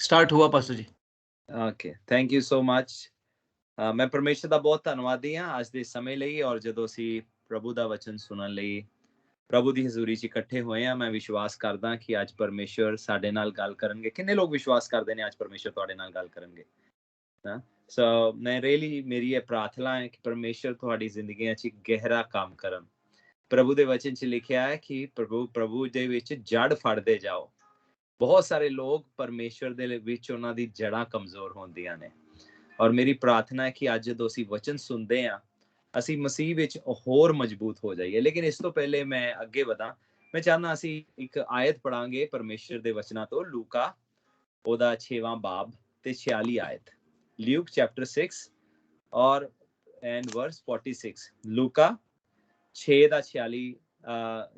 Start हुआ pastor ji. Okay, thank you so much. ਮੈਂ ਪਰਮੇਸ਼ਰ ਦਾ ਬਹੁਤ ਧੰਨਵਾਦੀ ਹਾਂ ਅੱਜ ਦੇ ਸਮੇਂ ਲਈ, ਔਰ ਜਦੋਂ ਅਸੀਂ ਪ੍ਰਭੂ ਦਾ ਵਚਨ ਸੁਣਨ ਲਈ ਪ੍ਰਭੂ ਦੀ ਹਜ਼ੂਰੀ 'ਚ ਇਕੱਠੇ ਹੋਏ ਹਾਂ। ਮੈਂ ਵਿਸ਼ਵਾਸ ਕਰਦਾ ਕਿ ਅੱਜ ਪਰਮੇਸ਼ਰ ਸਾਡੇ ਨਾਲ ਗੱਲ ਕਰਨਗੇ। ਕਿੰਨੇ ਲੋਕ ਵਿਸ਼ਵਾਸ ਕਰਦੇ ਨੇ ਅੱਜ ਪਰਮੇਸ਼ਰ ਤੁਹਾਡੇ ਨਾਲ ਗੱਲ ਕਰਨਗੇ? ਸੋ ਮੈਂ ਰੀਅਲੀ ਮੇਰੀ ਇਹ ਪ੍ਰਾਰਥਨਾ ਹੈ ਕਿ ਪਰਮੇਸ਼ਰ ਤੁਹਾਡੀ ਜ਼ਿੰਦਗੀਆਂ 'ਚ ਗਹਿਰਾ ਕੰਮ ਕਰਨ। ਪ੍ਰਭੂ ਦੇ ਵਚਨ 'ਚ ਲਿਖਿਆ ਹੈ ਕਿ ਪ੍ਰਭੂ ਦੇ ਵਿੱਚ ਜੜ ਫੜਦੇ ਜਾਓ। ਬਹੁਤ ਸਾਰੇ ਲੋਕ ਪਰਮੇਸ਼ਰ ਦੇ ਵਿੱਚ ਉਹਨਾਂ ਦੀ ਜੜ੍ਹਾਂ ਕਮਜ਼ੋਰ ਹੁੰਦੀਆਂ ਨੇ, ਔਰ ਮੇਰੀ ਪ੍ਰਾਰਥਨਾ ਹੈ ਕਿ ਅੱਜ ਜਦੋਂ ਅਸੀਂ ਵਚਨ ਸੁਣਦੇ ਹਾਂ ਅਸੀਂ ਮਸੀਹ ਵਿੱਚ ਹੋਰ ਮਜ਼ਬੂਤ ਹੋ ਜਾਈਏ। ਲੇਕਿਨ ਇਸ ਤੋਂ ਪਹਿਲੇ ਮੈਂ ਅੱਗੇ ਵਧਾਂ, ਮੈਂ ਚਾਹੁੰਦਾ ਅਸੀਂ ਇੱਕ ਆਇਤ ਪੜਾਂਗੇ ਪਰਮੇਸ਼ਰ ਦੇ ਵਚਨਾਂ ਤੋਂ, ਲੂਕਾ ਉਹਦਾ 6ਵਾਂ ਬਾਬ ਤੇ 46 ਆਇਤ। ल्यूक चैप्टर 6 और एंड वर्स 46। लूका 6 ਦਾ 46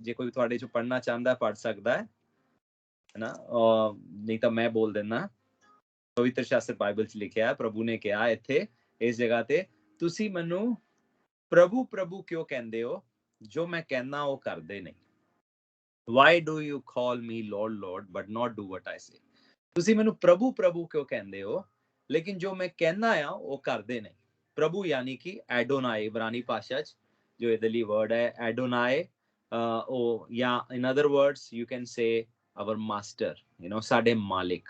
ਜੇ ਕੋਈ ਤੁਹਾਡੇ ਚੋਂ ਪੜਨਾ ਚਾਹੁੰਦਾ ਪੜ ਸਕਦਾ ਹੈ ਨਾ, ਨਹੀਂ ਤਾਂ ਮੈਂ ਬੋਲ ਦਿੰਦਾ। ਪਵਿੱਤਰ ਸ਼ਾਸਤਰ ਬਾਈਬਲ 'ਚ ਲਿਖਿਆ, ਪ੍ਰਭੂ ਨੇ ਕਿਹਾ ਇੱਥੇ ਇਸ ਜਗ੍ਹਾ ਤੇ, ਤੁਸੀਂ ਮੈਨੂੰ ਪ੍ਰਭੂ ਪ੍ਰਭੂ ਕਿਉਂ ਕਹਿੰਦੇ ਹੋ, ਜੋ ਮੈਂ ਕਹਿੰਦਾ ਉਹ ਕਰਦੇ ਨਹੀਂ। Why do you call me Lord Lord but not do what I say? ਤੁਸੀਂ ਮੈਨੂੰ ਪ੍ਰਭੂ ਪ੍ਰਭੂ ਕਿਉਂ ਕਹਿੰਦੇ ਹੋ, ਲੇਕਿਨ ਜੋ ਮੈਂ ਕਹਿੰਦਾ ਆ ਉਹ ਕਰਦੇ ਨਹੀਂ। ਪ੍ਰਭੂ ਯਾਨੀ ਕਿ ਐਡੋਨਾਈ, ਇਬਰਾਨੀ ਭਾਸ਼ਾ 'ਚ ਜੋ ਇਹਦੇ ਲਈ ਵਰਡ ਹੈ ਐਡੋਨਾਈ, ਉਹ ਜਾਂ in other words you can say our master, ਸਾਡੇ ਮਾਲਿਕ,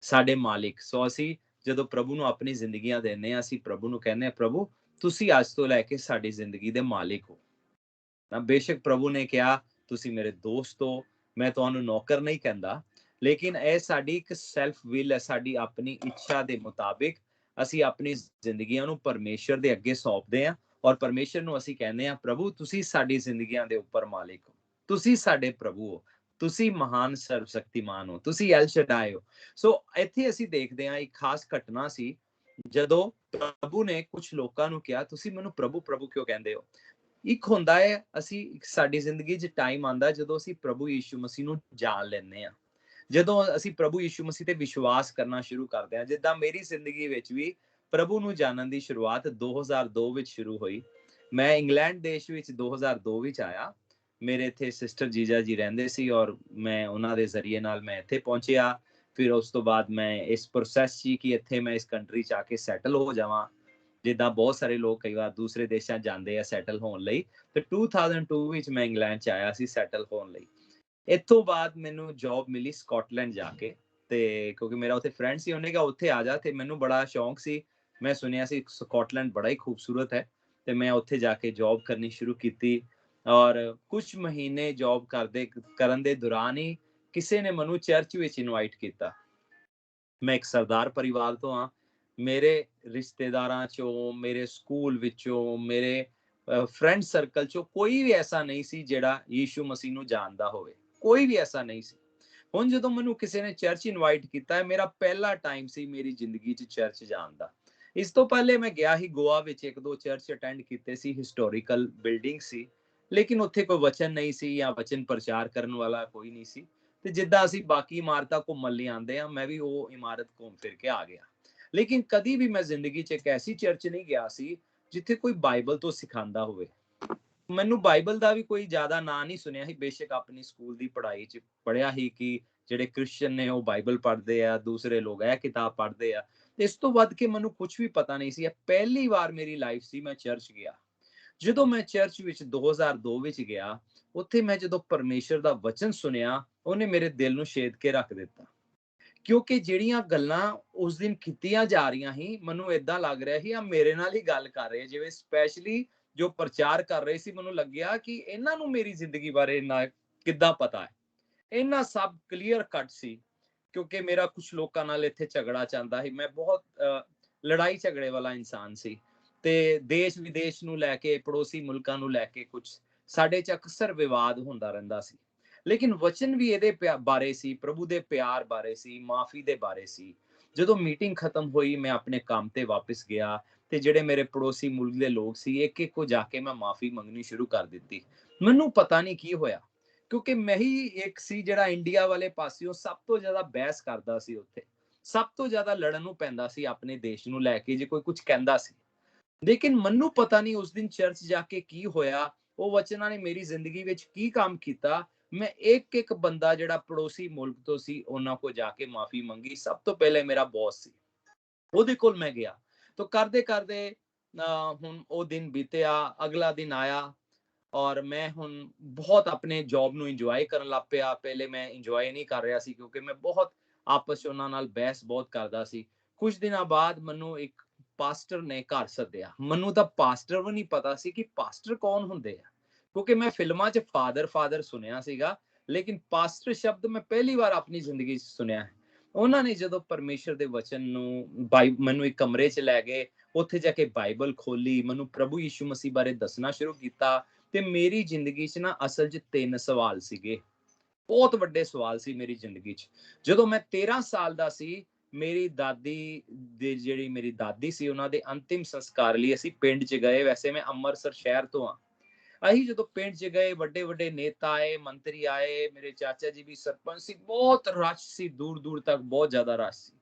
ਸਾਡੇ ਮਾਲਿਕ। ਸੋ ਅਸੀਂ ਜਦੋਂ ਪ੍ਰਭੂ ਨੂੰ ਆਪਣੀ ਜ਼ਿੰਦਗੀਆਂ ਦਿੰਦੇ ਹਾਂ, ਅਸੀਂ ਪ੍ਰਭੂ ਨੂੰ ਕਹਿੰਦੇ ਹਾਂ, ਪ੍ਰਭੂ ਤੁਸੀਂ ਅੱਜ ਤੋਂ ਲੈ ਕੇ ਸਾਡੀ ਜ਼ਿੰਦਗੀ ਦੇ ਮਾਲਿਕ ਹੋ। ਨਾ ਬੇਸ਼ੱਕ ਪ੍ਰਭੂ ਨੇ ਕਿਹਾ ਤੁਸੀਂ ਮੇਰੇ ਦੋਸਤ ਹੋ, ਮੈਂ ਤੁਹਾਨੂੰ ਨੌਕਰ ਨਹੀਂ ਕਹਿੰਦਾ, ਲੇਕਿਨ ਇਹ ਸਾਡੀ ਇੱਕ ਸੈਲਫ ਵਿਲ ਹੈ, ਸਾਡੀ ਆਪਣੀ ਇੱਛਾ ਦੇ ਮੁਤਾਬਿਕ ਅਸੀਂ ਆਪਣੀ ਜ਼ਿੰਦਗੀਆਂ ਨੂੰ ਪਰਮੇਸ਼ਰ ਦੇ ਅੱਗੇ ਸੌਂਪਦੇ ਹਾਂ, ਔਰ ਪਰਮੇਸ਼ਰ ਨੂੰ ਅਸੀਂ ਕਹਿੰਦੇ ਹਾਂ, ਪ੍ਰਭੂ ਤੁਸੀਂ ਸਾਡੀ ਜ਼ਿੰਦਗੀਆਂ ਦੇ ਉੱਪਰ ਮਾਲਿਕ ਹੋ, ਤੁਸੀਂ ਸਾਡੇ ਪ੍ਰਭੂ ਹੋ, ਤੁਸੀਂ ਮਹਾਨ ਸਰਵ ਸ਼ਕਤੀਮਾਨ ਹੋ, ਤੁਸੀਂ ਐਲ ਸ਼ਡਾਈ ਹੋ। ਸੋ ਇੱਥੇ ਅਸੀਂ ਦੇਖਦੇ ਹਾਂ ਇੱਕ ਖਾਸ ਘਟਨਾ ਸੀ ਜਦੋਂ ਪ੍ਰਭੂ ਨੇ ਕੁਝ ਲੋਕਾਂ ਨੂੰ ਕਿਹਾ ਤੁਸੀਂ ਮੈਨੂੰ ਪ੍ਰਭੂ ਪ੍ਰਭੂ ਕਿਉਂ ਕਹਿੰਦੇ ਹੋ। ਇੱਕ ਹੁੰਦਾ ਹੈ ਅਸੀਂ ਸਾਡੀ ਜ਼ਿੰਦਗੀ 'ਚ ਟਾਈਮ ਆਉਂਦਾ ਜਦੋਂ ਅਸੀਂ ਪ੍ਰਭੂ ਯੀਸ਼ੂ ਮਸੀਹ ਨੂੰ ਜਾਣ ਲੈਂਦੇ ਹਾਂ, ਜਦੋਂ ਅਸੀਂ ਪ੍ਰਭੂ ਯੀਸ਼ੂ ਮਸੀਹ ਤੇ ਵਿਸ਼ਵਾਸ ਕਰਨਾ ਸ਼ੁਰੂ ਕਰਦੇ ਹਾਂ। ਜਿੱਦਾਂ ਮੇਰੀ ਜ਼ਿੰਦਗੀ ਵਿੱਚ ਵੀ ਪ੍ਰਭੂ ਨੂੰ ਜਾਣਨ ਦੀ ਸ਼ੁਰੂਆਤ 2002 ਵਿੱਚ ਸ਼ੁਰੂ ਹੋਈ। ਮੈਂ ਇੰਗਲੈਂਡ ਦੇਸ਼ ਵਿੱਚ 2002 ਵਿੱਚ ਆਇਆ। ਮੇਰੇ ਇੱਥੇ ਸਿਸਟਰ ਜੀਜਾ ਜੀ ਰਹਿੰਦੇ ਸੀ, ਔਰ ਮੈਂ ਉਹਨਾਂ ਦੇ ਜ਼ਰੀਏ ਨਾਲ ਮੈਂ ਇੱਥੇ ਪਹੁੰਚਿਆ। ਫਿਰ ਉਸ ਤੋਂ ਬਾਅਦ ਮੈਂ ਇਸ ਪ੍ਰੋਸੈਸ 'ਚ ਕਿ ਇੱਥੇ ਮੈਂ ਇਸ ਕੰਟਰੀ 'ਚ ਆ ਕੇ ਸੈਟਲ ਹੋ ਜਾਵਾਂ, ਜਿੱਦਾਂ ਬਹੁਤ ਸਾਰੇ ਲੋਕ ਕਈ ਵਾਰ ਦੂਸਰੇ ਦੇਸ਼ਾਂ ਜਾਂਦੇ ਆ ਸੈਟਲ ਹੋਣ ਲਈ। ਤੇ 2002 ਵਿੱਚ ਮੈਂ ਇੰਗਲੈਂਡ 'ਚ ਆਇਆ ਸੀ ਸੈਟਲ ਹੋਣ ਲਈ। ਇੱਥੋਂ ਬਾਅਦ ਮੈਨੂੰ ਜੌਬ ਮਿਲੀ ਸਕਾਟਲੈਂਡ ਜਾ ਕੇ, ਤੇ ਕਿਉਂਕਿ ਮੇਰਾ ਉੱਥੇ ਫਰੈਂਡ ਸੀ, ਉਹਨੇ ਕਿਹਾ ਉੱਥੇ ਆ ਜਾ, ਤੇ ਮੈਨੂੰ ਬੜਾ ਸ਼ੌਂਕ ਸੀ। ਮੈਂ ਸੁਣਿਆ ਸੀ ਸਕਾਟਲੈਂਡ ਬੜਾ ਹੀ ਖੂਬਸੂਰਤ ਹੈ, ਤੇ ਮੈਂ ਉੱਥੇ ਜਾ ਕੇ ਜੌਬ ਕਰਨੀ ਸ਼ੁਰੂ ਕੀਤੀ। ਔਰ ਕੁਝ ਮਹੀਨੇ ਜੌਬ ਕਰਨ ਦੇ ਦੌਰਾਨ ਹੀ ਕਿਸੇ ਨੇ ਮੈਨੂੰ ਚਰਚ ਵਿੱਚ ਇਨਵਾਈਟ ਕੀਤਾ। ਮੈਂ ਇੱਕ ਸਰਦਾਰ ਪਰਿਵਾਰ ਤੋਂ ਹਾਂ। ਮੇਰੇ ਰਿਸ਼ਤੇਦਾਰਾਂ ਚੋਂ, ਮੇਰੇ ਸਕੂਲ ਵਿੱਚੋਂ, ਮੇਰੇ ਫਰੈਂਡ ਸਰਕਲ ਚੋਂ ਕੋਈ ਵੀ ਐਸਾ ਨਹੀਂ ਸੀ ਜਿਹੜਾ ਯੀਸ਼ੂ ਮਸੀਹ ਨੂੰ ਜਾਣਦਾ ਹੋਵੇ, ਕੋਈ ਵੀ ਐਸਾ ਨਹੀਂ ਸੀ। ਹੁਣ ਜਦੋਂ ਮੈਨੂੰ ਕਿਸੇ ਨੇ ਚਰਚ ਇਨਵਾਈਟ ਕੀਤਾ ਹੈ, ਮੇਰਾ ਪਹਿਲਾ ਟਾਈਮ ਸੀ ਮੇਰੀ ਜ਼ਿੰਦਗੀ 'ਚ ਚਰਚ ਜਾਣ ਦਾ। ਇਸ ਤੋਂ ਪਹਿਲੇ ਮੈਂ ਗਿਆ ਹੀ ਗੋਆ ਵਿੱਚ ਇੱਕ ਦੋ ਚਰਚ ਅਟੈਂਡ ਕੀਤੇ ਸੀ, ਹਿਸਟੋਰੀਕਲ ਬਿਲਡਿੰਗ ਸੀ, ਲੇਕਿਨ ਉੱਥੇ ਕੋਈ ਵਚਨ ਨਹੀਂ ਸੀ ਜਾਂ ਵਚਨ ਪ੍ਰਚਾਰ ਕਰਨ ਵਾਲਾ ਕੋਈ ਨਹੀਂ ਸੀ। ਤੇ ਜਿੱਦਾਂ ਅਸੀਂ ਬਾਕੀ ਇਮਾਰਤਾਂ ਘੁੰਮਣ ਲਈ ਆਉਂਦੇ ਹਾਂ, ਮੈਂ ਵੀ ਉਹ ਇਮਾਰਤ ਘੁੰਮ ਫਿਰ ਕੇ ਆ ਗਿਆ। ਲੇਕਿਨ ਕਦੀ ਵੀ ਮੈਂ ਜ਼ਿੰਦਗੀ 'ਚ ਇੱਕ ਐਸੀ ਚਰਚ ਨਹੀਂ ਗਿਆ ਸੀ ਜਿੱਥੇ ਕੋਈ ਬਾਈਬਲ ਤੋਂ ਸਿਖਾਉਂਦਾ ਹੋਵੇ। ਮੈਨੂੰ ਬਾਈਬਲ ਦਾ ਵੀ ਕੋਈ ਜ਼ਿਆਦਾ ਨਾਂ ਨਹੀਂ ਸੁਣਿਆ ਸੀ। ਬੇਸ਼ੱਕ ਆਪਣੀ ਸਕੂਲ ਦੀ ਪੜ੍ਹਾਈ 'ਚ ਪੜ੍ਹਿਆ ਹੀ ਕਿ ਜਿਹੜੇ ਕ੍ਰਿਸਚਨ ਨੇ ਉਹ ਬਾਈਬਲ ਪੜ੍ਹਦੇ ਆ, ਦੂਸਰੇ ਲੋਕ ਇਹ ਕਿਤਾਬ ਪੜ੍ਹਦੇ ਆ। ਇਸ ਤੋਂ ਵੱਧ ਕੇ ਮੈਨੂੰ ਕੁਝ ਵੀ ਪਤਾ ਨਹੀਂ ਸੀ। ਇਹ ਪਹਿਲੀ ਵਾਰ ਮੇਰੀ ਲਾਈਫ ਸੀ ਮੈਂ ਚਰਚ ਗਿਆ। ਜਦੋਂ ਮੈਂ ਚਰਚ ਵਿੱਚ 2002 ਵਿੱਚ ਗਿਆ, ਉੱਥੇ ਮੈਂ ਜਦੋਂ ਪਰਮੇਸ਼ਰ ਦਾ ਵਚਨ ਸੁਣਿਆ, ਉਹਨੇ ਮੇਰੇ ਦਿਲ ਨੂੰ ਛੇਦ ਕੇ ਰੱਖ ਦਿੱਤਾ। ਕਿਉਂਕਿ ਜਿਹੜੀਆਂ ਗੱਲਾਂ ਉਸ ਦਿਨ ਕੀਤੀਆਂ ਜਾ ਰਹੀਆਂ ਸੀ, ਮੈਨੂੰ ਏਦਾਂ ਲੱਗ ਰਿਹਾ ਸੀ ਆ ਮੇਰੇ ਨਾਲ ਹੀ ਗੱਲ ਕਰ ਰਹੇ। ਜਿਵੇਂ ਸਪੈਸ਼ਲੀ ਜੋ ਪ੍ਰਚਾਰ ਕਰ ਰਹੇ ਸੀ, ਮੈਨੂੰ ਲੱਗਿਆ ਕਿ ਇਹਨਾਂ ਨੂੰ ਮੇਰੀ ਜ਼ਿੰਦਗੀ ਬਾਰੇ ਇੰਨਾ ਕਿੱਦਾਂ ਪਤਾ ਹੈ। ਇੰਨਾ ਸਭ ਕਲੀਅਰ ਕੱਟ ਸੀ, ਕਿਉਂਕਿ ਮੇਰਾ ਕੁਝ ਲੋਕਾਂ ਨਾਲ ਇੱਥੇ ਝਗੜਾ ਚੱਲਦਾ ਸੀ। ਮੈਂ ਬਹੁਤ ਲੜਾਈ ਝਗੜੇ ਵਾਲਾ ਇਨਸਾਨ ਸੀ, ਤੇ ਦੇਸ਼ ਵਿਦੇਸ਼ ਨੂੰ ਲੈ ਕੇ, ਪੜੋਸੀ ਮੁਲਕਾਂ ਨੂੰ ਲੈ ਕੇ ਕੁਝ ਸਾਡੇ 'ਚ ਅਕਸਰ ਵਿਵਾਦ ਹੁੰਦਾ ਰਹਿੰਦਾ ਸੀ। ਲੇਕਿਨ ਵਚਨ ਵੀ ਇਹਦੇ ਬਾਰੇ ਸੀ, ਪ੍ਰਭੂ ਦੇ ਪਿਆਰ ਬਾਰੇ ਸੀ, ਮਾਫੀ ਦੇ ਬਾਰੇ ਸੀ। ਜਦੋਂ ਮੀਟਿੰਗ ਖਤਮ ਹੋਈ, ਮੈਂ ਆਪਣੇ ਕੰਮ ਤੇ ਵਾਪਸ ਗਿਆ, ਤੇ ਜਿਹੜੇ ਮੇਰੇ ਪੜੋਸੀ ਮੁਲਕ ਦੇ ਲੋਕ ਸੀ, ਇੱਕ ਇੱਕ ਕੋ ਜਾ ਕੇ ਮੈਂ ਮਾਫੀ ਮੰਗਣੀ ਸ਼ੁਰੂ ਕਰ ਦਿੱਤੀ। ਮੈਨੂੰ ਪਤਾ ਨਹੀਂ ਕੀ ਹੋਇਆ, ਕਿਉਂਕਿ ਮੈਂ ਹੀ ਇੱਕ ਸੀ ਜਿਹੜਾ ਇੰਡੀਆ ਵਾਲੇ ਪਾਸਿਓਂ ਸਭ ਤੋਂ ਜ਼ਿਆਦਾ ਬਹਿਸ ਕਰਦਾ ਸੀ। ਉੱਥੇ ਸਭ ਤੋਂ ਜ਼ਿਆਦਾ ਲੜਨ ਨੂੰ ਪੈਂਦਾ ਸੀ ਆਪਣੇ ਦੇਸ਼ ਨੂੰ ਲੈ ਕੇ ਜੇ ਕੋਈ ਕੁਝ ਕਹਿੰਦਾ ਸੀ। ਲੇਕਿਨ ਮੈਨੂੰ ਪਤਾ ਨਹੀਂ ਉਸ ਦਿਨ ਚਰਚ ਜਾ ਕੇ ਕੀ ਹੋਇਆ, ਉਹ ਵਚਨਾਂ ਨੇ ਮੇਰੀ ਜ਼ਿੰਦਗੀ ਵਿੱਚ ਕੀ ਕੰਮ ਕੀਤਾ। ਮੈਂ ਇੱਕ ਇੱਕ ਬੰਦਾ ਜਿਹੜਾ ਪੜੋਸੀ ਮੁਲਕ ਤੋਂ ਸੀ ਉਹਨਾਂ ਕੋਲ ਜਾ ਕੇ ਮਾਫੀ ਮੰਗੀ। ਸਭ ਤੋਂ ਪਹਿਲੇ ਮੇਰਾ ਬੌਸ ਸੀ, ਉਹਦੇ ਕੋਲ ਮੈਂ ਗਿਆ। ਤਾਂ ਕਰਦੇ ਕਰਦੇ ਹੁਣ ਉਹ ਦਿਨ ਬੀਤਿਆ, ਅਗਲਾ ਦਿਨ ਆਇਆ ਔਰ ਮੈਂ ਹੁਣ ਬਹੁਤ ਆਪਣੇ ਜੌਬ ਨੂੰ ਇੰਜੋਏ ਕਰਨ ਲੱਗ ਪਿਆ। ਪਹਿਲੇ ਮੈਂ ਇੰਜੋਏ ਨਹੀਂ ਕਰ ਰਿਹਾ ਸੀ ਕਿਉਂਕਿ ਮੈਂ ਬਹੁਤ ਆਪਸ 'ਚ ਉਹਨਾਂ ਨਾਲ ਬਹਿਸ ਬਹੁਤ ਕਰਦਾ ਸੀ। ਕੁਝ ਦਿਨਾਂ ਬਾਅਦ ਮੈਨੂੰ ਇੱਕ ਪਾਸਟਰ ਨੇ ਘਰ ਸੱਦਿਆ। ਮੈਨੂੰ ਤਾਂ ਪਾਸਟਰ ਵੀ ਨਹੀਂ ਪਤਾ ਸੀ ਕਿ ਪਾਸਟਰ ਕੌਣ ਹੁੰਦੇ ਆ, ਕਿਉਂਕਿ ਮੈਂ ਫਿਲਮਾਂ 'ਚ ਫਾਦਰ ਸੁਣਿਆ ਸੀਗਾ, ਲੇਕਿਨ ਪਾਸਟਰ ਸ਼ਬਦ ਮੈਂ ਪਹਿਲੀ ਵਾਰ ਆਪਣੀ ਜ਼ਿੰਦਗੀ 'ਚ ਸੁਣਿਆ ਹੈ। ਉਹਨਾਂ ਨੇ ਜਦੋਂ ਪਰਮੇਸ਼ਰ ਦੇ ਵਚਨ ਨੂੰ ਮੈਨੂੰ ਇੱਕ ਕਮਰੇ 'ਚ ਲੈ ਗਏ, ਉੱਥੇ ਜਾ ਕੇ ਬਾਈਬਲ ਖੋਲੀ, ਮੈਨੂੰ ਪ੍ਰਭੂ ਯਿਸੂ ਮਸੀਹ ਬਾਰੇ ਦੱਸਣਾ ਸ਼ੁਰੂ ਕੀਤਾ। ਤੇ ਮੇਰੀ ਜ਼ਿੰਦਗੀ 'ਚ ਨਾ ਅਸਲ 'ਚ 3 ਸਵਾਲ ਸੀਗੇ, ਬਹੁਤ ਵੱਡੇ ਸਵਾਲ ਸੀ ਮੇਰੀ ਜ਼ਿੰਦਗੀ 'ਚ। ਜਦੋਂ ਮੈਂ 13 ਸਾਲ ਦਾ ਸੀ, ਮੇਰੀ ਦਾਦੀ ਜਿਹੜੀ ਮੇਰੀ ਦਾਦੀ ਸੀ, ਉਹਨਾਂ ਦੇ ਅੰਤਿਮ ਸੰਸਕਾਰ ਲਈ ਅਸੀਂ ਪਿੰਡ 'ਚ ਗਏ। ਵੈਸੇ ਮੈਂ ਅੰਮ੍ਰਿਤਸਰ ਸ਼ਹਿਰ ਤੋਂ ਹਾਂ। ਅਸੀਂ ਜਦੋਂ ਪਿੰਡ 'ਚ ਗਏ, ਵੱਡੇ ਵੱਡੇ ਨੇਤਾ ਆਏ, ਮੰਤਰੀ ਆਏ, ਮੇਰੇ ਚਾਚਾ ਜੀ ਵੀ ਸਰਪੰਚ ਸੀ, ਬਹੁਤ ਰਸ਼ ਸੀ, ਦੂਰ ਦੂਰ ਤੱਕ ਬਹੁਤ ਜ਼ਿਆਦਾ ਰਸ਼ ਸੀ।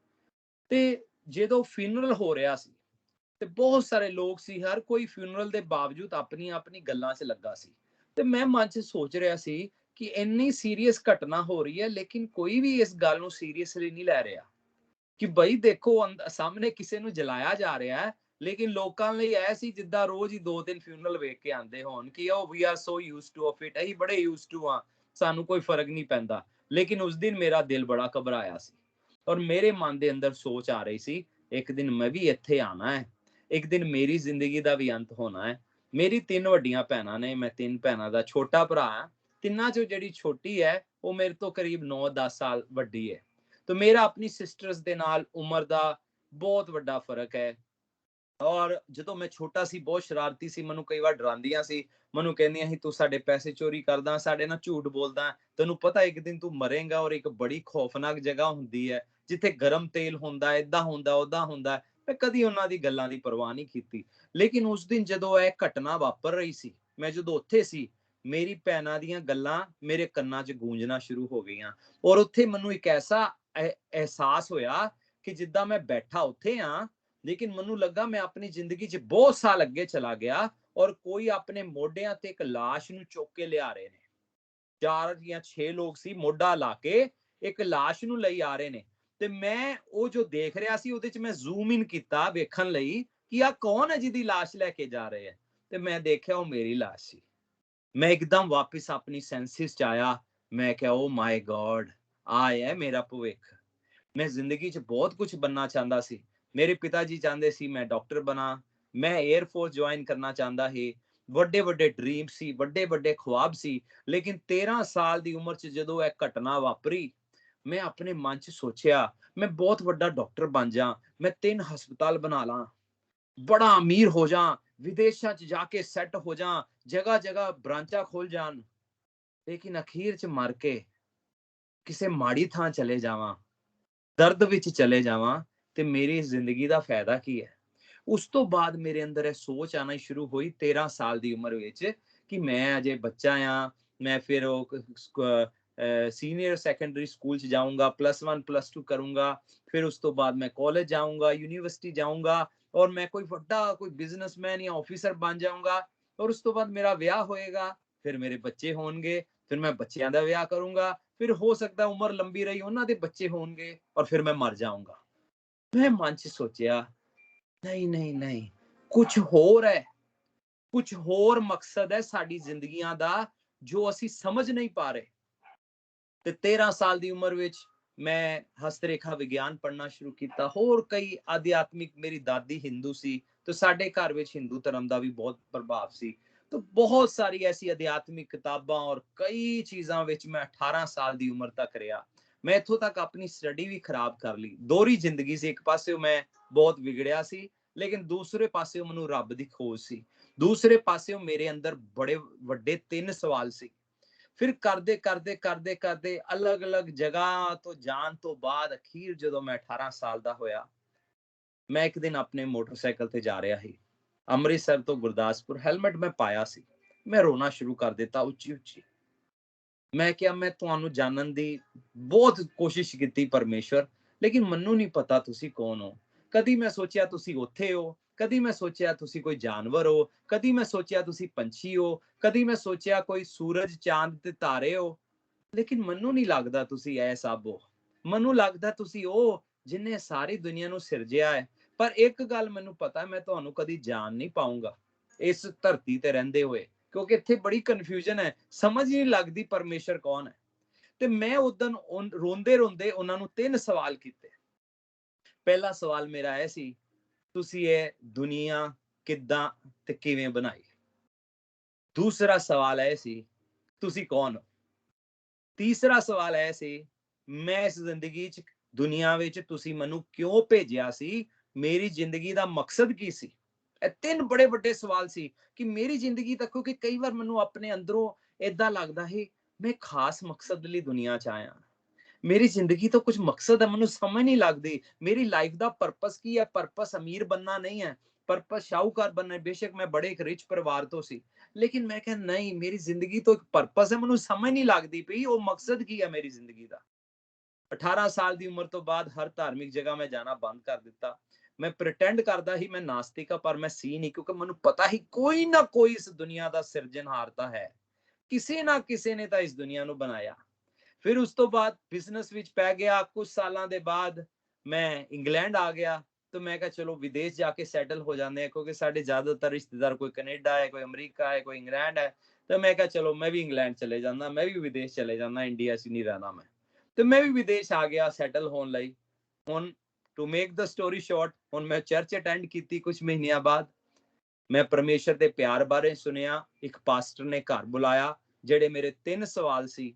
ਤੇ ਜਦੋਂ ਫਿਨਰਲ ਹੋ ਰਿਹਾ ਸੀ ਤੇ ਬਹੁਤ ਸਾਰੇ ਲੋਕ ਸੀ, ਹਰ ਕੋਈ ਫਿਊਨਰਲ ਦੇ ਬਾਵਜੂਦ ਆਪਣੀ ਆਪਣੀ ਗੱਲਾਂ 'ਚ ਲੱਗਾ ਸੀ। ਤੇ ਮੈਂ ਮਨ 'ਚ ਸੋਚ ਰਿਹਾ ਸੀ ਕਿ ਇੰਨੀ ਸੀਰੀਅਸ ਘਟਨਾ ਹੋ ਰਹੀ ਹੈ, ਲੇਕਿਨ ਕੋਈ ਵੀ ਇਸ ਗੱਲ ਨੂੰ ਸੀਰੀਅਸਲੀ ਨਹੀਂ ਲੈ ਰਿਹਾ ਕਿ ਬਈ ਦੇਖੋ ਸਾਹਮਣੇ ਕਿਸੇ ਨੂੰ ਜਲਾਇਆ ਜਾ ਰਿਹਾ ਹੈ। ਲੇਕਿਨ ਲੋਕਾਂ ਲਈ ਐ ਸੀ ਜਿੱਦਾਂ ਰੋਜ਼ ਹੀ 2-3 ਫਿਊਨਰਲ ਵੇਖ ਕੇ ਆਉਂਦੇ ਹੋਣ ਕਿ ਉਹ we are so used to of it, ਅਸੀਂ ਬੜੇ ਯੂਜ਼ਡ ਟੂ ਆ, ਸਾਨੂੰ ਕੋਈ ਫਰਕ ਨਹੀਂ ਪੈਂਦਾ। ਲੇਕਿਨ ਉਸ ਦਿਨ ਮੇਰਾ ਦਿਲ ਬੜਾ ਘਬਰਾਇਆ ਸੀ ਔਰ ਮੇਰੇ ਮਨ ਦੇ ਅੰਦਰ ਸੋਚ ਆ ਰਹੀ ਸੀ, ਇੱਕ ਦਿਨ ਮੈਂ ਵੀ ਇੱਥੇ ਆਣਾ ਹੈ, ਇੱਕ ਦਿਨ ਮੇਰੀ ਜ਼ਿੰਦਗੀ ਦਾ ਵੀ ਅੰਤ ਹੋਣਾ ਹੈ। ਮੇਰੀ 3 ਵੱਡੀਆਂ ਭੈਣਾਂ ਨੇ, ਮੈਂ 3 ਭੈਣਾਂ ਦਾ ਛੋਟਾ ਭਰਾ ਹਾਂ। ਤਿੰਨਾਂ ਚੋਂ ਜਿਹੜੀ ਛੋਟੀ ਹੈ ਉਹ ਮੇਰੇ ਤੋਂ ਕਰੀਬ 9-10 ਸਾਲ ਵੱਡੀ ਹੈ। ਤੇ ਮੇਰਾ ਆਪਣੀ ਸਿਸਟਰਸ ਦੇ ਨਾਲ ਉਮਰ ਦਾ ਬਹੁਤ ਵੱਡਾ ਫਰਕ ਹੈ। ਔਰ ਜਦੋਂ ਮੈਂ ਛੋਟਾ ਸੀ ਬਹੁਤ ਸ਼ਰਾਰਤੀ ਸੀ, ਮੈਨੂੰ ਕਈ ਵਾਰ ਡਰਾਉਂਦੀਆਂ ਸੀ, ਮੈਨੂੰ ਕਹਿੰਦੀਆਂ ਸੀ ਤੂੰ ਸਾਡੇ ਪੈਸੇ ਚੋਰੀ ਕਰਦਾ, ਸਾਡੇ ਨਾਲ ਝੂਠ ਬੋਲਦਾ, ਤੈਨੂੰ ਪਤਾ ਇੱਕ ਦਿਨ ਤੂੰ ਮਰੇਂਗਾ। ਔਰ ਇੱਕ ਬੜੀ ਖੌਫਨਾਕ ਜਗ੍ਹਾ ਹੁੰਦੀ ਹੈ ਜਿੱਥੇ ਗਰਮ ਤੇਲ ਹੁੰਦਾ, ਏਦਾਂ ਹੁੰਦਾ ਓਦਾਂ ਹੁੰਦਾ। ਮੈਂ ਕਦੀ ਉਹਨਾਂ ਦੀ ਗੱਲਾਂ ਦੀ ਪਰਵਾਹ ਨਹੀਂ ਕੀਤੀ। ਲੇਕਿਨ ਉਸ ਦਿਨ ਜਦੋਂ ਇਹ ਘਟਨਾ ਵਾਪਰ ਰਹੀ ਸੀ, ਮੈਂ ਜਦੋਂ ਉੱਥੇ ਸੀ, ਮੇਰੀ ਭੈਣਾਂ ਦੀਆਂ ਗੱਲਾਂ ਮੇਰੇ ਕੰਨਾਂ 'ਚ ਗੂੰਜਣਾ ਸ਼ੁਰੂ ਹੋ ਗਈਆਂ। ਔਰ ਉੱਥੇ ਮੈਨੂੰ ਇੱਕ ਐਸਾ ਅਹਿਸਾਸ ਹੋਇਆ ਕਿ ਜਿੱਦਾਂ ਮੈਂ ਬੈਠਾ ਉੱਥੇ ਹਾਂ, ਲੇਕਿਨ ਮੈਨੂੰ ਲੱਗਾ ਮੈਂ ਆਪਣੀ ਜ਼ਿੰਦਗੀ 'ਚ ਬਹੁਤ ਸਾਲ ਅੱਗੇ ਚਲਾ ਗਿਆ ਔਰ ਕੋਈ ਆਪਣੇ ਮੋਢਿਆਂ ਤੇ ਇੱਕ ਲਾਸ਼ ਨੂੰ ਚੁੱਕ ਕੇ ਲਿਆ ਰਹੇ ਨੇ। 4 ਜਾਂ 6 ਲੋਕ ਸੀ, ਮੋਢਾ ਲਾ ਕੇ ਇੱਕ ਲਾਸ਼ ਨੂੰ ਲਈ ਆ ਰਹੇ ਨੇ। ਤੇ ਮੈਂ ਉਹ ਜੋ ਦੇਖ ਰਿਹਾ ਸੀ ਉਹਦੇ 'ਚ ਮੈਂ ਜ਼ੂਮ ਇਨ ਕੀਤਾ ਵੇਖਣ ਲਈ ਕਿ ਆ ਕੌਣ ਹੈ ਜਿਹਦੀ ਲਾਸ਼ ਲੈ ਕੇ ਜਾ ਰਹੇ ਹੈ। ਤੇ ਮੈਂ ਦੇਖਿਆ ਉਹ ਮੇਰੀ ਲਾਸ਼ ਸੀ। ਮੈਂ ਇੱਕਦਮ ਵਾਪਿਸ ਆਪਣੀ ਸੈਂਸਿਸ 'ਚ ਆਇਆ। ਮੈਂ ਕਿਹਾ ਓ ਮਾਈ ਗॉड, ਆ ਹੈ ਮੇਰਾ ਭਵਿੱਖ। ਮੈਂ ਜ਼ਿੰਦਗੀ 'ਚ ਬਹੁਤ ਕੁਝ ਬਣਨਾ ਚਾਹੁੰਦਾ ਸੀ। ਮੇਰੇ ਪਿਤਾ ਜੀ ਚਾਹੁੰਦੇ ਸੀ ਮੈਂ ਡਾਕਟਰ ਬਣਾ, ਮੈਂ 에ਅਰ ਫੋਰਸ ਜੁਆਇਨ ਕਰਨਾ ਚਾਹੁੰਦਾ ਸੀ। ਵੱਡੇ ਵੱਡੇ ਡ੍ਰੀਮ ਸੀ, ਵੱਡੇ ਵੱਡੇ ਖੁਆਬ ਸੀ। ਲੇਕਿਨ 13 ਸਾਲ ਦੀ ਉਮਰ 'ਚ ਜਦੋਂ ਇਹ ਘਟਨਾ ਵਾਪਰੀ, ਮੈਂ ਆਪਣੇ ਮਨ 'ਚ ਸੋਚਿਆ ਮੈਂ ਬਹੁਤ ਵੱਡਾ ਡਾਕਟਰ ਬਣ ਜਾ, ਮੈਂ 3 ਹਸਪਤਾਲ ਬਣਾ ਲਾਂ, ਬੜਾ ਅਮੀਰ ਹੋ ਜਾ, ਵਿਦੇਸ਼ਾਂ 'ਚ ਜਾ ਕੇ ਸੈੱਟ ਹੋ ਜਾ, ਜਗ੍ਹਾ ਜਗ੍ਹਾ ਬ੍ਰਾਂਚਾਂ ਖੁੱਲ ਜਾਣ। ਲੇਕਿਨ ਅਖੀਰ 'ਚ ਮਰ ਕੇ ਕਿਸੇ ਮਾੜੀ ਥਾਂ ਚਲੇ ਜਾਵਾਂ, ਦਰਦ ਵਿੱਚ ਚਲੇ ਜਾਵਾਂ, ਤੇ ਮੇਰੀ ਜ਼ਿੰਦਗੀ ਦਾ ਫਾਇਦਾ ਕੀ ਹੈ। ਉਸ ਤੋਂ ਬਾਅਦ ਮੇਰੇ ਅੰਦਰ ਇਹ ਸੋਚ ਆਉਣੀ ਸ਼ੁਰੂ ਹੋਈ 13 ਸਾਲ ਦੀ ਉਮਰ ਵਿੱਚ ਕਿ ਮੈਂ ਅਜੇ ਬੱਚਾ ਆ। ਮੈਂ ਫਿਰ ਉਹ ਸੀਨੀਅਰ ਸੈਕੰਡਰੀ ਸਕੂਲ 'ਚ ਜਾਊਂਗਾ, +1 +2 ਕਰੂੰਗਾ, ਫਿਰ ਉਸ ਤੋਂ ਬਾਅਦ ਮੈਂ ਕਾਲਜ ਜਾਊਂਗਾ, ਯੂਨੀਵਰਸਿਟੀ ਜਾਊਂਗਾ ਔਰ ਮੈਂ ਕੋਈ ਵੱਡਾ ਕੋਈ ਬਿਜ਼ਨਸਮੈਨ ਜਾਂ ਆਫਿਸਰ ਬਣ ਜਾਊਂਗਾ। ਔਰ ਉਸ ਤੋਂ ਬਾਅਦ ਮੇਰਾ ਵਿਆਹ ਹੋਏਗਾ, ਫਿਰ ਮੇਰੇ ਬੱਚੇ ਹੋਣਗੇ, ਫਿਰ ਮੈਂ ਬੱਚਿਆਂ ਦਾ ਵਿਆਹ ਕਰੂੰਗਾ, ਫਿਰ ਹੋ ਸਕਦਾ ਉਮਰ ਲੰਬੀ ਰਹੀ ਉਹਨਾਂ ਦੇ ਬੱਚੇ ਹੋਣਗੇ ਔਰ ਫਿਰ ਮੈਂ ਮਰ ਜਾਊਂਗਾ। ਮੈਂ ਮਨ 'ਚ ਸੋਚਿਆ ਨਹੀਂ ਨਹੀਂ ਨਹੀਂ, ਕੁਝ ਹੋਰ ਹੈ, ਕੁਝ ਹੋਰ ਮਕਸਦ ਹੈ ਸਾਡੀ ਜ਼ਿੰਦਗੀਆਂ ਦਾ ਜੋ ਅਸੀਂ ਸਮਝ ਨਹੀਂ ਪਾ ਰਹੇ। ਤੇ 13 ਸਾਲ ਦੀ ਉਮਰ ਵਿੱਚ ਮੈਂ ਹਸਤਰੇਖਾ ਵਿਗਿਆਨ ਪੜ੍ਹਨਾ ਸ਼ੁਰੂ ਕੀਤਾ, ਹੋਰ ਕਈ ਅਧਿਆਤਮਿਕ, ਮੇਰੀ ਦਾਦੀ ਹਿੰਦੂ ਸੀ ਤੇ ਸਾਡੇ ਘਰ ਵਿੱਚ ਹਿੰਦੂ ਧਰਮ ਦਾ ਵੀ ਬਹੁਤ ਪ੍ਰਭਾਵ ਸੀ। तो बहुत सारी ऐसी अध्यात्मिक किताबां और कई चीज़ां विच मैं 18 साल दी उम्र तक रहा। मैं इत्थों तक अपनी स्टडी भी खराब कर ली। दोहरी जिंदगी से एक पासे मैं बहुत विगड़िया सी, लेकिन दूसरे पासे मैनूं रब दी खोज सी। दूसरे पासे मेरे अंदर बड़े वड्डे 3 सवाल सी। फिर करदे करदे करदे करदे अलग अलग जगह तो जान तो बाद अखीर जदों मैं 18 साल दा होया, मैं एक दिन अपने मोटरसाइकिल ते जा रहा ही, ਅੰਮ੍ਰਿਤਸਰ ਤੋਂ ਗੁਰਦਾਸਪੁਰ। ਹੈਲਮਟ ਮੈਂ ਪਾਇਆ ਸੀ। ਮੈਂ ਰੋਣਾ ਸ਼ੁਰੂ ਕਰ ਦਿੱਤਾ ਉੱਚੀ ਉੱਚੀ। ਮੈਂ ਕਿਹਾ ਮੈਂ ਤੁਹਾਨੂੰ ਜਾਣਨ ਦੀ ਬਹੁਤ ਕੋਸ਼ਿਸ਼ ਕੀਤੀ ਪਰਮੇਸ਼ਵਰ, ਲੇਕਿਨ ਮੈਨੂੰ ਨਹੀਂ ਪਤਾ ਤੁਸੀਂ ਕੌਣ ਹੋ। ਕਦੀ ਮੈਂ ਸੋਚਿਆ ਤੁਸੀਂ ਉੱਥੇ ਹੋ, ਕਦੀ ਮੈਂ ਸੋਚਿਆ ਤੁਸੀਂ ਕੋਈ ਜਾਨਵਰ ਹੋ, ਕਦੀ ਮੈਂ ਸੋਚਿਆ ਤੁਸੀਂ ਪੰਛੀ ਹੋ, ਕਦੀ ਮੈਂ ਸੋਚਿਆ ਕੋਈ ਸੂਰਜ ਚਾਂਦ ਤੇ ਤਾਰੇ ਹੋ। ਲੇਕਿਨ ਮੈਨੂੰ ਨਹੀਂ ਲੱਗਦਾ ਤੁਸੀਂ ਇਹ ਸਭ ਹੋ। ਮੈਨੂੰ ਲੱਗਦਾ ਤੁਸੀਂ ਉਹ ਜਿਨ੍ਹਾਂ ਸਾਰੀ ਦੁਨੀਆ ਨੂੰ ਸਿਰਜਿਆ ਹੈ। ਪਰ ਇੱਕ ਗੱਲ ਮੈਨੂੰ ਪਤਾ, ਮੈਂ ਤੁਹਾਨੂੰ ਕਦੀ ਜਾਣ ਨਹੀਂ ਪਾਉਂਗਾ ਇਸ ਧਰਤੀ ਤੇ ਰਹਿੰਦੇ ਹੋਏ, ਕਿਉਂਕਿ ਇੱਥੇ ਬੜੀ ਕਨਫਿਊਜ਼ਨ ਹੈ, ਸਮਝ ਨਹੀਂ ਲੱਗਦੀ ਪਰਮੇਸ਼ਰ ਕੌਣ ਹੈ। ਤੇ ਮੈਂ ਉਦੋਂ ਰੋਂਦੇ ਰੋਂਦੇ ਉਹਨਾਂ ਨੂੰ 3 ਸਵਾਲ ਕੀਤੇ। ਪਹਿਲਾ ਸਵਾਲ ਮੇਰਾ ਇਹ ਸੀ, ਤੁਸੀਂ ਇਹ ਦੁਨੀਆ ਕਿੱਦਾਂ ਤੇ ਕਿਵੇਂ ਬਣਾਈ। ਦੂਸਰਾ ਸਵਾਲ ਇਹ ਸੀ, ਤੁਸੀਂ ਕੌਣ ਹੋ। ਤੀਸਰਾ ਸਵਾਲ ਇਹ ਸੀ, ਮੈਂ ਇਸ ਜ਼ਿੰਦਗੀ 'ਚ ਦੁਨੀਆ ਵਿੱਚ ਤੁਸੀਂ ਮੈਨੂੰ ਕਿਉਂ ਭੇਜਿਆ ਸੀ, ਮੇਰੀ ਜ਼ਿੰਦਗੀ ਦਾ ਮਕਸਦ ਕੀ ਸੀ। ਇਹ 3 ਬੜੇ ਵੱਡੇ ਸਵਾਲ ਸੀ ਕਿ ਮੇਰੀ ਜ਼ਿੰਦਗੀ ਤੱਕ, ਕਿਉਂਕਿ ਕਈ ਵਾਰ ਮੈਨੂੰ ਆਪਣੇ ਅੰਦਰੋਂ ਏਦਾਂ ਲੱਗਦਾ ਹੈ ਮੈਂ ਖਾਸ ਮਕਸਦ ਲਈ ਦੁਨੀਆ 'ਚ ਆਇਆ। ਮੇਰੀ ਜ਼ਿੰਦਗੀ ਤੋਂ ਕੁਝ ਮਕਸਦ ਹੈ, ਮੈਨੂੰ ਸਮਝ ਨਹੀਂ ਲੱਗਦੀ ਮੇਰੀ ਲਾਈਫ ਦਾ ਪਰਪਸ ਕੀ ਹੈ। ਪਰਪਸ ਅਮੀਰ बनना ਨਹੀਂ ਹੈ, ਪਰਪਸ ਸ਼ਾਹੂਕਾਰ बनना है। बेशक मैं बड़े एक रिच परिवार तो सी, लेकिन मैं कहा नहीं, मेरी जिंदगी तो एक पर्पस है, ਮੈਨੂੰ ਸਮਝ ਨਹੀਂ ਲੱਗਦੀ ਪਈ ਉਹ ਮਕਸਦ ਕੀ ਹੈ ਮੇਰੀ ਜ਼ਿੰਦਗੀ ਦਾ। 18 ਸਾਲ ਦੀ ਉਮਰ ਤੋਂ ਬਾਅਦ ਹਰ ਧਾਰਮਿਕ ਜਗ੍ਹਾ ਮੈਂ ਜਾਣਾ ਬੰਦ ਕਰ ਦਿੱਤਾ। ਮੈਂ ਪ੍ਰਟੈਂਡ ਕਰਦਾ ਸੀ ਮੈਂ ਨਾਸਤਿਕ ਹਾਂ, ਪਰ ਮੈਂ ਸੀ ਨਹੀਂ, ਕਿਉਂਕਿ ਮੈਨੂੰ ਪਤਾ ਹੀ ਕੋਈ ਨਾ ਕੋਈ ਇਸ ਦੁਨੀਆ ਦਾ ਸਿਰਜਣਹਾਰ ਤਾਂ ਹੈ, ਕਿਸੇ ਨਾ ਕਿਸੇ ਨੇ ਤਾਂ ਇਸ ਦੁਨੀਆ ਨੂੰ ਬਣਾਇਆ। ਫਿਰ ਉਸ ਤੋਂ ਬਾਅਦ ਬਿਜ਼ਨਸ ਵਿੱਚ ਪੈ ਗਿਆ। ਕੁਝ ਸਾਲਾਂ ਦੇ ਬਾਅਦ ਮੈਂ ਇੰਗਲੈਂਡ ਆ ਗਿਆ, तो मैं कहा चलो विदेश जाके सेटल हो जाते हैं, क्योंकि साढ़े ज्यादातर रिश्तेदार कोई कनेडा है, कोई अमरीका है, कोई इंग्लैंड है। तो मैं कहा चलो मैं भी इंग्लैंड चले जाना, मैं भी विदेश चले जाना, इंडिया च नहीं रहना मैं। तो मैं भी विदेश आ गया सैटल होने लई। हुण to make the story short, हुण मैं चर्च अटेंड की कुछ महीनों बाद। मैं परमेश्वर के प्यार बारे सुनिया, एक पास्टर ने घर बुलाया, जेडे मेरे 3 सवाल सी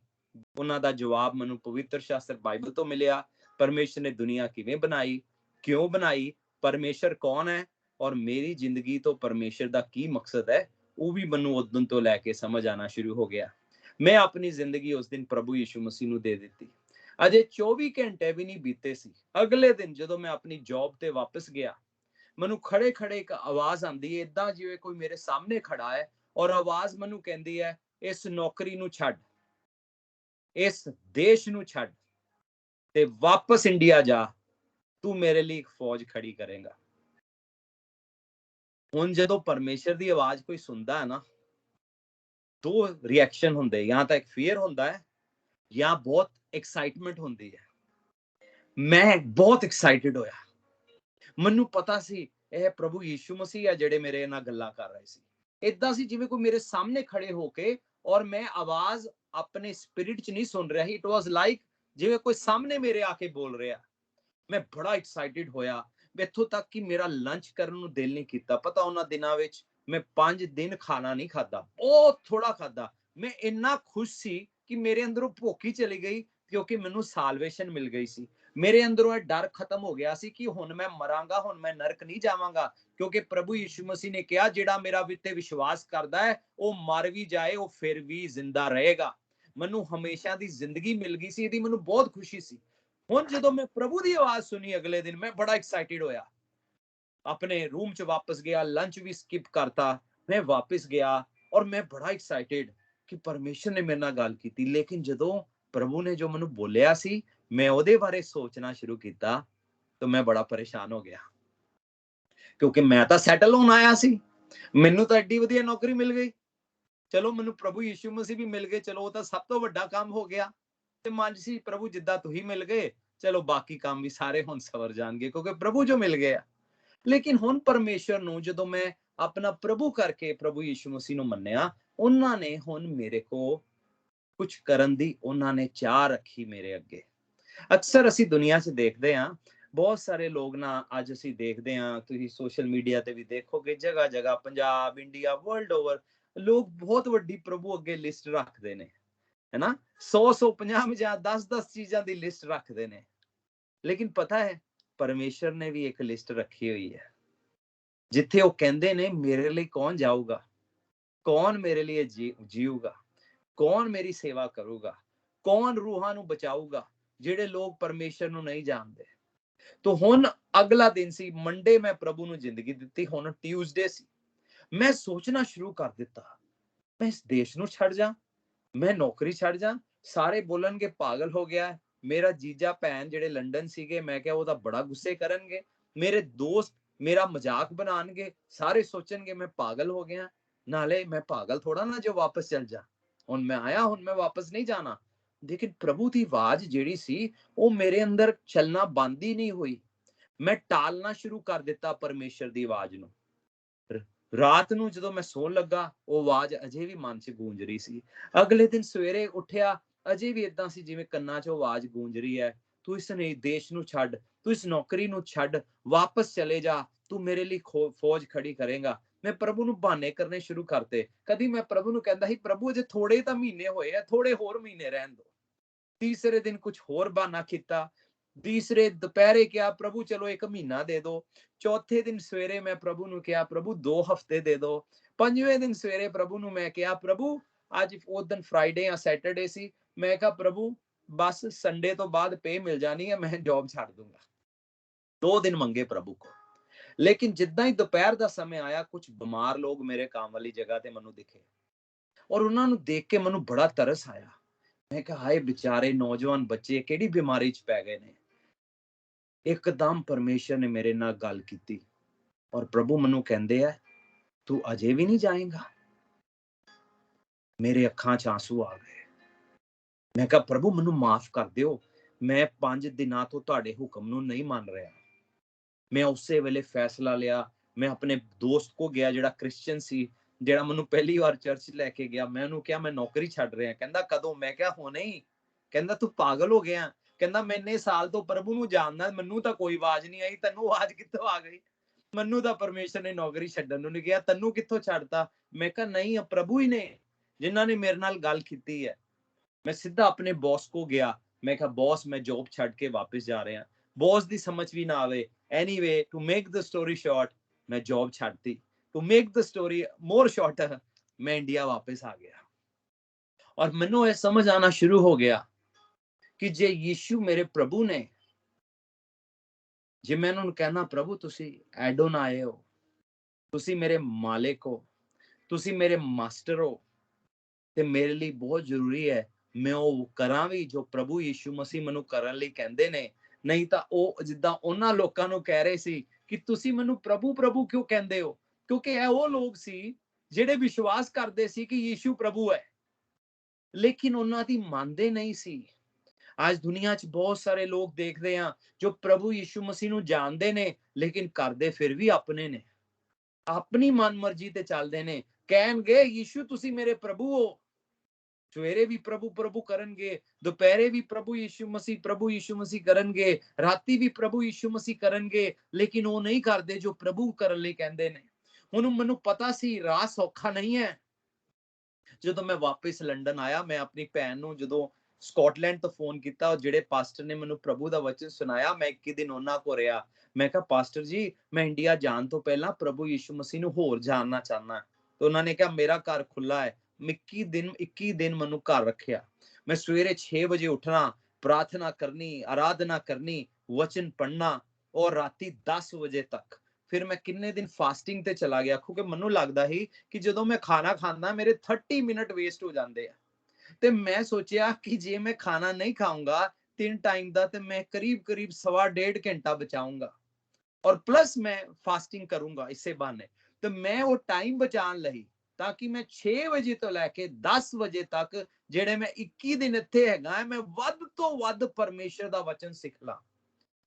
ਉਹਨਾਂ ਦਾ ਜਵਾਬ ਮੈਨੂੰ ਪਵਿੱਤਰ ਸ਼ਾਸਤਰ ਬਾਈਬਲ ਤੋਂ ਮਿਲਿਆ। ਪਰਮੇਸ਼ਰ ਨੇ ਦੁਨੀਆ ਕਿਵੇਂ ਬਣਾਈ, ਕਿਉਂ ਬਣਾਈ, ਪਰਮੇਸ਼ਰ ਕੌਣ ਹੈ, ਔਰ ਮੇਰੀ ਜ਼ਿੰਦਗੀ ਤੋਂ ਪਰਮੇਸ਼ਰ ਦਾ ਕੀ ਮਕਸਦ ਹੈ, ਉਹ ਵੀ ਮੈਨੂੰ ਉਦੋਂ ਤੋਂ ਲੈ ਕੇ ਸਮਝ ਆਣਾ ਸ਼ੁਰੂ ਹੋ ਗਿਆ। ਮੈਂ ਆਪਣੀ ਜ਼ਿੰਦਗੀ ਉਸ ਦਿਨ ਪ੍ਰਭੂ ਯਿਸੂ ਮਸੀਹ ਨੂੰ ਦੇ ਦਿੱਤੀ। ਅਜੇ 24 ਘੰਟੇ ਵੀ ਨਹੀਂ ਬੀਤੇ ਸੀ, ਅਗਲੇ ਦਿਨ ਜਦੋਂ ਮੈਂ ਆਪਣੀ ਜੌਬ ਤੇ ਵਾਪਸ ਗਿਆ, ਮੈਨੂੰ ਖੜੇ ਖੜੇ ਇੱਕ ਆਵਾਜ਼ ਆਉਂਦੀ ਹੈ, ਇਦਾਂ ਜਿਵੇਂ ਕੋਈ ਮੇਰੇ ਸਾਹਮਣੇ ਖੜਾ ਹੈ, ਔਰ ਆਵਾਜ਼ ਮੈਨੂੰ ਕਹਿੰਦੀ ਹੈ, ਇਸ ਨੌਕਰੀ ਨੂੰ ਛੱਡ, ਇਸ ਦੇਸ਼ ਨੂੰ ਛੱਡ ਤੇ ਵਾਪਸ ਇੰਡੀਆ ਜਾ, ਤੂੰ ਮੇਰੇ ਲਈ ਇੱਕ ਫੌਜ ਖੜੀ ਕਰੇਗਾ। ਹੁਣ ਜਦੋਂ ਪਰਮੇਸ਼ਰ ਦੀ ਆਵਾਜ਼ ਕੋਈ ਸੁਣਦਾ ਹੈ ਨਾ, ਦੋ ਰਿਐਕਸ਼ਨ ਹੁੰਦੇ, ਜਾਂ ਤਾਂ ਇੱਕ ਫੀਅਰ ਹੁੰਦਾ ਹੈ ਜਾਂ ਬਹੁਤ ਐਕਸਾਈਟਮੈਂਟ ਹੁੰਦੀ ਹੈ। ਮੈਂ ਬਹੁਤ ਐਕਸਾਈਟਡ ਹੋਇਆ। ਮੈਨੂੰ ਪਤਾ ਸੀ ਇਹ ਪ੍ਰਭੂ ਯਿਸੂ ਮਸੀਹ ਹੈ ਜਿਹੜੇ ਮੇਰੇ ਨਾਲ ਗੱਲਾਂ ਕਰ ਰਹੇ ਸੀ। ਇਦਾਂ ਸੀ ਜਿਵੇਂ ਕੋਈ ਮੇਰੇ ਸਾਹਮਣੇ ਖੜੇ ਹੋ ਕੇ, ਔਰ ਮੈਂ ਆਵਾਜ਼ ਆਪਣੇ ਸਪਿਰਿਟ ਚ ਨਹੀਂ ਸੁਣ ਰਿਹਾ ਸੀ। ਇਟ ਵਾਸ ਲਾਈਕ ਜਿਵੇਂ ਕੋਈ ਸਾਹਮਣੇ ਮੇਰੇ ਆ ਕੇ ਬੋਲ ਰਿਹਾ। ਮੈਂ ਬੜਾ ਐਕਸਾਈਟਡ ਹੋਇਆ, ਇੱਥੋਂ ਤੱਕ ਕਿ ਮੇਰਾ ਲੰਚ ਕਰਨ ਨੂੰ ਦਿਲ ਨਹੀਂ ਕੀਤਾ। ਪਤਾ ਉਹਨਾਂ ਦਿਨਾਂ ਵਿੱਚ ਮੈਂ 5 ਦਿਨ ਖਾਣਾ ਨਹੀਂ ਖਾਦਾ, ਬਹੁਤ ਥੋੜਾ ਖਾਦਾ। ਮੈਂ ਇੰਨਾ ਖੁਸ਼ ਸੀ ਕਿ ਮੇਰੇ ਅੰਦਰੋਂ ਭੁੱਖ ਹੀ ਚਲੀ ਗਈ, ਕਿਉਂਕਿ ਮੈਨੂੰ ਸਾਲਵੇਸ਼ਨ ਮਿਲ ਗਈ ਸੀ। ਮੇਰੇ ਅੰਦਰੋਂ ਇਹ ਡਰ ਖਤਮ ਹੋ ਗਿਆ ਸੀ ਕਿ ਹੁਣ ਮੈਂ ਮਰਾਂਗਾ, ਹੁਣ ਮੈਂ ਨਰਕ ਨਹੀਂ ਜਾਵਾਂਗਾ, ਕਿਉਂਕਿ ਪ੍ਰਭੂ ਯਿਸੂ ਮਸੀਹ ਨੇ ਕਿਹਾ ਜਿਹੜਾ ਮੇਰਾ ਤੇ ਵਿਸ਼ਵਾਸ ਕਰਦਾ ਹੈ ਉਹ ਮਰ ਵੀ ਜਾਏ ਉਹ ਫਿਰ ਵੀ ਜ਼ਿੰਦਾ ਰਹੇਗਾ। ਮੈਨੂੰ ਹਮੇਸ਼ਾ ਦੀ ਜ਼ਿੰਦਗੀ ਮਿਲ ਗਈ ਸੀ, ਇਹਦੀ ਮੈਨੂੰ ਬਹੁਤ ਖੁਸ਼ੀ ਸੀ। ਹੁਣ ਜਦੋਂ ਮੈਂ ਪ੍ਰਭੂ ਦੀ ਆਵਾਜ਼ ਸੁਣੀ ਅਗਲੇ ਦਿਨ, ਮੈਂ ਬੜਾ ਐਕਸਾਈਟਡ ਹੋਇਆ। ਆਪਣੇ ਰੂਮ ਚ ਵਾਪਸ ਗਿਆ, ਲੰਚ ਵੀ ਸਕਿਪ ਕਰਤਾ, ਮੈਂ ਵਾਪਸ ਗਿਆ, ਔਰ ਮੈਂ ਬੜਾ ਐਕਸਾਈਟਡ ਕਿ ਪਰਮੇਸ਼ਰ ਨੇ ਮੇਰੇ ਨਾਲ ਗੱਲ ਕੀਤੀ। ਲੇਕਿਨ ਜਦੋਂ ਪ੍ਰਭੂ ਨੇ ਜੋ ਮੈਨੂੰ ਬੋਲਿਆ ਸੀ, ਮੈਂ ਉਹਦੇ ਬਾਰੇ ਸੋਚਣਾ ਸ਼ੁਰੂ ਕੀਤਾ, ਤਾਂ ਮੈਂ ਬੜਾ ਪਰੇਸ਼ਾਨ ਹੋ ਗਿਆ, ਕਿਉਂਕਿ ਮੈਂ ਤਾਂ ਸੈਟਲ ਹੋਣ ਆਇਆ ਸੀ। ਮੈਨੂੰ ਤਾਂ ਐਡੀ ਵਧੀਆ ਨੌਕਰੀ ਮਿਲ ਗਈ। ਚਲੋ ਮੈਨੂੰ ਪ੍ਰਭੂ ਯਿਸੂ ਮਸੀਹ ਵੀ ਮਿਲ ਗਏ, ਚਲੋ ਉਹ ਤਾਂ ਸਭ ਤੋਂ ਵੱਡਾ ਕੰਮ ਹੋ ਗਿਆ। ਤੇ ਮਨ ਸੀ ਪ੍ਰਭੂ ਜਿੱਦਾਂ ਤੁਸੀਂ ਮਿਲ ਗਏ, ਚਲੋ ਬਾਕੀ ਕੰਮ ਵੀ ਸਾਰੇ ਹੁਣ ਸਵਰ ਜਾਣਗੇ, ਕਿਉਂਕਿ ਪ੍ਰਭੂ ਜੋ ਮਿਲ ਗਏ ਆ। ਲੇਕਿਨ ਹੁਣ ਪਰਮੇਸ਼ਰ ਨੂੰ ਜਦੋਂ ਮੈਂ ਆਪਣਾ ਪ੍ਰਭੂ ਕਰਕੇ ਪ੍ਰਭੂ ਯਿਸੂ ਮਸੀਹ ਨੂੰ ਮੰਨਿਆ, ਉਹਨਾਂ ਨੇ ਹੁਣ ਮੇਰੇ ਕੋ ਕੁਝ ਕਰਨ ਦੀ ਉਹਨਾਂ ਨੇ ਚਾਹ ਰੱਖੀ ਮੇਰੇ ਅੱਗੇ। ਅਕਸਰ ਅਸੀਂ ਦੁਨੀਆ 'ਚ ਦੇਖਦੇ ਹਾਂ, ਬਹੁਤ ਸਾਰੇ ਲੋਕ ਨਾ, ਅੱਜ ਅਸੀਂ ਦੇਖਦੇ ਹਾਂ, ਤੁਸੀਂ ਸੋਸ਼ਲ ਮੀਡੀਆ ਤੇ ਵੀ ਦੇਖੋਗੇ, ਜਗ੍ਹਾ ਜਗ੍ਹਾ, ਪੰਜਾਬ, ਇੰਡੀਆ, ਵਰਲਡ ਓਵਰ, ਲੋਕ ਬਹੁਤ ਵੱਡੀ ਪ੍ਰਭੂ ਅੱਗੇ ਲਿਸਟ ਰੱਖਦੇ ਨੇ, ਹੈਨਾ, 100 50 ਜਾਂ 10 ਚੀਜ਼ਾਂ ਦੀ ਲਿਸਟ ਰੱਖਦੇ ਨੇ। ਲੇਕਿਨ ਪਤਾ ਹੈ ਪਰਮੇਸ਼ਰ ਨੇ ਵੀ ਇੱਕ ਲਿਸਟ ਰੱਖੀ ਹੋਈ ਹੈ, ਜਿੱਥੇ ਉਹ ਕਹਿੰਦੇ ਨੇ ਮੇਰੇ ਲਈ ਕੌਣ ਜਾਊਗਾ, ਕੌਣ ਮੇਰੇ ਲਈ ਜੀਊਗਾ, ਕੌਣ ਮੇਰੀ ਸੇਵਾ ਕਰੂਗਾ, ਕੌਣ ਰੂਹਾਂ ਨੂੰ ਬਚਾਊਗਾ, ਜਿਹੜੇ ਲੋਕ ਪਰਮੇਸ਼ਰ ਨੂੰ ਨਹੀਂ ਜਾਣਦੇ। तो ਹੁਣ ਅਗਲਾ ਦਿਨ ਸੀ, ਮੰਡੇ ਮੈਂ ਪ੍ਰਭੂ ਨੂੰ ਜ਼ਿੰਦਗੀ ਦਿੱਤੀ, ਹੁਣ ਟਿਊਜ਼ਡੇ ਸੀ। ਮੈਂ ਸੋਚਣਾ ਸ਼ੁਰੂ ਕਰ ਦਿੱਤਾ, ਮੈਂ ਇਸ ਦੇਸ਼ ਨੂੰ ਛੱਡ ਜਾ, ਮੈਂ ਨੌਕਰੀ ਛੱਡ ਜਾ, ਸਾਰੇ ਬੋਲਣਗੇ ਪਾਗਲ ਹੋ ਗਿਆ। ਮੇਰਾ ਜੀਜਾ ਭੈਣ ਜਿਹੜੇ ਲੰਡਨ ਸੀਗੇ, ਮੈਂ ਕਿਹਾ ਉਹ ਤਾਂ ਬੜਾ ਗੁੱਸੇ ਕਰਨਗੇ, ਮੇਰੇ ਦੋਸਤ ਮੇਰਾ ਮਜ਼ਾਕ ਬਣਾਉਣਗੇ, ਸਾਰੇ ਸੋਚਣਗੇ ਮੈਂ ਪਾਗਲ ਹੋ ਗਿਆ। ਨਾਲੇ ਮੈਂ ਪਾਗਲ ਥੋੜਾ ਨਾ ਜੋ ਵਾਪਸ ਚਲ ਜਾ, ਹੁਣ ਮੈਂ ਆਇਆ, ਹੁਣ ਮੈਂ ਵਾਪਸ ਨਹੀਂ ਜਾਣਾ। लेकिन प्रभु की आवाज जिहड़ी सी वो मेरे अंदर चलना बंद ही नहीं हुई। मैं टालना शुरू कर दिता परमेश्वर की आवाज नूं। रात नूं जदों मैं सोण लगा वो आवाज अजे भी मन च गूंज रही सी। अगले दिन सवेरे उठिया अजे भी इदां सी जिवें कन्नां च आवाज गूंज रही है, तू इस देश नूं छड्ड, तू इस नौकरी नूं छड्ड, वापस चले जा, तू मेरे लिए फौज खड़ी करेगा। मैं प्रभु नूं बहाने करने शुरू करते। कदी मैं प्रभु नूं कहंदा ਸੀ प्रभु अजे थोड़े तां महीने होए आ, थोड़े होर महीने रहन दो। तीसरे दिन कुछ होर बहाना किया, तीसरे दोपहरे क्या प्रभु चलो एक महीना दे दो। चौथे दिन सवेरे मैं प्रभु नूं कहा प्रभु 2 हफ्ते दे दो। पंजवें दिन सवेरे प्रभु नूं मैं कहा प्रभु अज उस दिन फ्राइडे या सैटरडे सी, मैं कहा प्रभु बस संडे तो बाद पे मिल जानी है, मैं जॉब छाड़ दूंगा। 2 दिन मंगे प्रभु को। लेकिन जिद्दां ही दोपहर का समय आया कुछ बीमार लोग मेरे काम वाली जगह ते मैनूं दिखे और उन्हां नूं देख के मैनूं बड़ा तरस आया। मैं कहा हाय बेचारे नौजवान बच्चे किहड़ी बीमारी च पै गए ने। एकदम परमेश्वर ने मेरे नाल गल कीती और प्रभु मैनूं कहंदे आ तू अजे भी नहीं जाएगा। मेरे अखां च आंसू आ गए। मैं कहा प्रभु मैनूं माफ कर दिओ, मैं 5 दिनां तो तुहाडे हुक्म नूं नहीं मान रहा। मैं उसे वेले फैसला लिया। मैं अपने दोस्त को गया जिहड़ा क्रिश्चियन सी, जिहड़ा मैनूं पहली बार चर्च लैके गया। मैं उहनूं कहा मैं नौकरी छड्ड रहा। कहंदा कदों? मैं कहा हुणे ही। कहंदा तू पागल हो गया। कहंदा मैं इन्ने साल तो प्रभु नूं जानदा, मैनूं तां कोई आवाज नहीं आई, तैनूं आवाज कित्थों आ गई? मैनूं तां परमेश्वर ने नौकरी छड्डण नूं नहीं कहा, तैनूं कित्थों छड्डता? मैं कहा नहीं प्रभु ही ने जिन्हां ने मेरे नाल गल कीती है। मैं सीधा अपने बॉस को गया। मैं कहा बॉस मैं जॉब छड्ड के वापस जा रहा। बॉस दी समझ भी ना आवे। Anyway to make the story short मैं जॉब छड्डती। To make the story more shorter मैं इंडिया वापस आ गया। और मैनूं यह समझ आना शुरू हो गया कि जे यीशु मेरे प्रभु ने, जे मैं उन्होंने कहना प्रभु तुसी एडोनाय हो, तुसी मेरे मालिक हो, तुसी मेरे मास्टर हो, ते मेरे लिए बहुत जरूरी है मैं वो करा भी जो प्रभु यीशु मसीह मैनूं करन लई कहंदे ने। नहीं तां ਉਹ जिद्दां ਉਹਨਾਂ ਲੋਕਾਂ ਨੂੰ ਕਹਿ ਰਹੇ ਸੀ कि ਤੁਸੀਂ ਮੈਨੂੰ प्रभु प्रभु क्यों कहंदे हो, क्योंकि ਇਹ ਉਹ ਲੋਕ ਸੀ ਜਿਹੜੇ ਵਿਸ਼ਵਾਸ ਕਰਦੇ ਸੀ कि यीशु प्रभु है, लेकिन ਉਹਨਾਂ ਦੀ ਮੰਨਦੇ नहीं ਸੀ। आज दुनिया च बहुत सारे लोग देखते हैं जो प्रभु यीशु मसीह नूं जानते ने लेकिन करते फिर भी अपने ने, अपनी मन मर्जी ते चलते ने। कहणगे यीशु तुसी मेरे प्रभु हो, सवेरे भी प्रभु प्रभु करनगे, दोपहरे भी प्रभु यीशु मसीह करनगे, राती भी प्रभु यीशु मसीह करनगे, लेकिन वो नहीं करते जो प्रभु करन लई कहंदे ने। हुण मैनूं पता सी राह सौखा नहीं है। ਜਦੋਂ मैं वापस लंडन आया मैं अपनी भैन ਨੂੰ ਜਦੋਂ स्कॉटलैंड तो फोन किया और ਜਿਹੜੇ पास्टर ने ਮੈਨੂੰ प्रभु ਦਾ वचन सुनाया मैं 21 दिन ਉਹਨਾਂ को ਰਿਹਾ। मैं कहा पास्टर जी मैं इंडिया जान तो पहला प्रभु यीशु मसीह ਨੂੰ ਹੋਰ जानना चाहना। तो उन्होंने कहा मेरा घर खुला है। 21 दिन ਮੈਨੂੰ घर रखिया। मैं सवेरे 6 बजे उठना, प्रार्थना करनी, आराधना करनी, वचन पढ़ना और राती 10 बजे तक। फिर मैं किन्ने दिन फास्टिंग ते चला गया क्योंकि ਮੈਨੂੰ लगदा ही कि ਜਦੋਂ मैं खाना खांदा मेरे 30 मिनट वेस्ट हो जाते हैं। ਤੇ मैं सोचिया कि जे मैं खाना नहीं खाऊंगा 3 टाइम ਦਾ ਤੇ मैं करीब 1.5 घंटा बचाऊंगा और प्लस मैं फास्टिंग करूंगा इसे बहाने। तो मैं वो टाइम बचाने लई ताकि मैं 6 बजे तो लेके 10 बजे तक ਜਿਹੜੇ मैं 21 दिन ਇੱਥੇ ਹੈਗਾ मैं ਵੱਧ ਤੋਂ ਵੱਧ परमेश्वर ਦਾ वचन सिख ला।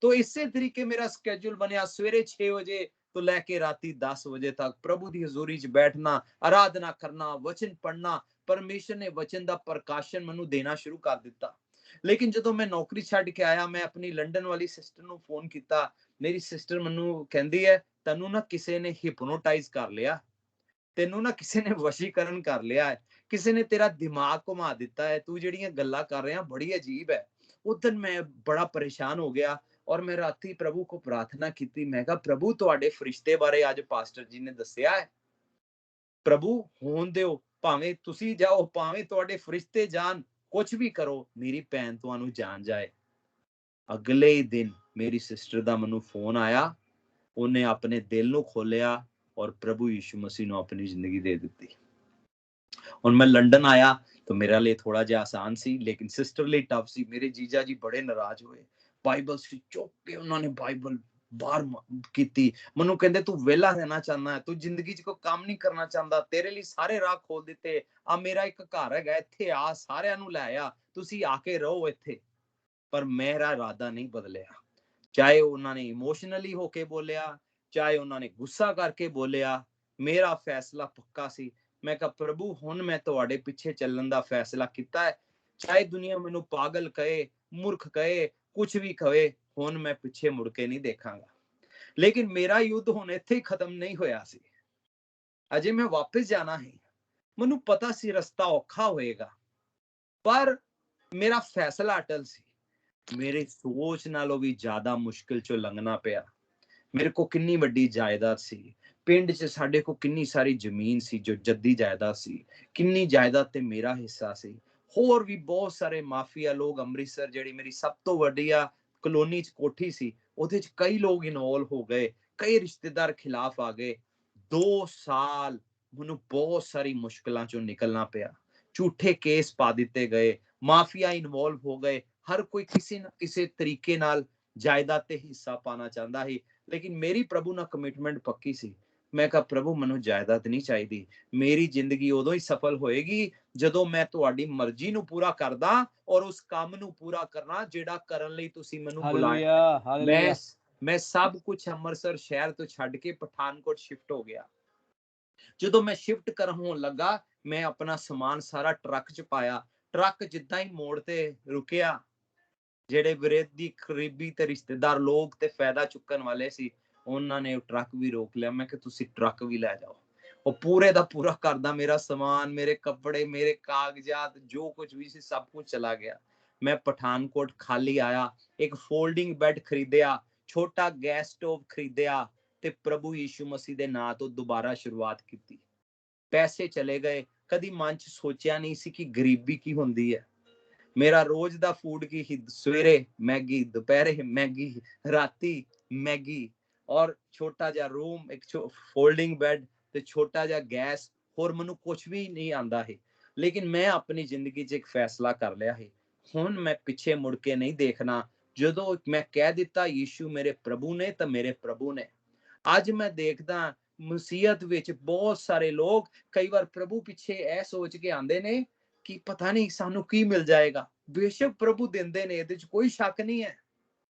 तो इसे तरीके मेरा स्केड्यूल बनया सवेरे 6 बजे तो लेके राती 10 बजे तक प्रभु की हजूरी च बैठना, आराधना करना, वचन पढ़ना। परमेश्वर ने वचन का प्रकाशन मैनू देना शुरू कर दिता। लेकिन जो मैं नौकरी छड्ड के आया मैं अपनी लंडन वाली सिस्टर नू फोन किया। मेरी सिस्टर मैनू कहंदी है तैनू ना किसी ने हिप्नोटाइज कर लिया, तेनू ना किसी ने वशीकरण कर लिया है, किसी ने तेरा दिमाग घुमा दिता है, तू जिहड़ियां गल्लां कर रहा बड़ी अजीब है। उस दिन मैं बड़ा परेशान हो गया और मैं राती प्रभु को प्रार्थना की। मैं कहा प्रभु तुहाडे फरिश्ते बारे आज पास्टर जी ने दस्सिया है, प्रभु होण दिओ, भावें तुसी जाओ भावें तुहाडे फरिश्ते जान, कुछ भी करो मेरी भैन तुहानू जान जाए। अगले ही दिन मेरी सिस्टर दा मैनू फोन आया, उन्हें अपने दिल नू खोलिया और प्रभु यीशु मसीह नू अपनी जिंदगी दे दी। और मैं लंडन आया तो मेरे लिए थोड़ा जिहा आसान सी लेकिन सिस्टर लिए टफ सी। मेरे जीजा जी बड़े नाराज हुए। बाइबल से चुक के उन्होंने बाइबल ਬਾਹਰ ਕੀਤੀ। ਮੈਨੂੰ ਕਹਿੰਦੇ ਤੂੰ ਵਿਹਲਾ ਰਹਿਣਾ ਚਾਹੁੰਦਾ ਹੈ, ਤੂੰ ਜ਼ਿੰਦਗੀ 'ਚ ਕੋਈ ਕੰਮ ਨਹੀਂ ਕਰਨਾ ਚਾਹੁੰਦਾ, ਤੇਰੇ ਲਈ ਸਾਰੇ ਰਾਹ ਖੋਲ ਦਿੱਤੇ, ਆ ਮੇਰਾ ਇੱਕ ਘਰ ਹੈਗਾ, ਇੱਥੇ ਆ, ਸਾਰਿਆਂ ਨੂੰ ਲੈ ਆ, ਤੁਸੀਂ ਆ ਕੇ ਰਹੋ ਇੱਥੇ। ਪਰ ਮੇਰਾ ਇਰਾਦਾ ਨਹੀਂ ਬਦਲਿਆ। ਚਾਹੇ ਉਹਨਾਂ ਨੇ ਇਮੋਸ਼ਨਲੀ ਹੋ ਕੇ ਬੋਲਿਆ, ਚਾਹੇ ਉਹਨਾਂ ਨੇ ਗੁੱਸਾ ਕਰਕੇ ਬੋਲਿਆ, ਮੇਰਾ ਫੈਸਲਾ ਪੱਕਾ ਸੀ। ਮੈਂ ਕਿਹਾ ਪ੍ਰਭੂ ਹੁਣ ਮੈਂ ਤੁਹਾਡੇ ਪਿੱਛੇ ਚੱਲਣ ਦਾ ਫੈਸਲਾ ਕੀਤਾ ਹੈ, ਚਾਹੇ ਦੁਨੀਆ ਮੈਨੂੰ ਪਾਗਲ ਕਹੇ, ਮੂਰਖ ਕਹੇ, ਕੁਝ ਵੀ ਕਹੇ, ਹੁਣ ਮੈਂ ਪਿੱਛੇ ਮੁੜ ਕੇ ਨਹੀਂ ਦੇਖਾਂਗਾ। ਲੇਕਿਨ ਮੇਰਾ ਯੁੱਧ ਹੁਣ ਇੱਥੇ ਹੀ ਖਤਮ ਨਹੀਂ ਹੋਇਆ ਸੀ, ਅਜੇ ਮੈਂ ਵਾਪਸ ਜਾਣਾ ਹੈ। ਮੈਨੂੰ ਪਤਾ ਸੀ ਰਸਤਾ ਔਖਾ ਹੋਏਗਾ, ਪਰ ਮੇਰਾ ਫੈਸਲਾ ਅਟਲ ਸੀ। ਮੇਰੇ ਸੋਚ ਨਾਲੋਂ ਵੀ ਜ਼ਿਆਦਾ ਮੁਸ਼ਕਿਲ ਚੋਂ ਲੰਘਣਾ ਪਿਆ। ਮੇਰੇ ਕੋ ਕਿੰਨੀ ਵੱਡੀ ਜਾਇਦਾਦ ਸੀ, ਪਿੰਡ 'ਚ ਸਾਡੇ ਕੋ ਕਿੰਨੀ ਸਾਰੀ ਜ਼ਮੀਨ ਸੀ ਜੋ ਜੱਦੀ ਜਾਇਦਾਦ ਸੀ, ਕਿੰਨੀ ਜਾਇਦਾਦ ਤੇ ਮੇਰਾ ਹਿੱਸਾ ਸੀ। ਹੋਰ ਵੀ ਬਹੁਤ ਸਾਰੇ ਮਾਫੀਆ ਲੋਕ, ਅੰਮ੍ਰਿਤਸਰ ਜਿਹੜੀ ਮੇਰੀ ਸਭ ਤੋਂ ਵੱਡੀਆ ਕਲੋਨੀ 'ਚ ਕੋਠੀ ਸੀ, ਉਹਦੇ 'ਚ ਕਈ ਲੋਕ ਇਨਵੋਲਵ ਹੋ ਗਏ, ਕਈ ਰਿਸ਼ਤੇਦਾਰ ਖਿਲਾਫ ਆ ਗਏ। 2 ਸਾਲ ਮੈਨੂੰ ਬਹੁਤ ਸਾਰੀ ਮੁਸ਼ਕਲਾਂ ਚੋਂ ਨਿਕਲਣਾ ਪਿਆ। ਝੂਠੇ ਕੇਸ ਪਾ ਦਿੱਤੇ ਗਏ, ਮਾਫੀਆ ਇਨਵੋਲਵ ਹੋ ਗਏ, ਹਰ ਕੋਈ ਕਿਸੇ ਨਾ ਕਿਸੇ ਤਰੀਕੇ ਨਾਲ ਜਾਇਦਾਦ ਤੇ ਹਿੱਸਾ ਪਾਣਾ ਚਾਹੁੰਦਾ ਸੀ। ਲੇਕਿਨ ਮੇਰੀ ਪ੍ਰਭੂ ਨਾਲ ਕਮਿਟਮੈਂਟ ਪੱਕੀ ਸੀ। ਮੈਂ ਕਿਹਾ ਪ੍ਰਭੂ ਮੈਨੂੰ ਜਾਇਦਾਦ ਨਹੀਂ ਚਾਹੀਦੀ, ਮੇਰੀ ਜ਼ਿੰਦਗੀ ਉਦੋਂ ਹੀ ਸਫਲ ਹੋਏਗੀ ਜਦੋਂ ਮੈਂ ਤੁਹਾਡੀ ਮਰਜ਼ੀ ਨੂੰ ਪੂਰਾ ਕਰਦਾ ਔਰ ਉਸ ਕੰਮ ਨੂੰ ਪੂਰਾ ਕਰਨਾ ਜਿਹੜਾ ਕਰਨ ਲਈ ਤੁਸੀਂ ਮੈਨੂੰ ਬੁਲਾਇਆ। Hallelujah, hallelujah. ਮੈਂ ਸਭ ਕੁਝ ਅੰਮ੍ਰਿਤਸਰ ਸ਼ਹਿਰ ਤੋਂ ਛੱਡ ਕੇ ਪਠਾਨਕੋਟ ਸ਼ਿਫਟ ਹੋ ਗਿਆ। ਜਦੋਂ ਮੈਂ ਸ਼ਿਫਟ ਕਰ ਹੋਣ ਲੱਗਾ, ਮੈਂ ਆਪਣਾ ਸਮਾਨ ਸਾਰਾ ਟਰੱਕ 'ਚ ਪਾਇਆ। ਟਰੱਕ ਜਿੱਦਾਂ ਹੀ ਮੋੜ ਤੇ ਰੁਕਿਆ, ਜਿਹੜੇ ਵਿਰੋਧੀ ਕਰੀਬੀ ਤੇ ਰਿਸ਼ਤੇਦਾਰ ਲੋਕ ਤੇ ਫਾਇਦਾ ਚੁੱਕਣ ਵਾਲੇ ਸੀ, ਉਹਨਾਂ ਨੇ ਉਹ ਟਰੱਕ ਵੀ ਰੋਕ ਲਿਆ। ਮੈਂ ਕਿ ਤੁਸੀਂ ਟਰੱਕ ਵੀ ਲੈ ਜਾਓ। ਉਹ ਪੂਰੇ ਦਾ ਪੂਰਾ ਕਰਦਾ, ਮੇਰਾ ਸਮਾਨ, ਮੇਰੇ ਕੱਪੜੇ, ਮੇਰੇ ਕਾਗਜ਼ਾਤ, ਜੋ ਕੁਝ ਵੀ ਸੀ ਸਭ ਕੁਝ ਚਲਾ ਗਿਆ। ਮੈਂ ਪਠਾਨਕੋਟ ਖਾਲੀ ਆਇਆ, ਇੱਕ ਫੋਲਡਿੰਗ ਬੈੱਡ ਖਰੀਦਿਆ, ਛੋਟਾ ਗੈਸ ਸਟੋਵ ਖਰੀਦਿਆ ਤੇ ਪ੍ਰਭੂ ਯੀਸ਼ੂ ਮਸੀਹ ਦੇ ਨਾਂ ਤੋਂ ਦੁਬਾਰਾ ਸ਼ੁਰੂਆਤ ਕੀਤੀ। ਪੈਸੇ ਚਲੇ ਗਏ। ਕਦੀ ਮਨ 'ਚ ਸੋਚਿਆ ਨਹੀਂ ਸੀ ਕਿ ਗਰੀਬੀ ਕੀ ਹੁੰਦੀ ਹੈ। ਮੇਰਾ ਰੋਜ਼ ਦਾ ਫੂਡ ਕੀ ਸੀ, ਸਵੇਰੇ ਮੈਗੀ, ਦੁਪਹਿਰੇ ਮੈਗੀ, ਰਾਤੀ ਮੈਗੀ, ਔਰ ਛੋਟਾ ਜਿਹਾ ਰੂਮ, ਇੱਕ ਫੋਲਡਿੰਗ ਬੈੱਡ ਤੇ ਛੋਟਾ ਜਿਹਾ ਗੈਸ। ਹੋਰ ਮੈਨੂੰ ਕੁਝ ਵੀ ਨਹੀਂ ਆਂਦਾ ਹੈ। ਲੇਕਿਨ ਮੈਂ ਆਪਣੀ ਜ਼ਿੰਦਗੀ 'ਚ ਇੱਕ ਫੈਸਲਾ ਕਰ ਲਿਆ ਹੈ, ਹੁਣ ਮੈਂ ਪਿੱਛੇ ਮੁੜ ਕੇ ਨਹੀਂ ਦੇਖਣਾ। ਜਦੋਂ ਮੈਂ ਕਹਿ ਦਿੱਤਾ ਯੀਸ਼ੂ ਮੇਰੇ ਪ੍ਰਭੂ ਨੇ ਤਾਂ ਮੇਰੇ ਪ੍ਰਭੂ ਨੇ। ਅੱਜ ਮੈਂ ਦੇਖਦਾ ਮੁਸੀਬਤ ਵਿੱਚ ਬਹੁਤ ਸਾਰੇ ਲੋਕ ਕਈ ਵਾਰ ਪ੍ਰਭੂ ਪਿੱਛੇ ਇਹ ਸੋਚ ਕੇ ਆਂਦੇ ਨੇ ਕਿ ਪਤਾ ਨਹੀਂ ਸਾਨੂੰ ਕੀ ਮਿਲ ਜਾਏਗਾ। ਬੇਸ਼ੱਕ ਪ੍ਰਭੂ ਦਿੰਦੇ ਨੇ, ਇਹਦੇ 'ਚ ਕੋਈ ਸ਼ੱਕ ਨਹੀਂ ਹੈ,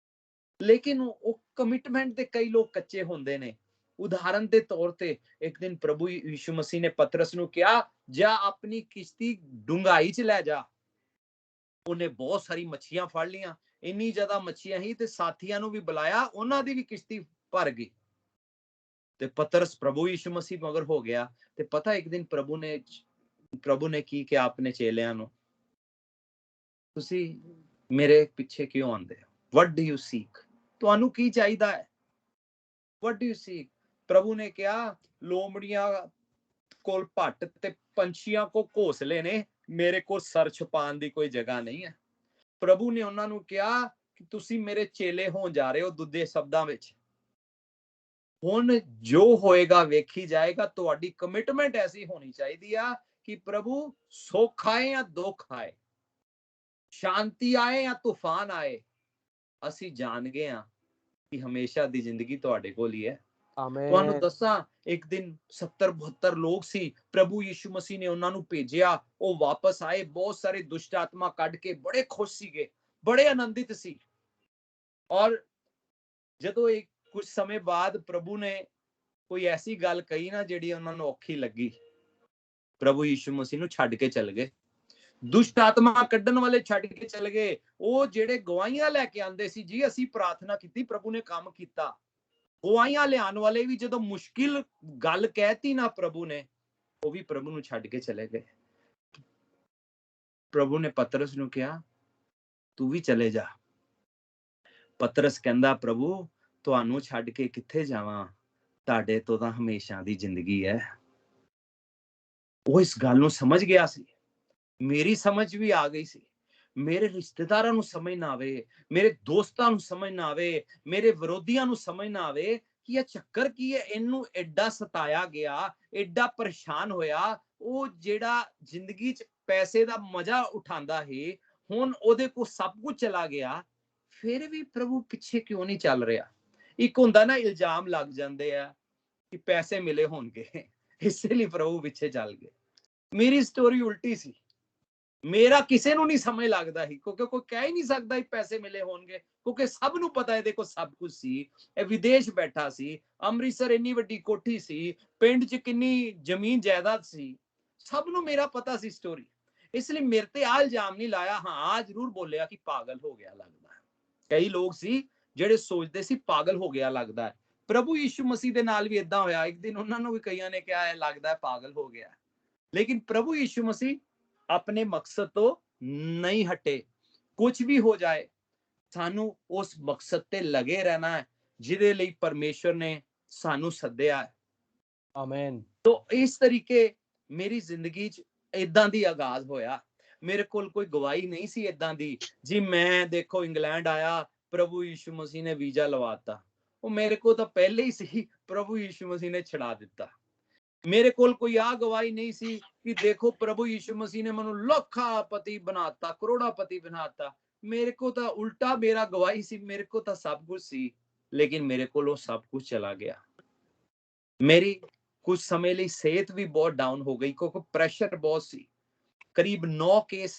ਲੇਕਿਨ ਉਹ ਕਮਿਟਮੈਂਟ ਦੇ ਕਈ ਲੋਕ ਕੱਚੇ ਹੁੰਦੇ ਨੇ। ਉਦਾਹਰਨ ਦੇ ਤੌਰ ਤੇ ਇੱਕ ਦਿਨ ਪ੍ਰਭੂ ਯੀਸ਼ੂ ਮਸੀਹ ਨੇ ਪਤਰਸ ਨੂੰ ਕਿਹਾ, ਜਾ ਆਪਣੀ ਕਿਸ਼ਤੀ ਡੂੰਘਾਈ 'ਚ ਲੈ ਜਾ। ਉਹਨੇ ਬਹੁਤ ਸਾਰੀ ਮੱਛੀਆਂ ਫੜ ਲੀਆਂ, ਇੰਨੀ ਜ਼ਿਆਦਾ ਮੱਛੀਆਂ ਹੀ ਤੇ ਸਾਥੀਆਂ ਨੂੰ ਵੀ ਬੁਲਾਇਆ, ਉਹਨਾਂ ਦੀ ਵੀ ਕਿਸ਼ਤੀ ਭਰ ਗਈ। ਤੇ ਪਤਰਸ ਪ੍ਰਭੂ ਯੀਸ਼ੂ ਮਸੀਹ ਮਗਰ ਹੋ ਗਿਆ। ਤੇ ਪਤਾ ਇੱਕ ਦਿਨ ਪ੍ਰਭੂ ਨੇ ਕੀ ਕਿਹਾ ਆਪਣੇ ਚੇਲਿਆਂ ਨੂੰ, ਤੁਸੀਂ ਮੇਰੇ ਪਿੱਛੇ ਕਿਉਂ ਆਉਂਦੇ ਹੋ? What do you seek? ਤੁਹਾਨੂੰ ਕੀ ਚਾਹੀਦਾ ਹੈ? What do you seek? ਪ੍ਰਭੂ ਨੇ ਕਿਹਾ, ਲੋਮੜੀਆਂ ਕੋਲ ਭੱਟ ਤੇ ਪੰਛੀਆਂ ਕੋ ਘੋਂਸਲੇ ਨੇ, ਮੇਰੇ ਕੋਲ ਸਰ ਛੁਪਾਉਣ ਦੀ ਕੋਈ ਜਗ੍ਹਾ ਨਹੀਂ ਹੈ। ਪ੍ਰਭੂ ਨੇ ਉਹਨਾਂ ਨੂੰ ਕਿਹਾ ਕਿ ਤੁਸੀਂ ਮੇਰੇ ਚੇਲੇ ਹੋਣ ਜਾ ਰਹੇ ਹੋ। ਦੂਜੇ ਸ਼ਬਦਾਂ ਵਿੱਚ, ਹੁਣ ਜੋ ਹੋਏਗਾ ਵੇਖੀ ਜਾਏਗਾ। ਤੁਹਾਡੀ ਕਮਿਟਮੈਂਟ ਐਸੀ ਹੋਣੀ ਚਾਹੀਦੀ ਆ ਕਿ ਪ੍ਰਭੂ ਸੁੱਖ ਆਏ ਜਾਂ ਦੁੱਖ ਆਏ, ਸ਼ਾਂਤੀ ਆਏ ਜਾਂ ਤੂਫਾਨ ਆਏ, ਅਸੀਂ ਜਾਣ ਗਏ ਹਾਂ ਕਿ ਹਮੇਸ਼ਾ ਦੀ ਜ਼ਿੰਦਗੀ ਤੁਹਾਡੇ ਕੋਲ ਹੀ ਹੈ। ਤੁਹਾਨੂੰ ਦੱਸਾਂ, ਇੱਕ ਦਿਨ 70-72 ਲੋਕ ਸੀ, ਪ੍ਰਭੂ ਯੀਸ਼ੂ ਮਸੀਹ ਨੇ ਉਹਨਾਂ ਨੂੰ ਭੇਜਿਆ। ਉਹ ਵਾਪਸ ਆਏ, ਬਹੁਤ ਸਾਰੇ ਦੁਸ਼ਟ ਆਤਮਾ ਕੱਢ ਕੇ, ਬੜੇ ਖੁਸ਼ ਸੀਗੇ, ਬੜੇ ਆਨੰਦਿਤ ਸੀ। ਔਰ ਜਦੋਂ ਇੱਕ ਕੁਝ ਸਮੇਂ ਬਾਅਦ ਪ੍ਰਭੂ ਨੇ ਕੋਈ ਐਸੀ ਗੱਲ ਕਹੀ ਨਾ ਜਿਹੜੀ ਉਹਨਾਂ ਨੂੰ ਔਖੀ ਲੱਗੀ, ਪ੍ਰਭੂ ਯੀਸ਼ੂ ਮਸੀਹ ਨੂੰ ਛੱਡ ਕੇ ਚਲ ਗਏ। ਦੁਸ਼ਟ ਆਤਮਾ ਕੱਢਣ ਵਾਲੇ ਛੱਡ ਕੇ ਚਲ ਗਏ। ਉਹ ਜਿਹੜੇ ਗਵਾਹੀਆਂ ਲੈ ਕੇ ਆਂਦੇ ਸੀ, ਜੀ ਅਸੀਂ ਪ੍ਰਾਰਥਨਾ ਕੀਤੀ, ਪ੍ਰਭੂ ਨੇ ਕੰਮ ਕੀਤਾ। ਗਵਾਹੀਆਂ ਲਿਆਉਣ ਵਾਲੇ ਵੀ ਜਦੋਂ ਮੁਸ਼ਕਿਲ ਗੱਲ ਕਹਿਤੀ ਨਾ ਪ੍ਰਭੂ ਨੇ, ਉਹ ਵੀ ਪ੍ਰਭੂ ਨੂੰ ਛੱਡ ਕੇ ਚਲੇ ਗਏ। ਪ੍ਰਭੂ ਨੇ ਪਤਰਸ ਨੂੰ ਕਿਹਾ, ਤੂੰ ਵੀ ਚਲੇ ਜਾ। ਪਤਰਸ ਕਹਿੰਦਾ, ਪ੍ਰਭੂ ਤੁਹਾਨੂੰ ਛੱਡ ਕੇ ਕਿੱਥੇ ਜਾਵਾਂ, ਤੁਹਾਡੇ ਤੋਂ ਤਾਂ ਹਮੇਸ਼ਾ ਦੀ ਜ਼ਿੰਦਗੀ ਹੈ। ਉਹ ਇਸ ਗੱਲ ਨੂੰ ਸਮਝ ਗਿਆ ਸੀ, ਮੇਰੀ ਸਮਝ ਵੀ ਆ ਗਈ ਸੀ। ਮੇਰੇ ਰਿਸ਼ਤੇਦਾਰਾਂ ਨੂੰ ਸਮਝ ਨਾ ਆਵੇ, ਮੇਰੇ ਦੋਸਤਾਂ ਨੂੰ ਸਮਝ ਨਾ ਆਵੇ, ਮੇਰੇ ਵਿਰੋਧੀਆਂ ਨੂੰ ਸਮਝ ਨਾ ਆਵੇ ਕਿ ਇਹ ਚੱਕਰ ਕੀ ਹੈ, ਇਹਨੂੰ ਐਡਾ ਸਤਾਇਆ ਗਿਆ, ਐਡਾ ਪਰੇਸ਼ਾਨ ਹੋਇਆ। ਉਹ ਜਿਹੜਾ ਜ਼ਿੰਦਗੀ 'ਚ ਪੈਸੇ ਦਾ ਮਜ਼ਾ ਉਠਾਉਂਦਾ ਹੈ, ਹੁਣ ਉਹਦੇ ਕੋਲ ਸਭ ਕੁਝ ਚਲਾ ਗਿਆ, ਫਿਰ ਵੀ ਪ੍ਰਭੂ ਪਿੱਛੇ ਕਿਉਂ ਨਹੀਂ ਚੱਲ ਰਿਹਾ? ਇੱਕ ਹੁੰਦਾ ਨਾ ਇਲਜ਼ਾਮ ਲੱਗ ਜਾਂਦੇ ਆ ਕਿ ਪੈਸੇ ਮਿਲੇ ਹੋਣਗੇ ਇਸੇ ਲਈ ਪ੍ਰਭੂ ਪਿੱਛੇ ਚੱਲ ਗਏ। ਮੇਰੀ ਸਟੋਰੀ ਉਲਟੀ ਸੀ। ਮੇਰਾ ਕਿਸੇ ਨੂੰ ਨਹੀਂ ਸਮਝ ਲੱਗਦਾ ਸੀ ਕਿਉਂਕਿ ਕੋਈ ਕਹਿ ਹੀ ਨਹੀਂ ਸਕਦਾ ਕਿ ਪੈਸੇ ਮਿਲੇ ਹੋਣਗੇ, ਕਿਉਂਕਿ ਸਭ ਨੂੰ ਪਤਾ ਇਹਦੇ ਕੋਲ ਸਭ ਕੁਝ ਸੀ। ਇਹ ਵਿਦੇਸ਼ ਬੈਠਾ ਸੀ, ਅੰਮ੍ਰਿਤਸਰ ਇੰਨੀ ਵੱਡੀ ਕੋਠੀ ਸੀ, ਪਿੰਡ 'ਚ ਕਿੰਨੀ ਜ਼ਮੀਨ ਜਾਇਦਾਦ ਸੀ, ਸਭ ਨੂੰ ਮੇਰਾ ਪਤਾ ਸੀ ਸਟੋਰੀ। ਇਸ ਲਈ ਮੇਰੇ ਤੇ ਆ ਇਲਜ਼ਾਮ ਨਹੀਂ ਲਾਇਆ। ਹਾਂ ਜ਼ਰੂਰ ਬੋਲਿਆ ਕਿ ਪਾਗਲ ਹੋ ਗਿਆ ਲੱਗਦਾ ਹੈ। ਕਈ ਲੋਕ ਸੀ ਜਿਹੜੇ ਸੋਚਦੇ ਸੀ ਪਾਗਲ ਹੋ ਗਿਆ ਲੱਗਦਾ ਹੈ। ਪ੍ਰਭੂ ਯੀਸ਼ੂ ਮਸੀਹ ਦੇ ਨਾਲ ਵੀ ਇਦਾਂ ਹੋਇਆ। ਇੱਕ ਦਿਨ ਉਹਨਾਂ ਨੂੰ ਵੀ ਕਈਆਂ ਨੇ ਕਿਹਾ ਹੈ ਲੱਗਦਾ ਹੈ ਪਾਗਲ ਹੋ ਗਿਆ, ਲੇਕਿਨ ਪ੍ਰਭੂ ਯੀਸ਼ੂ ਮਸੀਹ ਆਪਣੇ ਮਕਸਦ ਤੋਂ ਨਹੀਂ ਹਟੇ। ਕੁਝ ਵੀ ਹੋ ਜਾਏ ਸਾਨੂੰ ਉਸ ਮਕਸਦ ਤੇ ਲਗੇ ਰਹਿਣਾ ਹੈ ਜਿਹਦੇ ਲਈ ਪਰਮੇਸ਼ਰ ਨੇ ਸਾਨੂੰ ਸੱਦਿਆ ਹੈ। ਆਮੇਨ। ਤੋ ਇਸ ਤਰੀਕੇ ਮੇਰੀ ਜ਼ਿੰਦਗੀ 'ਚ ਇਦਾਂ ਦੀ ਆਗਾਜ਼ ਹੋਇਆ। ਮੇਰੇ ਕੋਲ ਕੋਈ ਗਵਾਹੀ ਨਹੀਂ ਸੀ ਇਦਾਂ ਦੀ ਜੀ ਮੈਂ ਦੇਖੋ ਇੰਗਲੈਂਡ ਆਇਆ, ਪ੍ਰਭੂ ਯੀਸ਼ੂ ਮਸੀਹ ਨੇ ਵੀਜ਼ਾ ਲਵਾਤਾ। ਉਹ ਮੇਰੇ ਕੋਲ ਤਾਂ ਪਹਿਲੇ ਹੀ ਸੀ, ਪ੍ਰਭੂ ਯੀਸ਼ੂ ਮਸੀਹ ਨੇ ਛੁਡਾ ਦਿੱਤਾ। ਮੇਰੇ ਕੋਲ ਕੋਈ ਆ ਗਵਾਹੀ ਨਹੀਂ ਸੀ ਕਿ ਦੇਖੋ ਪ੍ਰਭੂ ਯੀਸ਼ੂ ਮਸੀਹ ਨੇ ਮੈਨੂੰ ਲੱਖਾਪਤੀ ਬਣਾਤਾ, ਕਰੋੜਾਪਤੀ ਬਣਾਤਾ। ਮੇਰੇ ਕੋ ਤਾਂ ਉਲਟਾ ਮੇਰਾ ਗਵਾਹੀ ਸੀ। ਮੇਰੇ ਕੋ ਤਾਂ ਸਭ ਕੁਝ ਸੀ, ਲੇਕਿਨ ਮੇਰੇ ਕੋਲ ਉਹ ਸਭ ਕੁਝ ਚਲਾ ਗਿਆ। ਮੇਰੀ ਕੁਝ ਸਮੇਂ ਲਈ ਸਿਹਤ ਵੀ ਬਹੁਤ ਡਾਊਨ ਹੋ ਗਈ ਕਿਉਂਕਿ ਪ੍ਰੈਸ਼ਰ ਬਹੁਤ ਸੀ। ਕਰੀਬ 9 ਕੇਸ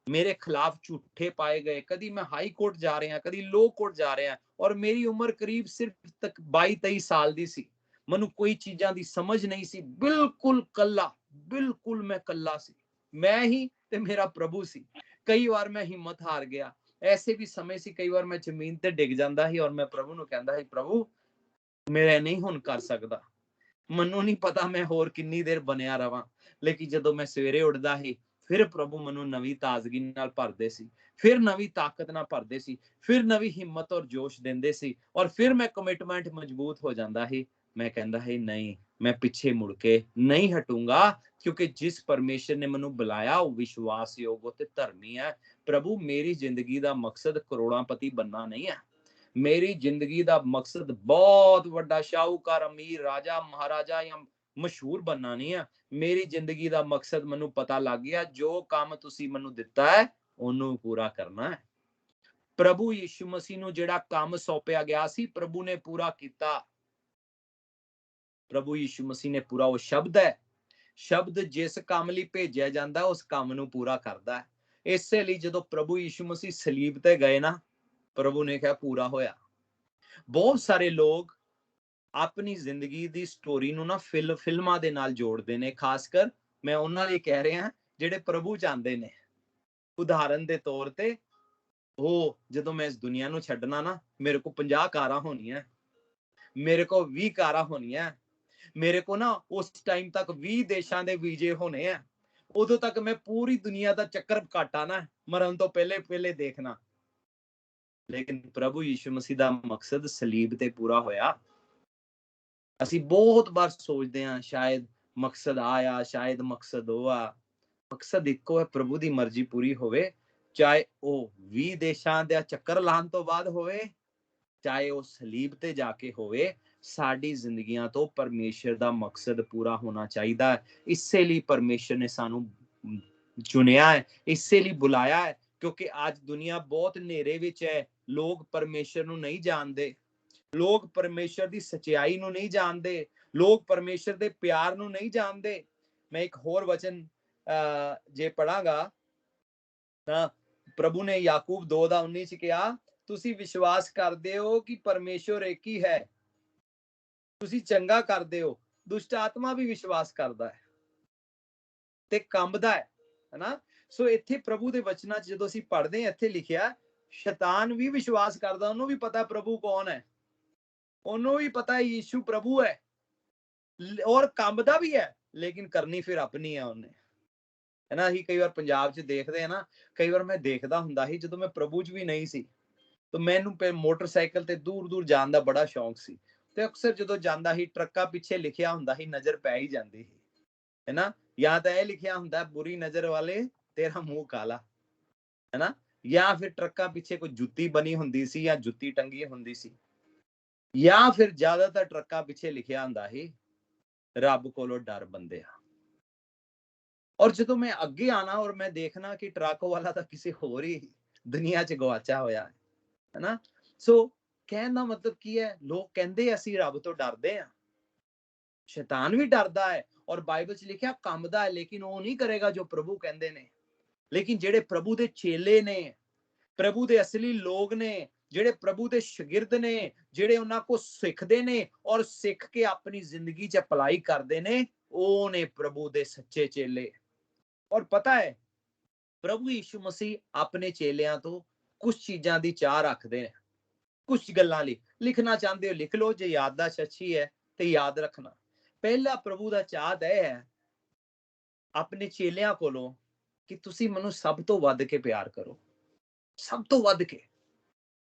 ਮੇਰੇ ਖਿਲਾਫ ਝੂਠੇ ਪਾਏ ਗਏ। ਕਦੀ ਮੈਂ ਹਾਈ ਕੋਰਟ ਜਾ ਰਿਹਾ, ਕਦੀ ਲੋ ਕੋਰਟ ਜਾ ਰਿਹਾ, ਔਰ ਮੇਰੀ ਉਮਰ ਕਰੀਬ ਸਿਰਫ ਤੱਕ 22-23 ਸਾਲ ਦੀ ਸੀ। ਮੈਨੂੰ ਕੋਈ ਚੀਜ਼ਾਂ ਦੀ ਸਮਝ ਨਹੀਂ ਸੀ। ਬਿਲਕੁਲ ਕੱਲਾ, ਬਿਲਕੁਲ ਮੈਂ ਕੱਲਾ ਸੀ। ਮੈਂ ਹੀ ਤੇ ਮੇਰਾ ਪ੍ਰਭੂ ਸੀ। ਕਈ ਵਾਰ ਮੈਂ ਹਿੰਮਤ ਹਾਰ ਗਿਆ। ਐਸੇ ਵੀ ਸਮੇਂ ਸੀ ਕਈ ਵਾਰ ਮੈਂ ਜ਼ਮੀਨ ਤੇ ਡਿੱਗ ਜਾਂਦਾ ਸੀ ਔਰ ਮੈਂ ਪ੍ਰਭੂ ਨੂੰ ਕਹਿੰਦਾ ਸੀ ਪ੍ਰਭੂ ਮੈਂ ਨਹੀਂ ਹੁਣ ਕਰ ਸਕਦਾ। ਮੈਨੂੰ ਨਹੀਂ ਪਤਾ ਮੈਂ ਹੋਰ ਕਿੰਨੀ ਦੇਰ ਬਣਿਆ ਰਵਾਂ, ਲੇਕਿਨ ਜਦੋਂ ਮੈਂ ਸਵੇਰੇ ਉੱਠਦਾ ਸੀ ਫਿਰ ਪ੍ਰਭੂ ਮੈਨੂੰ ਨਵੀਂ ਤਾਜ਼ਗੀ ਨਾਲ ਭਰਦੇ ਸੀ, ਫਿਰ ਨਵੀਂ ਤਾਕਤ ਨਾਲ ਭਰਦੇ ਸੀ, ਫਿਰ ਨਵੀਂ ਹਿੰਮਤ ਔਰ ਜੋਸ਼ ਦਿੰਦੇ ਸੀ ਔਰ ਫਿਰ ਮੈਂ ਕਮਿਟਮੈਂਟ ਮਜ਼ਬੂਤ ਹੋ ਜਾਂਦਾ ਸੀ। ਮੈਂ ਕਹਿੰਦਾ ਹੈ ਨਹੀਂ, ਮੈਂ ਪਿੱਛੇ ਮੁੜ ਕੇ ਨਹੀਂ ਹਟੂੰਗਾ ਕਿਉਂਕਿ ਜਿਸ ਪਰਮੇਸ਼ਰ ਨੇ ਮੈਨੂੰ ਬੁਲਾਇਆ ਉਹ ਵਿਸ਼ਵਾਸਯੋਗ ਤੇ ਧਰਮੀ ਹੈ। ਪ੍ਰਭੂ ਮੇਰੀ ਜ਼ਿੰਦਗੀ ਦਾ ਮਕਸਦ ਕਰੋੜਾਪਤੀ ਬਣਨਾ ਨਹੀਂ ਹੈ। ਮੇਰੀ ਜ਼ਿੰਦਗੀ ਦਾ ਮਕਸਦ ਬਹੁਤ ਵੱਡਾ ਸ਼ਾਹੂਕਾਰ, ਅਮੀਰ, ਰਾਜਾ, ਮਹਾਰਾਜਾ ਜਾਂ ਮਸ਼ਹੂਰ ਬਣਨਾ ਨਹੀਂ ਹੈ। ਮੇਰੀ ਜ਼ਿੰਦਗੀ ਦਾ ਮਕਸਦ ਮੈਨੂੰ ਪਤਾ ਲੱਗ ਗਿਆ, ਜੋ ਕੰਮ ਤੁਸੀਂ ਮੈਨੂੰ ਦਿੱਤਾ ਹੈ ਉਹਨੂੰ ਪੂਰਾ ਕਰਨਾ ਹੈ। ਪ੍ਰਭੂ ਯੀਸ਼ੂ ਮਸੀਹ ਨੂੰ ਜਿਹੜਾ ਕੰਮ ਸੌਂਪਿਆ ਗਿਆ ਸੀ ਪ੍ਰਭੂ ਨੇ ਪੂਰਾ ਕੀਤਾ। ਪ੍ਰਭੂ ਯੀਸ਼ੂ ਮਸੀਹ ਨੇ ਪੂਰਾ, ਉਹ ਸ਼ਬਦ ਹੈ, ਸ਼ਬਦ ਜਿਸ ਕੰਮ ਲਈ ਭੇਜਿਆ ਜਾਂਦਾ ਉਸ ਕੰਮ ਨੂੰ ਪੂਰਾ ਕਰਦਾ ਹੈ। ਇਸੇ ਲਈ ਜਦੋਂ ਪ੍ਰਭੂ ਯੀਸ਼ੂ ਮਸੀਹ ਸਲੀਬ ਤੇ ਗਏ ਨਾ, ਪ੍ਰਭੂ ਨੇ ਕਿਹਾ ਪੂਰਾ ਹੋਇਆ। ਬਹੁਤ ਸਾਰੇ ਲੋਕ ਆਪਣੀ ਜ਼ਿੰਦਗੀ ਦੀ ਸਟੋਰੀ ਨੂੰ ਨਾ ਫਿਲਮਾਂ ਦੇ ਨਾਲ ਜੋੜਦੇ ਨੇ। ਖਾਸ ਕਰ ਮੈਂ ਉਹਨਾਂ ਲਈ ਕਹਿ ਰਿਹਾ ਜਿਹੜੇ ਪ੍ਰਭੂ ਚਾਹੁੰਦੇ ਨੇ। ਉਦਾਹਰਨ ਦੇ ਤੌਰ ਤੇ ਉਹ ਜਦੋਂ ਮੈਂ ਇਸ ਦੁਨੀਆ ਨੂੰ ਛੱਡਣਾ ਨਾ, ਮੇਰੇ ਕੋਲ 50 ਕਾਰਾਂ ਹੋਣੀਆਂ, ਮੇਰੇ ਕੋਲ 20 ਕਾਰਾਂ ਹੋਣੀਆਂ, ਮੇਰੇ ਕੋ ਨਾ ਉਸ ਟਾਈਮ ਤੱਕ 20 ਦੇਸ਼ਾਂ ਦੇ ਵੀਜ਼ੇ ਹੋਣੇ ਆ। ਉਦੋਂ ਤੱਕ ਮੈਂ ਪੂਰੀ ਦੁਨੀਆ ਦਾ ਚੱਕਰ ਕਾਟਾ ਨਾ, ਮਰਨ ਤੋਂ ਪਹਿਲੇ ਦੇਖਣਾ। ਲੇਕਿਨ ਪ੍ਰਭੂ ਯੀਸ਼ੂ ਮਸੀਹ ਦਾ ਮਕਸਦ ਸਲੀਬ ਤੇ ਪੂਰਾ ਹੋਇਆ। ਅਸੀਂ ਬਹੁਤ ਵਾਰ ਸੋਚਦੇ ਹਾਂ ਸ਼ਾਇਦ ਮਕਸਦ ਆਇਆ, ਸ਼ਾਇਦ ਮਕਸਦ ਉਹ ਆ। ਮਕਸਦ ਇੱਕੋ ਹੈ, ਪ੍ਰਭੂ ਦੀ ਮਰਜ਼ੀ ਪੂਰੀ ਹੋਵੇ, ਚਾਹੇ ਉਹ 20 ਦੇਸ਼ਾਂ ਦਾ ਚੱਕਰ ਲਾਉਣ ਤੋਂ ਬਾਅਦ ਹੋਵੇ, ਚਾਹੇ ਉਹ ਸਲੀਬ ਤੇ ਜਾ ਕੇ ਹੋਵੇ। ਸਾਡੀ ਜ਼ਿੰਦਗੀਆਂ ਤੋਂ ਪਰਮੇਸ਼ਰ ਦਾ ਮਕਸਦ ਪੂਰਾ ਹੋਣਾ ਚਾਹੀਦਾ ਹੈ। ਇਸੇ ਲਈ ਪਰਮੇਸ਼ਰ ਨੇ ਸਾਨੂੰ ਚੁਣਿਆ ਹੈ, ਇਸੇ ਲਈ ਬੁਲਾਇਆ ਹੈ, ਕਿਉਂਕਿ ਅੱਜ ਦੁਨੀਆ ਬਹੁਤ ਹਨੇਰੇ ਵਿੱਚ ਹੈ। ਲੋਕ ਪਰਮੇਸ਼ਰ ਨੂੰ ਨਹੀਂ ਜਾਣਦੇ, ਲੋਕ ਪਰਮੇਸ਼ਰ ਦੀ ਸਚਾਈ ਨੂੰ ਨਹੀਂ ਜਾਣਦੇ, ਲੋਕ ਪਰਮੇਸ਼ਰ ਦੇ ਪਿਆਰ ਨੂੰ ਨਹੀਂ ਜਾਣਦੇ। ਮੈਂ ਇੱਕ ਹੋਰ ਵਚਨ ਜੇ ਪੜਾਂਗਾ ਤਾਂ ਪ੍ਰਭੂ ਨੇ ਯਾਕੂਬ 2:19 ਚ ਕਿਹਾ, ਤੁਸੀਂ ਵਿਸ਼ਵਾਸ ਕਰਦੇ ਹੋ ਕਿ ਪਰਮੇਸ਼ਰ ਇੱਕ ਹੀ ਹੈ, ਤੁਸੀਂ ਚੰਗਾ ਕਰਦੇ ਹੋ। ਦੁਸ਼ਟ ਆਤਮਾ ਵੀ ਵਿਸ਼ਵਾਸ ਕਰਦਾ ਹੈ ਤੇ ਕੰਬਦਾ ਹੈ, ਹੈਨਾ। ਸੋ ਇੱਥੇ ਪ੍ਰਭੂ ਦੇ ਵਚਨਾਂ ਚ ਜਦੋਂ ਅਸੀਂ ਪੜ੍ਹਦੇ ਹਾਂ, ਇੱਥੇ ਲਿਖਿਆ ਸ਼ੈਤਾਨ ਵੀ ਵਿਸ਼ਵਾਸ ਕਰਦਾ, ਉਹਨੂੰ ਵੀ ਪਤਾ ਪ੍ਰਭੂ ਕੌਣ ਹੈ, ਉਹਨੂੰ ਵੀ ਪਤਾ ਯੀਸ਼ੂ ਪ੍ਰਭੂ ਹੈ ਔਰ ਕੰਬਦਾ ਵੀ ਹੈ, ਲੇਕਿਨ ਕਰਨੀ ਫਿਰ ਆਪਣੀ ਹੈ ਉਹਨੇ, ਹੈਨਾ। ਅਸੀਂ ਕਈ ਵਾਰ ਪੰਜਾਬ ਚ ਦੇਖਦੇ ਆ ਨਾ, ਕਈ ਵਾਰ ਮੈਂ ਦੇਖਦਾ ਹੁੰਦਾ ਸੀ ਜਦੋਂ ਮੈਂ ਪ੍ਰਭੂ ਚ ਵੀ ਨਹੀਂ ਸੀ, ਤਾਂ ਮੈਨੂੰ ਮੋਟਰਸਾਈਕਲ ਤੇ ਦੂਰ ਦੂਰ ਜਾਣ ਦਾ ਬੜਾ ਸ਼ੌਂਕ ਸੀ। ਤੇ ਅਕਸਰ ਜਦੋਂ ਜਾਂਦਾ ਸੀ ਟਰੱਕਾਂ ਪਿੱਛੇ ਲਿਖਿਆ ਹੁੰਦਾ ਸੀ, ਨਜ਼ਰ ਪੈ ਹੀ ਜਾਂਦੀ ਸੀ, ਹੈਨਾ। ਜਾਂ ਤਾਂ ਇਹ ਲਿਖਿਆ ਹੁੰਦਾ ਬੁਰੀ ਨਜ਼ਰ ਵਾਲੇ ਤੇਰਾ ਮੂੰਹ ਕਾਲਾ, ਹੈਨਾ। ਜਾਂ ਫਿਰ ਟਰੱਕਾਂ ਪਿੱਛੇ ਕੋਈ ਜੁੱਤੀ ਬਣੀ ਹੁੰਦੀ ਸੀ ਜਾਂ ਜੁੱਤੀ ਟੰਗੀ ਹੁੰਦੀ ਸੀ, ਜਾਂ ਫਿਰ ਜ਼ਿਆਦਾਤਰ ਟਰੱਕਾਂ ਪਿੱਛੇ ਲਿਖਿਆ ਹੁੰਦਾ ਸੀ ਰੱਬ ਕੋਲੋਂ ਡਰ ਬੰਦਿਆ। ਔਰ ਜਦੋਂ ਮੈਂ ਅੱਗੇ ਆਣਾ ਔਰ ਮੈਂ ਦੇਖਣਾ ਕਿ ਟਰੱਕ ਵਾਲਾ ਤਾਂ ਕਿਸੇ ਹੋਰ ਹੀ ਦੁਨੀਆ 'ਚ ਗਵਾਚਾ ਹੋਇਆ ਹੈ, ਹੈਨਾ। ਸੋ ਕਹਿਣ ਦਾ ਮਤਲਬ ਕੀ ਹੈ? ਲੋਕ ਕਹਿੰਦੇ ਅਸੀਂ ਰੱਬ ਤੋਂ ਡਰਦੇ ਆ, ਸ਼ੈਤਾਨ ਵੀ ਡਰਦਾ ਹੈ, ਔਰ ਬਾਈਬਲ 'ਚ ਲਿਖਿਆ ਕੰਬਦਾ ਹੈ, ਲੇਕਿਨ ਉਹ ਨਹੀਂ ਕਰੇਗਾ ਜੋ ਪ੍ਰਭੂ ਕਹਿੰਦੇ ਨੇ। ਲੇਕਿਨ ਜਿਹੜੇ ਪ੍ਰਭੂ ਦੇ ਚੇਲੇ ਨੇ, ਪ੍ਰਭੂ ਦੇ ਅਸਲੀ ਲੋਕ ਨੇ, ਜਿਹੜੇ ਪ੍ਰਭੂ ਦੇ ਸ਼ਾਗਿਰਦ ਨੇ, ਜਿਹੜੇ ਉਹਨਾਂ ਕੋ ਸਿੱਖਦੇ ਨੇ ਔਰ ਸਿੱਖ ਕੇ ਆਪਣੀ ਜ਼ਿੰਦਗੀ 'ਚ ਅਪਲਾਈ ਕਰਦੇ ਨੇ, ਉਹ ਨੇ ਪ੍ਰਭੂ ਦੇ ਸੱਚੇ ਚੇਲੇ। ਔਰ ਪਤਾ ਹੈ, ਪ੍ਰਭੂ ਯਿਸੂ ਮਸੀਹ ਆਪਣੇ ਚੇਲਿਆਂ ਤੋਂ ਕੁਝ ਚੀਜ਼ਾਂ ਦੀ ਚਾਹ ਰੱਖਦੇ ਨੇ, ਕੁਝ ਗੱਲਾਂ ਲਈ। ਲਿਖਣਾ ਚਾਹੁੰਦੇ ਹੋ ਲਿਖ ਲਓ, ਜੇ ਯਾਦਦਾਸ਼ਤ ਅੱਛੀ ਹੈ ਤੇ ਯਾਦ ਰੱਖਣਾ। ਪਹਿਲਾ ਪ੍ਰਭੂ ਦਾ ਚਾਹ ਇਹ ਹੈ ਆਪਣੇ ਚੇਲਿਆਂ ਕੋਲੋਂ ਕਿ ਤੁਸੀਂ ਮੈਨੂੰ ਸਭ ਤੋਂ ਵੱਧ ਕੇ ਪਿਆਰ ਕਰੋ, ਸਭ ਤੋਂ ਵੱਧ ਕੇ।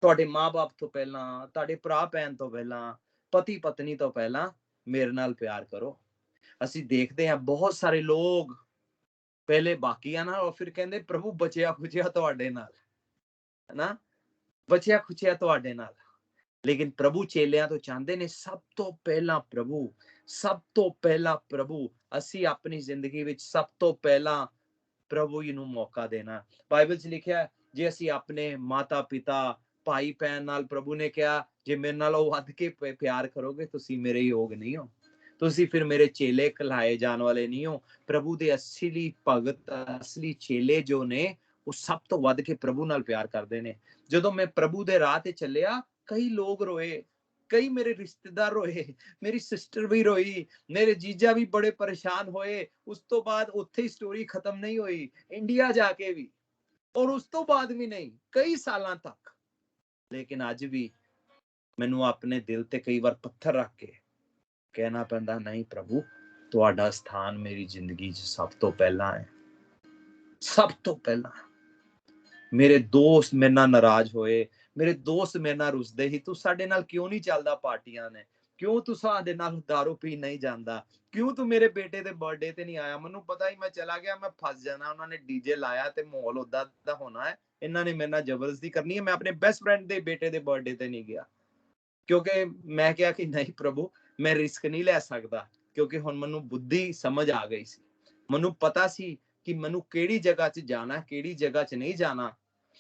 ਤੁਹਾਡੇ ਮਾਂ-ਬਾਪ ਤੋਂ ਪਹਿਲਾਂ, ਤੁਹਾਡੇ ਭਰਾ ਭੈਣ ਤੋਂ ਪਹਿਲਾਂ, ਪਤੀ ਪਤਨੀ ਤੋਂ ਪਹਿਲਾਂ ਮੇਰੇ ਨਾਲ ਪਿਆਰ ਕਰੋ। ਅਸੀਂ ਦੇਖਦੇ ਹਾਂ ਬਹੁਤ ਸਾਰੇ ਲੋਕ ਪਹਿਲੇ ਬਾਕੀਆਂ ਨਾਲ, ਔਰ ਫਿਰ ਕਹਿੰਦੇ ਪ੍ਰਭੂ ਬਚਿਆ ਖੁਚਿਆ ਤੁਹਾਡੇ ਨਾਲ, ਹੈਨਾ, ਬਚਿਆ ਖੁਚਿਆ ਤੁਹਾਡੇ ਨਾਲ। ਲੇਕਿਨ ਪ੍ਰਭੂ ਚੇਲਿਆਂ ਤੋਂ ਚਾਹੁੰਦੇ ਨੇ ਸਭ ਤੋਂ ਪਹਿਲਾਂ ਪ੍ਰਭੂ, ਸਭ ਤੋਂ ਪਹਿਲਾਂ ਪ੍ਰਭੂ। ਅਸੀਂ ਆਪਣੀ ਜ਼ਿੰਦਗੀ ਵਿੱਚ ਸਭ ਤੋਂ ਪਹਿਲਾਂ ਪ੍ਰਭੂ ਜੀ ਨੂੰ ਮੌਕਾ ਦੇਣਾ। ਬਾਈਬਲ 'ਚ ਲਿਖਿਆ ਜੇ ਅਸੀਂ ਆਪਣੇ ਮਾਤਾ ਪਿਤਾ, ਭਾਈ ਭੈਣ ਨਾਲ, ਪ੍ਰਭੂ ਨੇ ਕਿਹਾ ਜੇ ਮੇਰੇ ਨਾਲ ਉਹ ਵੱਧ ਕੇ ਪਿਆਰ ਕਰੋਗੇ ਤੁਸੀਂ ਮੇਰੇ ਯੋਗ ਨਹੀਂ ਹੋ, ਤੁਸੀਂ ਫਿਰ ਮੇਰੇ ਚੇਲੇ ਕਹਾਏ ਜਾਣ ਵਾਲੇ ਨਹੀਂ ਹੋ। ਪ੍ਰਭੂ ਦੇ ਅਸਲੀ ਭਗਤ, ਅਸਲੀ ਚੇਲੇ ਜੋ ਨੇ, ਉਹ ਸਭ ਤੋਂ ਵੱਧ ਕੇ ਪ੍ਰਭੂ ਨਾਲ ਪਿਆਰ ਕਰਦੇ ਨੇ। ਜਦੋਂ ਮੈਂ ਪ੍ਰਭੂ ਦੇ ਰਾਹ ਤੇ ਚੱਲਿਆ, ਕਈ ਲੋਕ ਰੋਏ, ਕਈ ਮੇਰੇ ਰਿਸ਼ਤੇਦਾਰ ਰੋਏ, ਮੇਰੀ ਸਿਸਟਰ ਵੀ ਰੋਈ, ਮੇਰੇ ਜੀਜਾ ਵੀ ਬੜੇ ਪਰੇਸ਼ਾਨ ਹੋਏ। ਉਸ ਤੋਂ ਬਾਅਦ ਉੱਥੇ ਹੀ ਸਟੋਰੀ ਖਤਮ ਨਹੀਂ ਹੋਈ, ਇੰਡੀਆ ਜਾ ਕੇ ਵੀ, ਔਰ ਉਸ ਤੋਂ ਬਾਅਦ ਵੀ ਨਹੀਂ, ਕਈ ਸਾਲਾਂ ਤੱਕ। ਲੇਕਿਨ ਅੱਜ ਵੀ ਮੈਨੂੰ ਆਪਣੇ ਦਿਲ ਤੇ ਕਈ ਵਾਰ ਪੱਥਰ ਰੱਖ ਕੇ ਕਹਿਣਾ ਪੈਂਦਾ, ਨਹੀਂ ਪ੍ਰਭੂ, ਤੁਹਾਡਾ ਸਥਾਨ ਮੇਰੀ ਜ਼ਿੰਦਗੀ 'ਚ ਸਭ ਤੋਂ ਪਹਿਲਾਂ ਹੈ, ਸਭ ਤੋਂ ਪਹਿਲਾਂ। ਮੇਰੇ ਦੋਸਤ ਮੇਰੇ ਨਾਲ ਨਾਰਾਜ਼ ਹੋਏ, ਮੇਰੇ ਦੋਸਤ ਮੇਰੇ ਨਾਲ ਰੁੱਸਦੇ ਸੀ, ਤੂੰ ਸਾਡੇ ਨਾਲ ਕਿਉਂ ਨਹੀਂ ਚੱਲਦਾ ਪਾਰਟੀਆਂ ਨੇ, ਕਿਉਂ ਤੂੰ ਸਾਡੇ ਨਾਲ ਦਾਰੂ ਪੀਣ ਨਹੀਂ ਜਾਂਦਾ, ਕਿਉਂ ਤੂੰ ਮੇਰੇ ਬੇਟੇ ਦੇ ਬਰਥਡੇ ਤੇ ਨਹੀਂ ਆਇਆ। ਮੈਨੂੰ ਪਤਾ ਹੀ ਮੈਂ ਚਲਾ ਗਿਆ, ਮੈਂ ਫਸ ਜਾਣਾ, ਉਹਨਾਂ ਨੇ ਡੀਜੇ ਲਾਇਆ ਤੇ ਮਾਹੌਲ ਉਦਾਂ ਦਾ ਹੋਣਾ ਹੈ, ਇਹਨਾਂ ਨੇ ਮੇਰੇ ਨਾਲ ਜ਼ਬਰਦਸਤੀ ਕਰਨੀ ਹੈ। ਮੈਂ ਆਪਣੇ ਬੈਸਟ ਫਰੈਂਡ ਦੇ ਬੇਟੇ ਦੇ ਬਰਥਡੇ ਤੇ ਨਹੀਂ ਗਿਆ, ਕਿਉਂਕਿ ਮੈਂ ਕਿਹਾ ਕਿ ਨਹੀਂ ਪ੍ਰਭੂ, ਮੈਂ ਰਿਸਕ ਨਹੀਂ ਲੈ ਸਕਦਾ, ਕਿਉਂਕਿ ਹੁਣ ਮੈਨੂੰ ਬੁੱਧੀ ਸਮਝ ਆ ਗਈ ਸੀ। ਮੈਨੂੰ ਪਤਾ ਸੀ ਕਿ ਮੈਨੂੰ ਕਿਹੜੀ ਜਗ੍ਹਾ 'ਚ ਜਾਣਾ, ਕਿਹੜੀ ਜਗ੍ਹਾ 'ਚ ਨਹੀਂ ਜਾਣਾ।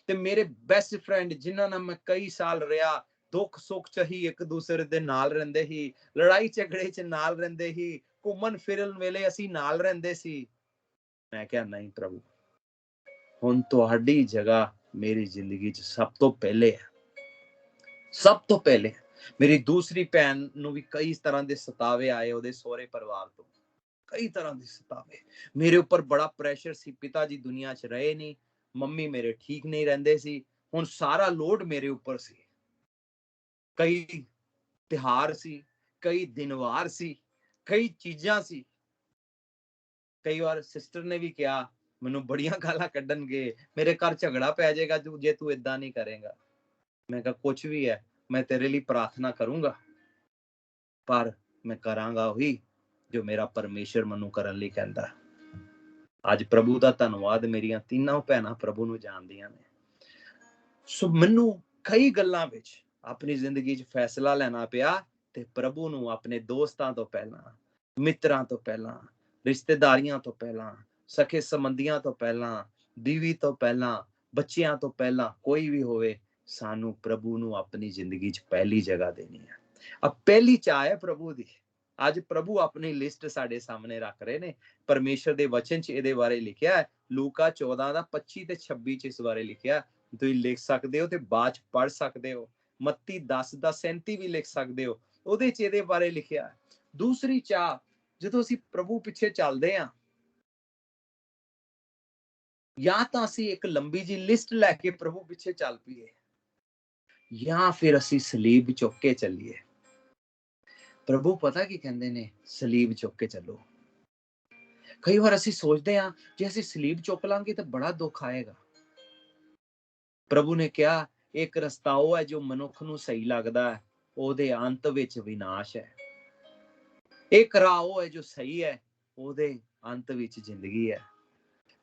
ਤੇ ਮੇਰੇ ਬੈਸਟ ਫਰੈਂਡ ਜਿਨ੍ਹਾਂ ਨਾਲ ਮੈਂ ਕਈ ਸਾਲ ਰਿਹਾ, ਦੁੱਖ ਸੁੱਖ 'ਚ ਹੀ ਇੱਕ ਦੂਸਰੇ ਦੇ ਨਾਲ ਰਹਿੰਦੇ ਸੀ, ਲੜਾਈ ਝਗੜੇ 'ਚ ਨਾਲ ਰਹਿੰਦੇ ਸੀ, ਘੁੰਮਣ ਫਿਰਨ ਵੇਲੇ ਅਸੀਂ ਨਾਲ ਰਹਿੰਦੇ ਸੀ। ਮੈਂ ਕਿਹਾ ਨਹੀਂ ਪ੍ਰਭੂ, ਹੁਣ ਤੁਹਾਡੀ ਜਗ੍ਹਾ ਮੇਰੀ ਜ਼ਿੰਦਗੀ 'ਚ ਸਭ ਤੋਂ ਪਹਿਲੇ ਹੈ, ਸਭ ਤੋਂ ਪਹਿਲੇ। ਮੇਰੀ ਦੂਸਰੀ ਭੈਣ ਨੂੰ ਵੀ ਕਈ ਤਰ੍ਹਾਂ ਦੇ ਸਤਾਵੇ ਆਏ ਉਹਦੇ ਸਹੁਰੇ ਪਰਿਵਾਰ ਤੋਂ, ਕਈ ਤਰ੍ਹਾਂ ਦੇ ਸਤਾਵੇ। ਮੇਰੇ ਉੱਪਰ ਬੜਾ ਪ੍ਰੈਸ਼ਰ ਸੀ, ਪਿਤਾ ਜੀ ਦੁਨੀਆ 'ਚ ਰਹੇ ਨਹੀਂ, ਮੰਮੀ ਮੇਰੇ ਠੀਕ ਨਹੀਂ ਰਹਿੰਦੇ ਸੀ, ਹੁਣ ਸਾਰਾ ਲੋਡ ਮੇਰੇ ਉੱਪਰ ਸੀ। ਕਈ ਤਿਉਹਾਰ ਸੀ, ਕਈ ਦਿਨਵਾਰ ਸੀ, ਕਈ ਚੀਜ਼ਾਂ ਸੀ। ਕਈ ਵਾਰ ਸਿਸਟਰ ਨੇ ਵੀ ਕਿਹਾ, ਮੈਨੂੰ ਬੜੀਆਂ ਗਾਲਾਂ ਕੱਢਣਗੇ, ਮੇਰੇ ਘਰ ਝਗੜਾ ਪੈ ਜਾਏਗਾ ਜੇ ਤੂੰ ਏਦਾਂ ਨਹੀਂ ਕਰੇਗਾ। ਮੈਂ ਕਿਹਾ ਕੁਛ ਵੀ ਹੈ, ਮੈਂ ਤੇਰੇ ਲਈ ਪ੍ਰਾਰਥਨਾ ਕਰੂੰਗਾ, ਪਰ ਮੈਂ ਕਰਾਂਗਾ ਉਹੀ ਜੋ ਮੇਰਾ ਪਰਮੇਸ਼ਰ ਮੈਨੂੰ ਕਰਨ ਲਈ ਕਹਿੰਦਾ। ਅੱਜ ਪ੍ਰਭੂ ਦਾ ਧੰਨਵਾਦ, ਮੇਰੀਆਂ ਤਿੰਨੋਂ ਭੈਣਾਂ ਪ੍ਰਭੂ ਨੂੰ ਜਾਣਦੀਆਂ ਨੇ। ਸੋ ਮੈਨੂੰ ਕਈ ਗੱਲਾਂ ਵਿੱਚ ਆਪਣੀ ਜ਼ਿੰਦਗੀ 'ਚ ਫੈਸਲਾ ਲੈਣਾ ਪਿਆ, ਤੇ ਪ੍ਰਭੂ ਨੂੰ ਆਪਣੇ ਦੋਸਤਾਂ ਤੋਂ ਪਹਿਲਾਂ, ਮਿੱਤਰਾਂ ਤੋਂ ਪਹਿਲਾਂ, ਰਿਸ਼ਤੇਦਾਰੀਆਂ ਤੋਂ ਪਹਿਲਾਂ, ਸਕੇ ਸੰਬੰਧੀਆਂ ਤੋਂ ਪਹਿਲਾਂ, ਬੀਵੀ ਤੋਂ ਪਹਿਲਾਂ, ਬੱਚਿਆਂ ਤੋਂ ਪਹਿਲਾਂ, ਕੋਈ ਵੀ ਹੋਵੇ, ਸਾਨੂੰ ਪ੍ਰਭੂ ਨੂੰ ਆਪਣੀ ਜ਼ਿੰਦਗੀ 'ਚ ਪਹਿਲੀ ਜਗ੍ਹਾ ਦੇਣੀ ਹੈ। ਅਬ ਪਹਿਲੀ ਚਾਹ ਹੈ ਪ੍ਰਭੂ ਦੀ। ਅੱਜ ਪ੍ਰਭੂ ਆਪਣੀ ਲਿਸਟ ਸਾਡੇ ਸਾਹਮਣੇ ਰੱਖ ਰਹੇ ਨੇ। ਪਰਮੇਸ਼ਰ ਦੇ ਵਚਨ 'ਚ ਇਹਦੇ ਬਾਰੇ ਲਿਖਿਆ ਹੈ, ਲੂਕਾ 14 ਦਾ 25 ਤੇ 26 'ਚ ਇਸ ਬਾਰੇ ਲਿਖਿਆ। ਤੁਸੀਂ ਲਿਖ ਸਕਦੇ ਹੋ ਤੇ ਬਾਅਦ 'ਚ ਪੜ੍ਹ ਸਕਦੇ ਹੋ। ਮੱਤੀ 10 ਦਾ 37 ਵੀ ਲਿਖ ਸਕਦੇ ਹੋ, ਉਹਦੇ 'ਚ ਇਹਦੇ ਬਾਰੇ ਲਿਖਿਆ। ਦੂਸਰੀ ਚਾਹ, ਜਦੋਂ ਅਸੀਂ ਪ੍ਰਭੂ ਪਿੱਛੇ ਚੱਲਦੇ ਹਾਂ, ਜਾਂ ਤਾਂ ਅਸੀਂ ਇੱਕ ਲੰਬੀ ਜੀ ਲਿਸਟ ਲੈ ਕੇ ਪ੍ਰਭੂ ਪਿੱਛੇ ਚੱਲ ਪਈਏ, ਜਾਂ ਫਿਰ ਅਸੀਂ ਸਲੀਬ ਚੁੱਕ ਕੇ ਚੱਲੀਏ। ਪ੍ਰਭੂ ਪਤਾ ਕੀ ਕਹਿੰਦੇ ਨੇ? ਸਲੀਬ ਚੁੱਕ ਕੇ ਚੱਲੋ। ਕਈ ਵਾਰ ਅਸੀਂ ਸੋਚਦੇ ਹਾਂ ਜੇ ਅਸੀਂ ਸਲੀਬ ਚੁੱਕ ਲਾਂਗੇ ਤਾਂ ਬੜਾ ਦੁੱਖ ਆਏਗਾ। ਪ੍ਰਭੂ ਨੇ ਕਿਹਾ ਇੱਕ ਰਸਤਾ ਉਹ ਹੈ ਜੋ ਮਨੁੱਖ ਨੂੰ ਸਹੀ ਲੱਗਦਾ ਹੈ, ਉਹਦੇ ਅੰਤ ਵਿੱਚ ਵਿਨਾਸ਼ ਹੈ। ਇੱਕ ਰਾਹ ਉਹ ਹੈ ਜੋ ਸਹੀ ਹੈ, ਉਹਦੇ ਅੰਤ ਵਿੱਚ ਜ਼ਿੰਦਗੀ ਹੈ।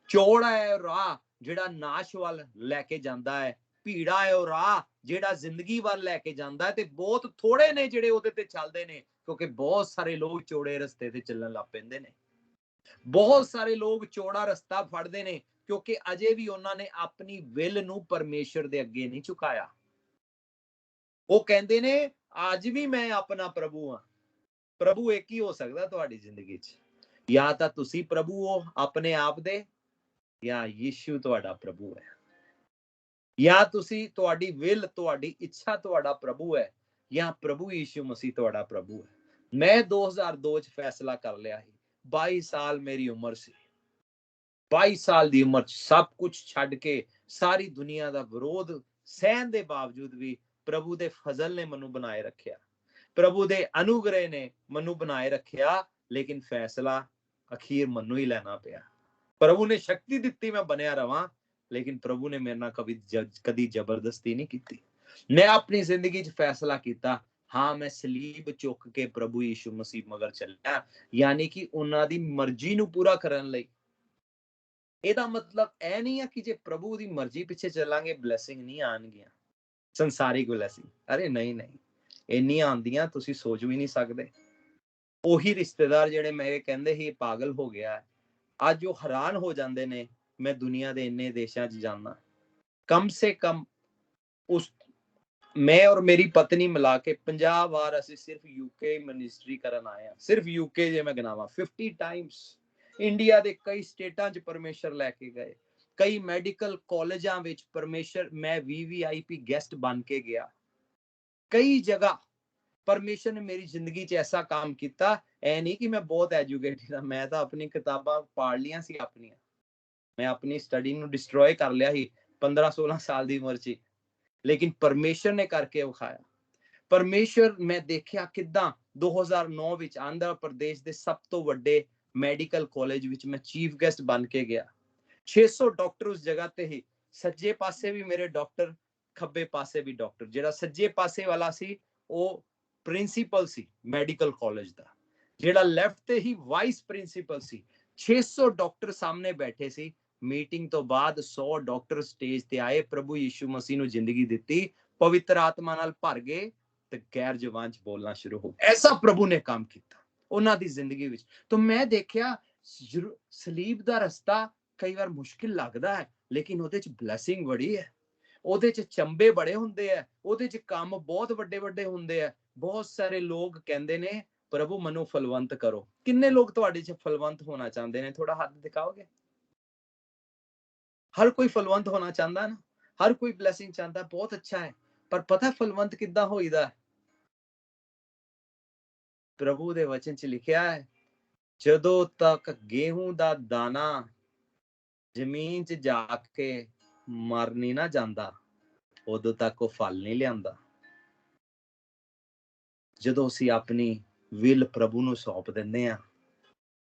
ਚੌੜਾ ਹੈ ਉਹ ਰਾਹ ਜਿਹੜਾ ਨਾਸ਼ ਵੱਲ ਲੈ ਕੇ ਜਾਂਦਾ ਹੈ, ਭੀੜਾ ਹੈ ਉਹ ਰਾਹ ਜਿਹੜਾ ਜ਼ਿੰਦਗੀ ਵੱਲ ਲੈ ਕੇ ਜਾਂਦਾ ਹੈ, ਤੇ ਬਹੁਤ ਥੋੜੇ ਨੇ ਜਿਹੜੇ ਉਹਦੇ ਤੇ ਚੱਲਦੇ ਨੇ, ਕਿਉਂਕਿ ਬਹੁਤ ਸਾਰੇ ਲੋਕ ਚੌੜੇ ਰਸਤੇ ਤੇ ਚੱਲਣ ਲੱਗ ਪੈਂਦੇ ਨੇ। ਬਹੁਤ ਸਾਰੇ ਲੋਕ ਚੌੜਾ ਰਸਤਾ ਫੜਦੇ ਨੇ, ਕਿਉਂਕਿ ਅਜੇ ਵੀ ਉਹਨਾਂ ਨੇ ਆਪਣੀ ਵਿਲ ਨੂੰ ਪਰਮੇਸ਼ਰ ਦੇ ਅੱਗੇ ਨਹੀਂ ਝੁਕਾਇਆ। ਉਹ ਕਹਿੰਦੇ ਨੇ ਅੱਜ ਵੀ ਮੈਂ ਆਪਣਾ ਪ੍ਰਭੂ ਹਾਂ। ਪ੍ਰਭੂ ਇੱਕ ਹੀ ਹੋ ਸਕਦਾ ਤੁਹਾਡੀ ਜ਼ਿੰਦਗੀ 'ਚ, ਜਾਂ ਤਾਂ ਤੁਸੀਂ ਪ੍ਰਭੂ ਹੋ ਆਪਣੇ ਆਪ ਦੇ, ਜਾਂ ਯੀਸ਼ੂ ਤੁਹਾਡਾ ਪ੍ਰਭੂ ਹੈ। ਜਾਂ ਤੁਸੀਂ, ਤੁਹਾਡੀ ਵਿਲ, ਤੁਹਾਡੀ ਇੱਛਾ ਤੁਹਾਡਾ ਪ੍ਰਭੂ ਹੈ, ਜਾਂ ਪ੍ਰਭੂ ਯੀਸ਼ੂ ਮਸੀਹ ਤੁਹਾਡਾ ਪ੍ਰਭੂ ਹੈ। ਮੈਂ 2002 ਚ ਫੈਸਲਾ ਕਰ ਲਿਆ ਸੀ, 22 ਸਾਲ ਮੇਰੀ ਉਮਰ ਸੀ। 22 ਸਾਲ ਦੀ ਉਮਰ ਚ ਸਭ ਕੁਝ ਛੱਡ ਕੇ, ਸਾਰੀ ਦੁਨੀਆ ਦਾ ਵਿਰੋਧ ਸਹਿਣ ਦੇ ਬਾਵਜੂਦ ਵੀ ਪ੍ਰਭੂ ਦੇ ਫਜ਼ਲ ਨੇ ਮੈਨੂੰ ਬਣਾਏ ਰੱਖਿਆ, ਪ੍ਰਭੂ ਦੇ ਅਨੁਗ੍ਰਹਿ ਨੇ ਮੈਨੂੰ ਬਣਾਏ ਰੱਖਿਆ। ਲੇਕਿਨ ਫੈਸਲਾ ਅਖੀਰ ਮੈਨੂੰ ਹੀ ਲੈਣਾ ਪਿਆ। ਪ੍ਰਭੂ ਨੇ ਸ਼ਕਤੀ ਦਿੱਤੀ ਮੈਂ ਬਣਿਆ ਰਵਾਂ, ਲੇਕਿਨ ਪ੍ਰਭੂ ਨੇ ਮੇਰੇ ਨਾਲ ਕਦੀ ਜ਼ਬਰਦਸਤੀ ਨਹੀਂ ਕੀਤੀ। ਮੈਂ ਆਪਣੀ ਜ਼ਿੰਦਗੀ 'ਚ ਫੈਸਲਾ ਕੀਤਾ, ਹਾਂ ਮੈਂ ਸਲੀਬ ਚੁੱਕ ਕੇ ਪ੍ਰਭੂ ਯੀਸ਼ੂ ਮਸੀਹ ਮਗਰ ਚੱਲਿਆ, ਯਾਨੀ ਕਿ ਉਹਨਾਂ ਦੀ ਮਰਜ਼ੀ ਨੂੰ ਪੂਰਾ ਕਰਨ ਲਈ। ਇਹਦਾ ਮਤਲਬ ਇਹ ਨਹੀਂ ਹੈ ਕਿ ਜੇ ਪ੍ਰਭੂ ਦੀ ਮਰਜ਼ੀ ਪਿੱਛੇ ਚੱਲਾਂਗੇ ਬਲੇਸਿੰਗ ਨਹੀਂ ਆਣਗੀਆਂ, ਸੰਸਾਰਿਕ ਬਲੇਸਿੰਗ। ਅਰੇ ਨਹੀਂ ਨਹੀਂ, ਇੰਨੀਆਂ ਆਉਂਦੀਆਂ ਤੁਸੀਂ ਸੋਚ ਵੀ ਨਹੀਂ ਸਕਦੇ। ਉਹੀ ਰਿਸ਼ਤੇਦਾਰ ਜਿਹੜੇ ਮੇਰੇ ਕਹਿੰਦੇ ਸੀ ਪਾਗਲ ਹੋ ਗਿਆ, ਅੱਜ ਉਹ ਹੈਰਾਨ ਹੋ ਜਾਂਦੇ ਨੇ ਮੈਂ ਦੁਨੀਆ ਦੇ ਇੰਨੇ ਦੇਸ਼ਾਂ 'ਚ ਜਾਣਾ। ਕਮ ਸੇ ਕਮ ਉਸ ਮੈਂ ਔਰ ਮੇਰੀ ਪਤਨੀ ਮਿਲਾ ਕੇ 50 ਵਾਰ ਅਸੀਂ ਸਿਰਫ ਯੂਕੇ ਮਿਨਿਸਟਰੀ ਕਰਨ ਆਏ ਆ। ਸਿਰਫ ਯੂਕੇ ਜੇ ਮੈਂ ਗਿਣਾਵਾਂ 50 ਟਾਈਮਸ। ਇੰਡੀਆ ਦੇ ਕਈ ਸਟੇਟਾਂ 'ਚ ਪਰਮੇਸ਼ਰ ਲੈ ਕੇ ਗਏ, ਕਈ ਮੈਡੀਕਲ ਕਾਲਜਾਂ ਵਿੱਚ ਪਰਮੇਸ਼ਰ, ਮੈਂ VVIP ਗੈਸਟ ਬਣ ਕੇ ਗਿਆ। ਕਈ ਜਗ੍ਹਾ ਪਰਮੇਸ਼ਰ ਨੇ ਮੇਰੀ ਜ਼ਿੰਦਗੀ 'ਚ ਐਸਾ ਕੰਮ ਕੀਤਾ। ਐ ਨਹੀਂ ਕਿ ਮੈਂ ਬਹੁਤ ਐਜੂਕੇਟਡ ਹਾਂ, ਮੈਂ ਤਾਂ ਆਪਣੀ ਕਿਤਾਬਾਂ ਪੜ੍ਹ ਲੀਆਂ ਸੀ ਆਪਣੀਆਂ। ਮੈਂ ਆਪਣੀ ਸਟੱਡੀ ਨੂੰ ਡਿਸਟਰੋਏ ਕਰ ਲਿਆ ਸੀ 15-16 ਸਾਲ ਦੀ ਉਮਰ 'ਚ, ਲੇਕਿਨ ਪਰਮੇਸ਼ਰ ਨੇ ਕਰਕੇ ਵਿਖਾਇਆ। ਪਰਮੇਸ਼ਰ, ਮੈਂ ਦੇਖਿਆ ਕਿੱਦਾਂ 2009 ਵਿੱਚ ਆਂਧਰਾ ਪ੍ਰਦੇਸ਼ ਦੇ ਸਭ ਤੋਂ ਵੱਡੇ ਮੈਡੀਕਲ ਕਾਲਜ ਵਿੱਚ ਮੈਂ ਚੀਫ ਗੈਸਟ ਬਣ ਕੇ ਗਿਆ। 600 ਡਾਕਟਰ ਉਸ ਜਗ੍ਹਾ ਤੇ ਹੀ, ਸੱਜੇ ਪਾਸੇ ਵੀ ਮੇਰੇ ਡਾਕਟਰ, ਖੱਬੇ ਪਾਸੇ ਵੀ ਡਾਕਟਰ। ਜਿਹੜਾ ਸੱਜੇ ਪਾਸੇ ਵਾਲਾ ਸੀ ਉਹ ਪ੍ਰਿੰਸੀਪਲ ਸੀ ਮੈਡੀਕਲ ਕਾਲਜ ਦਾ, ਜਿਹੜਾ ਲੈਫਟ ਤੇ ਹੀ ਵਾਈਸ ਪ੍ਰਿੰਸੀਪਲ ਸੀ। 600 ਡਾਕਟਰ ਸਾਹਮਣੇ ਬੈਠੇ ਸੀ। ਮੀਟਿੰਗ ਤੋਂ ਬਾਅਦ 100 ਡਾਕਟਰ ਸਟੇਜ ਤੇ ਆਏ, ਪ੍ਰਭੂ ਯੀਸ਼ੂ ਮਸੀਹ ਨੂੰ ਜ਼ਿੰਦਗੀ ਦਿੱਤੀ, ਪਵਿੱਤਰ ਆਤਮਾ ਨਾਲ ਭਰ ਗਏ ਤੇ ਗੈਰ ਜ਼ੁਬਾਨ 'ਚ ਬੋਲਣਾ ਸ਼ੁਰੂ ਹੋ ਗਿਆ। ਐਸਾ ਪ੍ਰਭੂ ਨੇ ਕੰਮ ਕੀਤਾ ਉਹਨਾਂ ਦੀ ਜ਼ਿੰਦਗੀ ਵਿੱਚ। ਤਾਂ ਮੈਂ ਦੇਖਿਆ ਸਲੀਬ ਦਾ ਰਸਤਾ ਕਈ ਵਾਰ ਮੁਸ਼ਕਿਲ ਲੱਗਦਾ ਹੈ, ਲੇਕਿਨ ਉਹਦੇ 'ਚ ਬਲੇਸਿੰਗ ਬੜੀ ਹੈ। ਉਹਦੇ 'ਚ ਚੰਬੇ ਬੜੇ ਹੁੰਦੇ ਆ, ਉਹਦੇ 'ਚ ਕੰਮ ਬਹੁਤ ਵੱਡੇ ਵੱਡੇ ਹੁੰਦੇ ਆ। ਬਹੁਤ ਸਾਰੇ ਲੋਕ ਕਹਿੰਦੇ ਨੇ ਪ੍ਰਭੂ ਮੈਨੂੰ ਫਲਵੰਤ ਕਰੋ। ਕਿੰਨੇ ਲੋਕ ਤੁਹਾਡੇ 'ਚ ਫਲਵੰਤ ਹੋਣਾ ਚਾਹੁੰਦੇ ਨੇ? ਥੋੜਾ ਹੱਥ ਦਿਖਾਓਗੇ? ਹਰ ਕੋਈ ਫਲਵੰਤ ਹੋਣਾ ਚਾਹੁੰਦਾ ਨਾ, ਹਰ ਕੋਈ ਬਲੇਸਿੰਗ ਚਾਹੁੰਦਾ, ਬਹੁਤ ਅੱਛਾ ਹੈ। ਪਰ ਪਤਾ ਫਲਵੰਤ ਕਿੱਦਾਂ ਹੋਈਦਾ? ਪ੍ਰਭੂ ਦੇ ਵਚਨ 'ਚ ਲਿਖਿਆ ਹੈ, ਜਦੋਂ ਤੱਕ ਗੇਹੂੰ ਦਾ ਦਾਣਾ ਜ਼ਮੀਨ 'ਚ ਜਾ ਕੇ ਮਰ ਨਹੀਂ ਨਾ ਜਾਂਦਾ, ਉਦੋਂ ਤੱਕ ਉਹ ਫਲ ਨਹੀਂ ਲਿਆਂਦਾ। ਜਦੋਂ ਅਸੀਂ ਆਪਣੀ ਵਿਲ ਪ੍ਰਭੂ ਨੂੰ ਸੌਂਪ ਦਿੰਦੇ ਆ,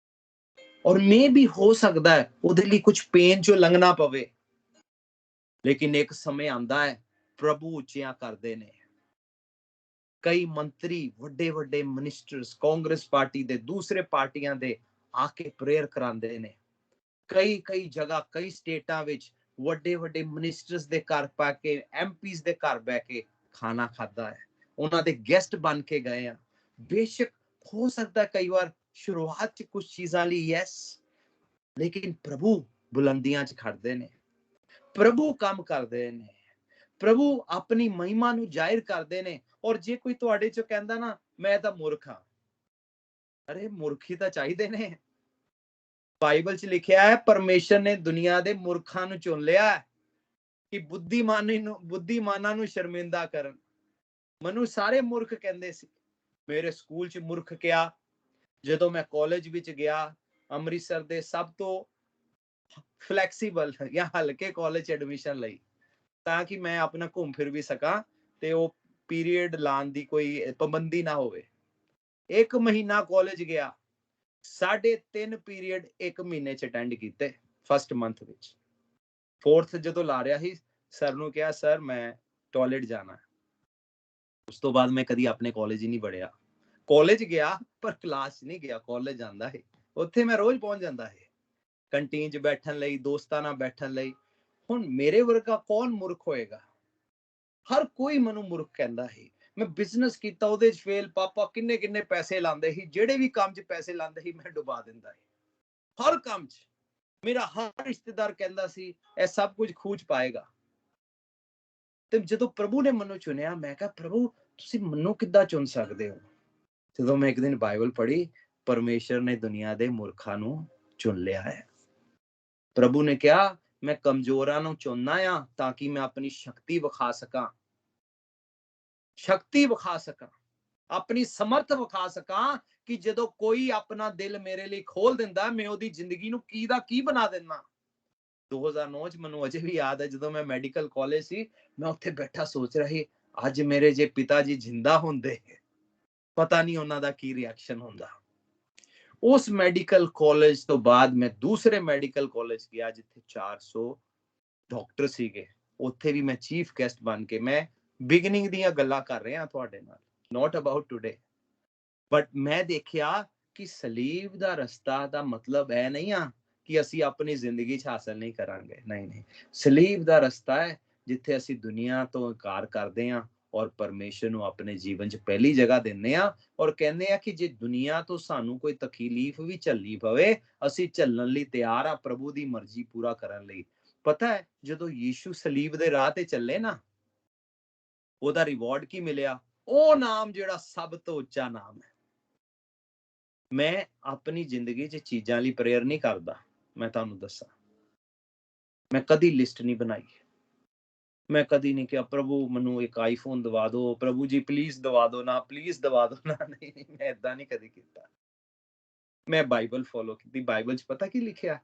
ਔਰ ਮੇ ਵੀ ਹੋ ਸਕਦਾ ਹੈ ਉਹਦੇ ਲਈ ਕੁਝ ਪੇਨ ਚੋਂ ਲੰਘਣਾ ਪਵੇ, ਲੇਕਿਨ ਇੱਕ ਸਮੇਂ ਆਂਦਾ ਹੈ ਪ੍ਰਭੂ ਉੱਚੀਆਂ ਕਰਦੇ ਨੇ। ਕਈ ਮੰਤਰੀ, ਵੱਡੇ ਵੱਡੇ ਮਿਨਿਸਟਰਸ, ਕਾਂਗਰਸ ਪਾਰਟੀ ਦੇ, ਦੂਸਰੇ ਪਾਰਟੀਆਂ ਦੇ ਆ ਕੇ ਪ੍ਰੇਅਰ ਕਰਾਉਂਦੇ ਨੇ। ਕਈ ਜਗ੍ਹਾ, ਕਈ ਸਟੇਟਾਂ ਵਿੱਚ ਵੱਡੇ ਵੱਡੇ ਮਿਨਿਸਟਰਸ ਦੇ ਘਰ ਪਾ ਕੇ, MPs ਦੇ ਘਰ ਬਹਿ ਕੇ ਖਾਣਾ ਖਾਦਾ ਹੈ, ਉਹਨਾਂ ਦੇ ਗੈਸਟ ਬਣ ਕੇ ਗਏ ਆ। ਬੇਸ਼ੱਕ ਹੋ ਸਕਦਾ ਕਈ ਵਾਰ ਸ਼ੁਰੂਆਤ 'ਚ ਕੁਝ ਚੀਜ਼ਾਂ ਲਈ ਯੈਸ, ਲੇਕਿਨ ਪ੍ਰਭੂ ਬੁਲੰਦੀਆਂ 'ਚ ਖੜਦੇ ਨੇ, ਪ੍ਰਭੂ ਕੰਮ ਕਰਦੇ ਨੇ, ਪ੍ਰਭੂ ਆਪਣੀ ਮਹਿਮਾ ਨੂੰ ਜ਼ਾਹਿਰ ਕਰਦੇ ਨੇ। ਔਰ ਜੇ ਕੋਈ ਤੁਹਾਡੇ 'ਚ ਕਹਿੰਦਾ ਨਾ ਮੈਂ ਤਾਂ ਮੂਰਖ ਹਾਂ, ਅਰੇ ਮੂਰਖੀ ਤਾਂ ਚਾਹੀਦੇ ਨੇ। ਬਾਈਬਲ 'ਚ ਲਿਖਿਆ ਹੈ ਪਰਮੇਸ਼ਰ ਨੇ ਦੁਨੀਆ ਦੇ ਮੂਰਖਾਂ ਨੂੰ ਚੁਣ ਲਿਆ ਕਿ ਬੁੱਧੀਮਾਨਾਂ ਨੂੰ ਸ਼ਰਮਿੰਦਾ ਕਰਨ। ਮੈਨੂੰ ਸਾਰੇ ਮੂਰਖ ਕਹਿੰਦੇ ਸੀ। ਮੇਰੇ ਸਕੂਲ 'ਚ ਮੂਰਖ ਕਿਹਾ। ਜਦੋਂ ਮੈਂ ਕਾਲਜ ਵਿੱਚ ਗਿਆ, ਅੰਮ੍ਰਿਤਸਰ ਦੇ ਸਭ ਤੋਂ ਫਲੈਕਸੀਬਲ ਜਾਂ ਹਲਕੇ ਕਾਲਜ 'ਚ ਐਡਮਿਸ਼ਨ ਲਈ, ਤਾਂ ਕਿ ਮੈਂ ਆਪਣਾ ਘੁੰਮ ਫਿਰ ਵੀ ਸਕਾਂ ਤੇ ਉਹ ਪੀਰੀਅਡ ਲਾਣ ਦੀ ਕੋਈ ਪਾਬੰਦੀ ਨਾ ਹੋਵੇ। 1 ਮਹੀਨਾ ਕਾਲਜ ਗਿਆ, 3.5 ਪੀਰੀਅਡ 1 ਮਹੀਨੇ 'ਚ ਅਟੈਂਡ ਕੀਤੇ ਫਸਟ ਮੰਥ ਵਿੱਚ। 4th ਜਦੋਂ ਲਾ ਰਿਹਾ ਸੀ, ਸਰ ਨੂੰ ਕਿਹਾ ਸਰ ਮੈਂ ਟਾਇਲਟ ਜਾਣਾ। ਉਸ ਤੋਂ ਬਾਅਦ ਮੈਂ ਕਦੀ ਆਪਣੇ ਕਾਲਜ ਹੀ ਨਹੀਂ ਵੜਿਆ। ਕਾਲਜ ਗਿਆ ਪਰ ਕਲਾਸ 'ਚ ਨਹੀਂ ਗਿਆ, ਕਾਲਜ ਜਾਂਦਾ ਹੈ। ਉੱਥੇ ਮੈਂ ਰੋਜ਼ ਪਹੁੰਚ ਜਾਂਦਾ ਹੈ ਕੰਟੀਨ 'ਚ ਬੈਠਣ ਲਈ, ਦੋਸਤਾਂ ਨਾਲ ਬੈਠਣ ਲਈ। ਹੁਣ ਮੇਰੇ ਵਰਗਾ ਕੌਣ ਮੂਰਖ ਹੋਏਗਾ? ਹਰ ਕੋਈ ਮੈਨੂੰ ਮੂਰਖ ਕਹਿੰਦਾ ਹੈ। ਮੈਂ ਬਿਜ਼ਨਸ ਕੀਤਾ, ਉਹਦੇ 'ਚ ਫੇਲ। ਪਾਪਾ ਕਿੰਨੇ ਕਿੰਨੇ ਪੈਸੇ ਲਾਉਂਦੇ ਸੀ, ਜਿਹੜੇ ਵੀ ਕੰਮ 'ਚ ਪੈਸੇ ਲਾਉਂਦੇ ਸੀ ਮੈਂ ਡੁਬਾ ਦਿੰਦਾ ਸੀ। ਹਰ ਕੰਮ 'ਚ ਮੇਰਾ ਹਰ ਰਿਸ਼ਤੇਦਾਰ ਕਹਿੰਦਾ ਸੀ ਇਹ ਸਭ ਕੁਝ ਖੂਚ ਪਾਏਗਾ। ਤੇ ਜਦੋਂ ਪ੍ਰਭੂ ਨੇ ਮੈਨੂੰ ਚੁਣਿਆ, ਮੈਂ ਕਿਹਾ ਪ੍ਰਭੂ ਤੁਸੀਂ ਮੈਨੂੰ ਕਿੱਦਾਂ ਚੁਣ ਸਕਦੇ ਹੋ? ਜਦੋਂ ਮੈਂ ਇੱਕ ਦਿਨ ਬਾਈਬਲ ਪੜ੍ਹੀ, ਪਰਮੇਸ਼ਰ ਨੇ ਦੁਨੀਆ ਦੇ ਮੂਰਖਾਂ ਨੂੰ ਚੁਣ ਲਿਆ ਹੈ। ਪ੍ਰਭੂ ਨੇ ਕਿਹਾ ਮੈਂ ਕਮਜ਼ੋਰਾਂ ਨੂੰ ਚੁਣਨਾ ਆ ਤਾਂ ਕਿ ਮੈਂ ਆਪਣੀ ਸ਼ਕਤੀ ਵਿਖਾ ਸਕਾਂ, ਸ਼ਕਤੀ ਵਿਖਾ ਸਕਾਂ, ਆਪਣੀ ਸਮਰਥ ਵਿਖਾ ਸਕਾਂ ਕਿ ਜਦੋਂ ਕੋਈ ਆਪਣਾ ਦਿਲ ਮੇਰੇ ਲਈ ਖੋਲ ਦਿੰਦਾ, ਮੈਂ ਉਹਦੀ ਜ਼ਿੰਦਗੀ ਨੂੰ ਕੀ ਦਾ ਕੀ ਬਣਾ ਦਿੰਦਾ। 2009 ਚ ਮੈਨੂੰ ਅਜੇ ਵੀ ਯਾਦ ਹੈ, ਜਦੋਂ ਮੈਂ ਮੈਡੀਕਲ ਕਾਲਜ ਸੀ, ਮੈਂ ਉੱਥੇ ਬੈਠਾ ਸੋਚ ਰਿਹਾ ਸੀ ਅੱਜ ਮੇਰੇ ਜੇ ਪਿਤਾ ਜੀ ਜਿੰਦਾ ਹੁੰਦੇ, ਪਤਾ ਨਹੀਂ ਉਹਨਾਂ ਦਾ ਕੀ ਰਿਐਕਸ਼ਨ ਹੁੰਦਾ। ਉਸ ਮੈਡੀਕਲ ਕਾਲਜ ਤੋਂ ਬਾਅਦ ਮੈਂ ਦੂਸਰੇ ਮੈਡੀਕਲ ਕਾਲਜ ਗਿਆ ਜਿੱਥੇ 400 ਡਾਕਟਰ ਸੀਗੇ, ਉੱਥੇ ਵੀ ਮੈਂ ਚੀਫ ਗੈਸਟ ਬਣ ਕੇ, ਮੈਂ ਬਿਗਨਿੰਗ ਦੀਆਂ ਗੱਲਾਂ ਕਰ ਰਿਹਾ ਤੁਹਾਡੇ ਨਾਲ, not about today, ਬਟ ਮੈਂ ਦੇਖਿਆ ਕਿ ਸਲੀਬ ਦਾ ਰਸਤਾ ਦਾ ਮਤਲਬ ਇਹ ਨਹੀਂ ਆ ਕਿ ਅਸੀਂ ਆਪਣੀ ਜ਼ਿੰਦਗੀ 'ਚ ਹਾਸਲ ਨਹੀਂ ਕਰਾਂਗੇ, ਨਹੀਂ, ਸਲੀਬ ਦਾ ਰਸਤਾ ਹੈ ਜਿੱਥੇ ਅਸੀਂ ਦੁਨੀਆ ਤੋਂ ਇਨਕਾਰ ਕਰਦੇ ਹਾਂ ਔਰ ਪਰਮੇਸ਼ਰ ਨੂੰ ਆਪਣੇ ਜੀਵਨ 'ਚ ਪਹਿਲੀ ਜਗ੍ਹਾ ਦਿੰਦੇ ਆ, ਔਰ ਕਹਿੰਦੇ ਆ ਕਿ ਜੇ ਦੁਨੀਆ ਤੋਂ ਸਾਨੂੰ ਕੋਈ ਤਕਲੀਫ ਵੀ ਝੱਲਣੀ ਪਵੇ, ਅਸੀਂ ਝੱਲਣ ਲਈ ਤਿਆਰ ਆ ਪ੍ਰਭੂ ਦੀ ਮਰਜ਼ੀ ਪੂਰਾ ਕਰਨ ਲਈ। ਪਤਾ ਹੈ ਜਦੋਂ ਯੀਸ਼ੂ ਸਲੀਬ ਦੇ ਰਾਹ ਤੇ ਚੱਲੇ ਨਾ, ਉਹਦਾ ਰਿਵਾਰਡ ਕੀ ਮਿਲਿਆ? ਉਹ ਨਾਮ ਜਿਹੜਾ ਸਭ ਤੋਂ ਉੱਚਾ ਨਾਮ ਹੈ। ਮੈਂ ਆਪਣੀ ਜ਼ਿੰਦਗੀ 'ਚ ਚੀਜ਼ਾਂ ਲਈ ਪ੍ਰੇਅਰ ਨਹੀਂ ਕਰਦਾ, ਮੈਂ ਤੁਹਾਨੂੰ ਦੱਸਾਂ, ਮੈਂ ਕਦੀ ਲਿਸਟ ਨਹੀਂ ਬਣਾਈ, ਮੈਂ ਕਦੀ ਨਹੀਂ ਕਿਹਾ ਪ੍ਰਭੂ ਮੈਨੂੰ ਇੱਕ ਆਈਫੋਨ ਦਵਾ ਦਿਓ, ਪ੍ਰਭੂ ਜੀ ਪਲੀਜ਼ ਦਵਾ ਦਿਓ ਨਾ, ਪਲੀਜ਼ ਦਵਾ ਦਿਓ ਨਾ, ਨਹੀਂ, ਮੈਂ ਏਦਾਂ ਨਹੀਂ ਕਦੀ ਕੀਤਾ। ਮੈਂ ਬਾਈਬਲ ਫੋਲੋ ਕੀਤੀ। ਬਾਈਬਲ 'ਚ ਪਤਾ ਕੀ ਲਿਖਿਆ?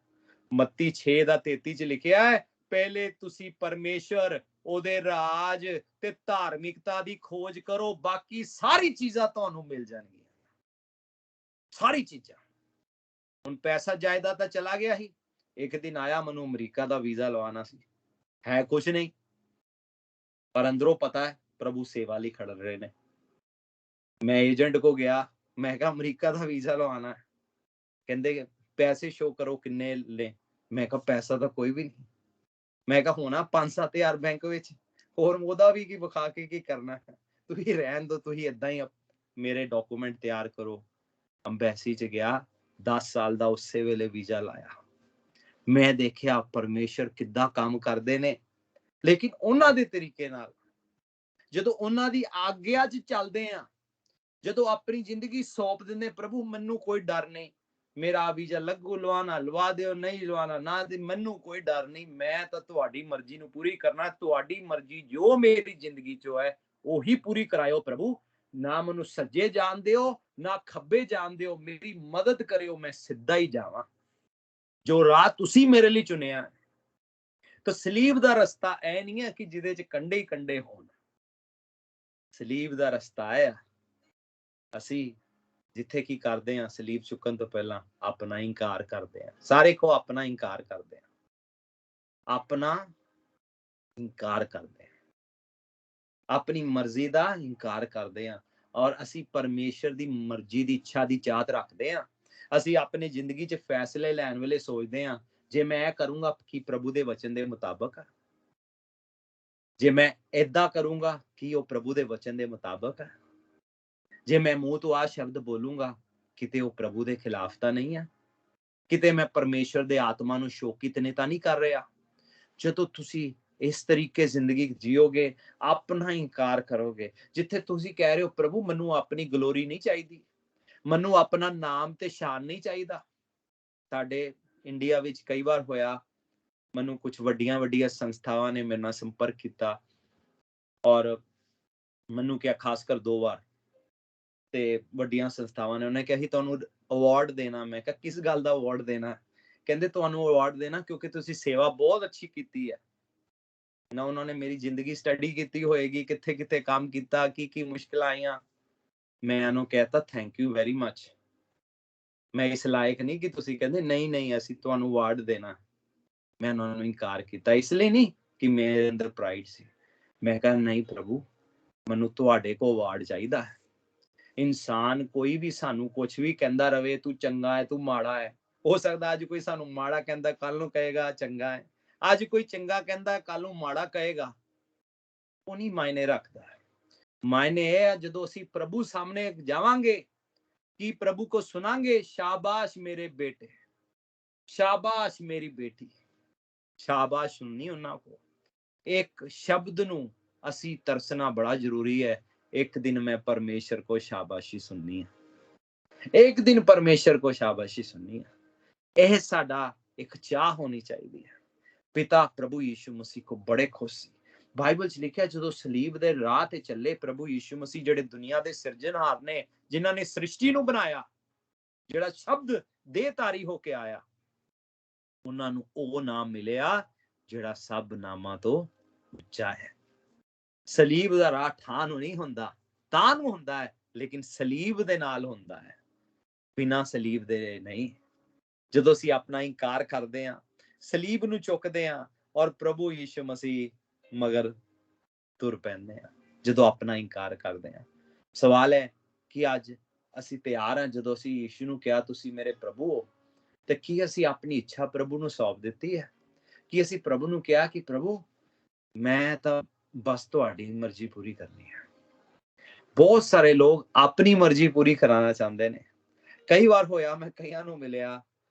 ਮੱਤੀ 6:33 'ਚ ਲਿਖਿਆ ਹੈ, ਪਹਿਲੇ ਤੁਸੀਂ ਪਰਮੇਸ਼ਰ, ਉਹਦੇ ਰਾਜ ਤੇ ਧਾਰਮਿਕਤਾ ਦੀ ਖੋਜ ਕਰੋ, ਬਾਕੀ ਸਾਰੀ ਚੀਜ਼ਾਂ ਤੁਹਾਨੂੰ ਮਿਲ ਜਾਣਗੀਆਂ, ਸਾਰੀ ਚੀਜ਼ਾਂ। ਹੁਣ ਪੈਸਾ ਜਾਇਦਾਦ ਤਾਂ ਚਲਾ ਗਿਆ ਹੀ, ਇੱਕ ਦਿਨ ਆਇਆ ਮੈਨੂੰ ਅਮਰੀਕਾ ਦਾ ਵੀਜ਼ਾ ਲਵਾਉਣਾ ਸੀ, ਹੈ ਕੁਛ ਨਹੀਂ, ਪਰ ਅੰਦਰੋਂ ਪਤਾ ਹੈ ਪ੍ਰਭੂ ਸੇਵਾ ਲਈ ਖੜ ਰਹੇ ਨੇ। ਮੈਂ ਏਜੰਟ ਕੋ ਗਿਆ, ਮੈਂ ਕਿਹਾ ਅਮਰੀਕਾ ਦਾ ਵੀਜ਼ਾ ਲਵਾਉਣਾ, ਕਹਿੰਦੇ ਪੈਸੇ ਸ਼ੋ ਕਰੋ ਕਿੰਨੇ ਲੈ, ਮੈਂ ਕਿਹਾ ਪੈਸਾ ਤਾਂ ਕੋਈ ਵੀ ਨਹੀਂ, ਮੈਂ ਕਿਹਾ ਹੋਣਾ 5-7 ਹਜ਼ਾਰ ਬੈਂਕ ਵਿੱਚ, ਹੋਰ ਉਹਦਾ ਵੀ ਕੀ ਵਿਖਾ ਕੇ ਕੀ ਕਰਨਾ, ਤੁਸੀਂ ਰਹਿਣ ਦੋ, ਤੁਸੀਂ ਏਦਾਂ ਹੀ ਮੇਰੇ ਡਾਕੂਮੈਂਟ ਤਿਆਰ ਕਰੋ। ਅੰਬੈਸੀ 'ਚ ਗਿਆ, 10 ਸਾਲ ਦਾ ਉਸੇ ਵੇਲੇ ਵੀਜ਼ਾ ਲਾਇਆ। ਮੈਂ ਦੇਖਿਆ ਪਰਮੇਸ਼ਰ ਕਿੱਦਾਂ ਕੰਮ ਕਰਦੇ ਨੇ, ਲੇਕਿਨ ਉਹਨਾਂ ਦੇ ਤਰੀਕੇ ਨਾਲ। ਜਦੋਂ ਉਹਨਾਂ ਦੀ ਆਗਿਆ 'ਚ ਚੱਲਦੇ ਆ, ਜਦੋਂ ਆਪਣੀ ਜ਼ਿੰਦਗੀ ਸੌਂਪ ਦਿੰਦੇ, ਪ੍ਰਭੂ ਮੈਨੂੰ ਕੋਈ ਡਰ ਨਹੀਂ, ਮੇਰਾ ਵੀਜ਼ਾ ਲੱਗੂ ਲਵਾਣਾ ਲਵਾ ਦਿਓ, ਨਹੀਂ ਲਵਾਣਾ ਨਾ, ਮੈਨੂੰ ਕੋਈ ਡਰ ਨਹੀਂ, ਮੈਂ ਤਾਂ ਤੁਹਾਡੀ ਮਰਜ਼ੀ ਨੂੰ ਪੂਰੀ ਕਰਨਾ, ਤੁਹਾਡੀ ਮਰਜ਼ੀ ਜੋ ਮੇਰੀ ਜ਼ਿੰਦਗੀ 'ਚ ਹੈ ਉਹੀ ਪੂਰੀ ਕਰਾਇਓ ਪ੍ਰਭੂ, ਨਾ ਮੈਨੂੰ ਸੱਜੇ ਜਾਣ ਦਿਓ ਨਾ ਖੱਬੇ ਜਾਣ ਦਿਓ, ਮੇਰੀ ਮਦਦ ਕਰਿਓ, ਮੈਂ ਸਿੱਧਾ ਹੀ ਜਾਵਾਂ ਜੋ ਰਾਹ ਤੁਸੀਂ ਮੇਰੇ ਲਈ ਚੁਣਿਆ। ਤਾਂ ਸਲੀਬ ਦਾ ਰਸਤਾ ਇਹ ਨਹੀਂ ਹੈ ਕਿ ਜਿਹਦੇ 'ਚ ਕੰਡੇ ਹੀ ਕੰਡੇ ਹੋਣ। ਸਲੀਬ ਦਾ ਰਸਤਾ ਹੈ ਅਸੀਂ ਜਿੱਥੇ ਕੀ ਕਰਦੇ ਆ, ਸਲੀਬ ਚੁੱਕਣ ਤੋਂ ਪਹਿਲਾਂ ਆਪਣਾ ਇਨਕਾਰ ਕਰਦੇ ਆ। ਸਾਰੇ ਕੋ ਆਪਣਾ ਇਨਕਾਰ ਕਰਦੇ ਆ, ਆਪਣਾ ਇਨਕਾਰ ਕਰਦੇ ਆ, ਆਪਣੀ ਮਰਜ਼ੀ ਦਾ ਇਨਕਾਰ ਕਰਦੇ ਆ, ਔਰ ਅਸੀਂ ਪਰਮੇਸ਼ਰ ਦੀ ਮਰਜ਼ੀ ਦੀ ਇੱਛਾ ਦੀ ਚਾਹਤ ਰੱਖਦੇ ਆ। ਅਸੀਂ ਆਪਣੀ ਜ਼ਿੰਦਗੀ 'ਚ ਫੈਸਲੇ ਲੈਣ ਵੇਲੇ ਸੋਚਦੇ ਆ, ਜੇ ਮੈਂ ਇਹ ਕਰੂੰਗਾ ਕਿ ਪ੍ਰਭੂ ਦੇ ਵਚਨ ਦੇ ਮੁਤਾਬਕ, ਜੇ ਮੈਂ ਏਦਾਂ ਕਰੂੰਗਾ ਕਿ ਉਹ ਪ੍ਰਭੂ ਦੇ ਵਚਨ ਦੇ ਮੁਤਾਬਕ ਹੈ, ਜੇ ਮੈਂ ਮੂੰਹ ਤੋਂ ਆ ਸ਼ਬਦ ਬੋਲੂੰਗਾ ਕਿਤੇ ਉਹ ਪ੍ਰਭੂ ਦੇ ਖਿਲਾਫ ਤਾਂ ਨਹੀਂ ਹੈ, ਕਿਤੇ ਮੈਂ ਪਰਮੇਸ਼ਰ ਦੇ ਆਤਮਾ ਨੂੰ ਸ਼ੋਕਿਤ ਨੇ ਤਾਂ ਨਹੀਂ ਕਰ ਰਿਹਾ। ਜਦੋਂ ਤੁਸੀਂ ਇਸ ਤਰੀਕੇ ਜ਼ਿੰਦਗੀ ਜੀਓਗੇ, ਆਪਣਾ ਇਨਕਾਰ ਕਰੋਗੇ, ਜਿੱਥੇ ਤੁਸੀਂ ਕਹਿ ਰਹੇ ਹੋ ਪ੍ਰਭੂ ਮੈਨੂੰ ਆਪਣੀ ਗਲੋਰੀ ਨਹੀਂ ਚਾਹੀਦੀ, ਮੈਨੂੰ ਆਪਣਾ ਨਾਮ ਤੇ ਸ਼ਾਨ ਨਹੀਂ ਚਾਹੀਦਾ। ਸਾਡੇ ਇੰਡੀਆ ਵਿੱਚ ਕਈ ਵਾਰ ਹੋਇਆ, ਮੈਨੂੰ ਕੁਝ ਵੱਡੀਆਂ ਸੰਸਥਾਵਾਂ ਨੇ ਮੇਰੇ ਨਾਲ ਸੰਪਰਕ ਕੀਤਾ ਔਰ ਮੈਨੂੰ ਕਿਹਾ, ਖਾਸ ਕਰ 2 ਵਾਰ, ਤੇ ਵੱਡੀਆਂ ਸੰਸਥਾਵਾਂ ਨੇ, ਉਹਨੇ ਕਿਹਾ ਸੀ ਤੁਹਾਨੂੰ ਅਵਾਰਡ ਦੇਣਾ। ਮੈਂ ਕਿਹਾ ਕਿਸ ਗੱਲ ਦਾ ਅਵਾਰਡ ਦੇਣਾ? ਕਹਿੰਦੇ ਤੁਹਾਨੂੰ ਅਵਾਰਡ ਦੇਣਾ ਕਿਉਂਕਿ ਤੁਸੀਂ ਸੇਵਾ ਬਹੁਤ ਅੱਛੀ ਕੀਤੀ ਹੈ ਨਾ। ਉਹਨਾਂ ਨੇ ਮੇਰੀ ਜ਼ਿੰਦਗੀ ਸਟੱਡੀ ਕੀਤੀ ਹੋਏਗੀ, ਕਿੱਥੇ ਕਿੱਥੇ ਕੰਮ ਕੀਤਾ, ਕੀ ਮੁਸ਼ਕਲਾਂ ਆਈਆਂ। ਮੈਂ ਉਹਨੂੰ ਕਹਿਤਾ ਥੈਂਕ ਯੂ ਵੈਰੀ ਮਚ, ਮੈਂ ਇਸ ਲਾਇਕ ਨਹੀਂ ਕਿ ਤੁਸੀਂ ਕਹਿੰਦੇ ਨਹੀਂ ਅਸੀਂ ਤੁਹਾਨੂੰ ਅਵਾਰਡ ਦੇਣਾ। ਮੈਂ ਉਹਨਾਂ ਨੂੰ ਇਨਕਾਰ ਕੀਤਾ, ਇਸ ਲਈ ਨਹੀਂ ਕਿ ਮੇਰੇ ਅੰਦਰ ਪ੍ਰਾਈਡ ਸੀ। ਮੈਂ ਕਿਹਾ ਨਹੀਂ ਪ੍ਰਭੂ, ਮੈਨੂੰ ਤੁਹਾਡੇ ਕੋਲ ਅਵਾਰਡ ਚਾਹੀਦਾ ਹੈ। ਇਨਸਾਨ ਕੋਈ ਵੀ ਸਾਨੂੰ ਕੁਝ ਵੀ ਕਹਿੰਦਾ ਰਵੇ, ਤੂੰ ਚੰਗਾ ਹੈ, ਤੂੰ ਮਾੜਾ ਹੈ, ਹੋ ਸਕਦਾ ਅੱਜ ਕੋਈ ਸਾਨੂੰ ਮਾੜਾ ਕਹਿੰਦਾ ਕੱਲ ਨੂੰ ਕਹੇਗਾ ਚੰਗਾ ਹੈ, ਅੱਜ ਕੋਈ ਚੰਗਾ ਕਹਿੰਦਾ ਕੱਲ ਨੂੰ ਮਾੜਾ ਕਹੇਗਾ, ਉਹ ਨਹੀਂ ਮਾਇਨੇ ਰੱਖਦਾ। ਮਾਇਨੇ ਇਹ ਹੈ ਜਦੋਂ ਅਸੀਂ ਪ੍ਰਭੂ ਸਾਹਮਣੇ ਜਾਵਾਂਗੇ ਕਿ ਪ੍ਰਭੂ ਕੋ ਸੁਨਾਂਗੇ, ਸ਼ਾਬਾਸ਼ ਮੇਰੇ ਬੇਟੇ, ਸ਼ਾਬਾਸ਼ ਮੇਰੀ ਬੇਟੀ, ਸ਼ਾਬਾਸ਼ ਸੁਣਨੀ ਉਹਨਾਂ ਕੋ। ਇੱਕ ਸ਼ਬਦ ਨੂੰ ਅਸੀਂ ਤਰਸਣਾ ਬੜਾ ਜ਼ਰੂਰੀ ਹੈ। एक दिन मैं परमेश्वर को शाबाशी सुननी है, एक दिन परमेश्वर को शाबाशी सुननी है। यह साडा एक चाह होनी चाहिए है। पिता प्रभु यीशु मसीह को बड़े खुश सी। बाइबल च लिखिਆ ਜਦੋਂ ਸਲੀਬ ਦੇ ਰਾਹ ਤੇ ਚੱਲੇ ਪ੍ਰਭੂ ਯੀਸ਼ੂ ਮਸੀਹ ਜਿਹੜੇ ਦੁਨੀਆ ਦੇ ਸਿਰਜਣਹਾਰ ਨੇ, ਜਿਨ੍ਹਾਂ ਨੇ ਸ੍ਰਿਸ਼ਟੀ ਨੂੰ ਬਣਾਇਆ, ਜਿਹੜਾ ਸ਼ਬਦ ਦੇਹਧਾਰੀ ਹੋ ਕੇ ਆਇਆ, ਉਹਨਾਂ ਨੂੰ ਉਹ ਨਾਮ ਮਿਲਿਆ ਜਿਹੜਾ ਸਭ ਨਾਮਾਂ ਤੋਂ ਉੱਚਾ ਹੈ। ਸਲੀਬ ਦਾ ਰਾਹ ਠਾਹ ਨੂੰ ਨਹੀਂ ਹੁੰਦਾ, ਤਾਂ ਨੂੰ ਹੁੰਦਾ ਹੈ, ਲੇਕਿਨ ਸਲੀਬ ਦੇ ਨਾਲ ਹੁੰਦਾ ਹੈ, ਬਿਨਾਂ ਸਲੀਬ ਦੇ ਨਹੀਂ। ਜਦੋਂ ਅਸੀਂ ਆਪਣਾ ਇਨਕਾਰ ਕਰਦੇ ਹਾਂ, ਸਲੀਬ ਨੂੰ ਚੁੱਕਦੇ ਹਾਂ ਔਰ ਪ੍ਰਭੂ ਯੀਸ਼ੂ ਮਸੀਹ ਮਗਰ ਤੁਰ ਪੈਂਦੇ ਹਾਂ, ਜਦੋਂ ਆਪਣਾ ਇਨਕਾਰ ਕਰਦੇ ਹਾਂ। ਸਵਾਲ ਹੈ ਕਿ ਅੱਜ ਅਸੀਂ ਤਿਆਰ ਹਾਂ, ਜਦੋਂ ਅਸੀਂ ਯੀਸ਼ੂ ਨੂੰ ਕਿਹਾ ਤੁਸੀਂ ਮੇਰੇ ਪ੍ਰਭੂ ਹੋ, ਤੇ ਕੀ ਅਸੀਂ ਆਪਣੀ ਇੱਛਾ ਪ੍ਰਭੂ ਨੂੰ ਸੌਂਪ ਦਿੱਤੀ ਹੈ? ਕਿ ਅਸੀਂ ਪ੍ਰਭੂ ਨੂੰ ਕਿਹਾ ਕਿ ਪ੍ਰਭੂ ਮੈਂ ਤਾਂ ਬਸ ਤੁਹਾਡੀ ਮਰਜ਼ੀ ਪੂਰੀ ਕਰਨੀ ਹੈ। ਬਹੁਤ ਸਾਰੇ ਲੋਕ ਆਪਣੀ ਮਰਜ਼ੀ ਪੂਰੀ ਕਰਾਉਣਾ ਚਾਹੁੰਦੇ ਨੇ। ਕਈ ਵਾਰ ਹੋਇਆ ਮੈਂ ਕਈਆਂ ਨੂੰ ਮਿਲਿਆ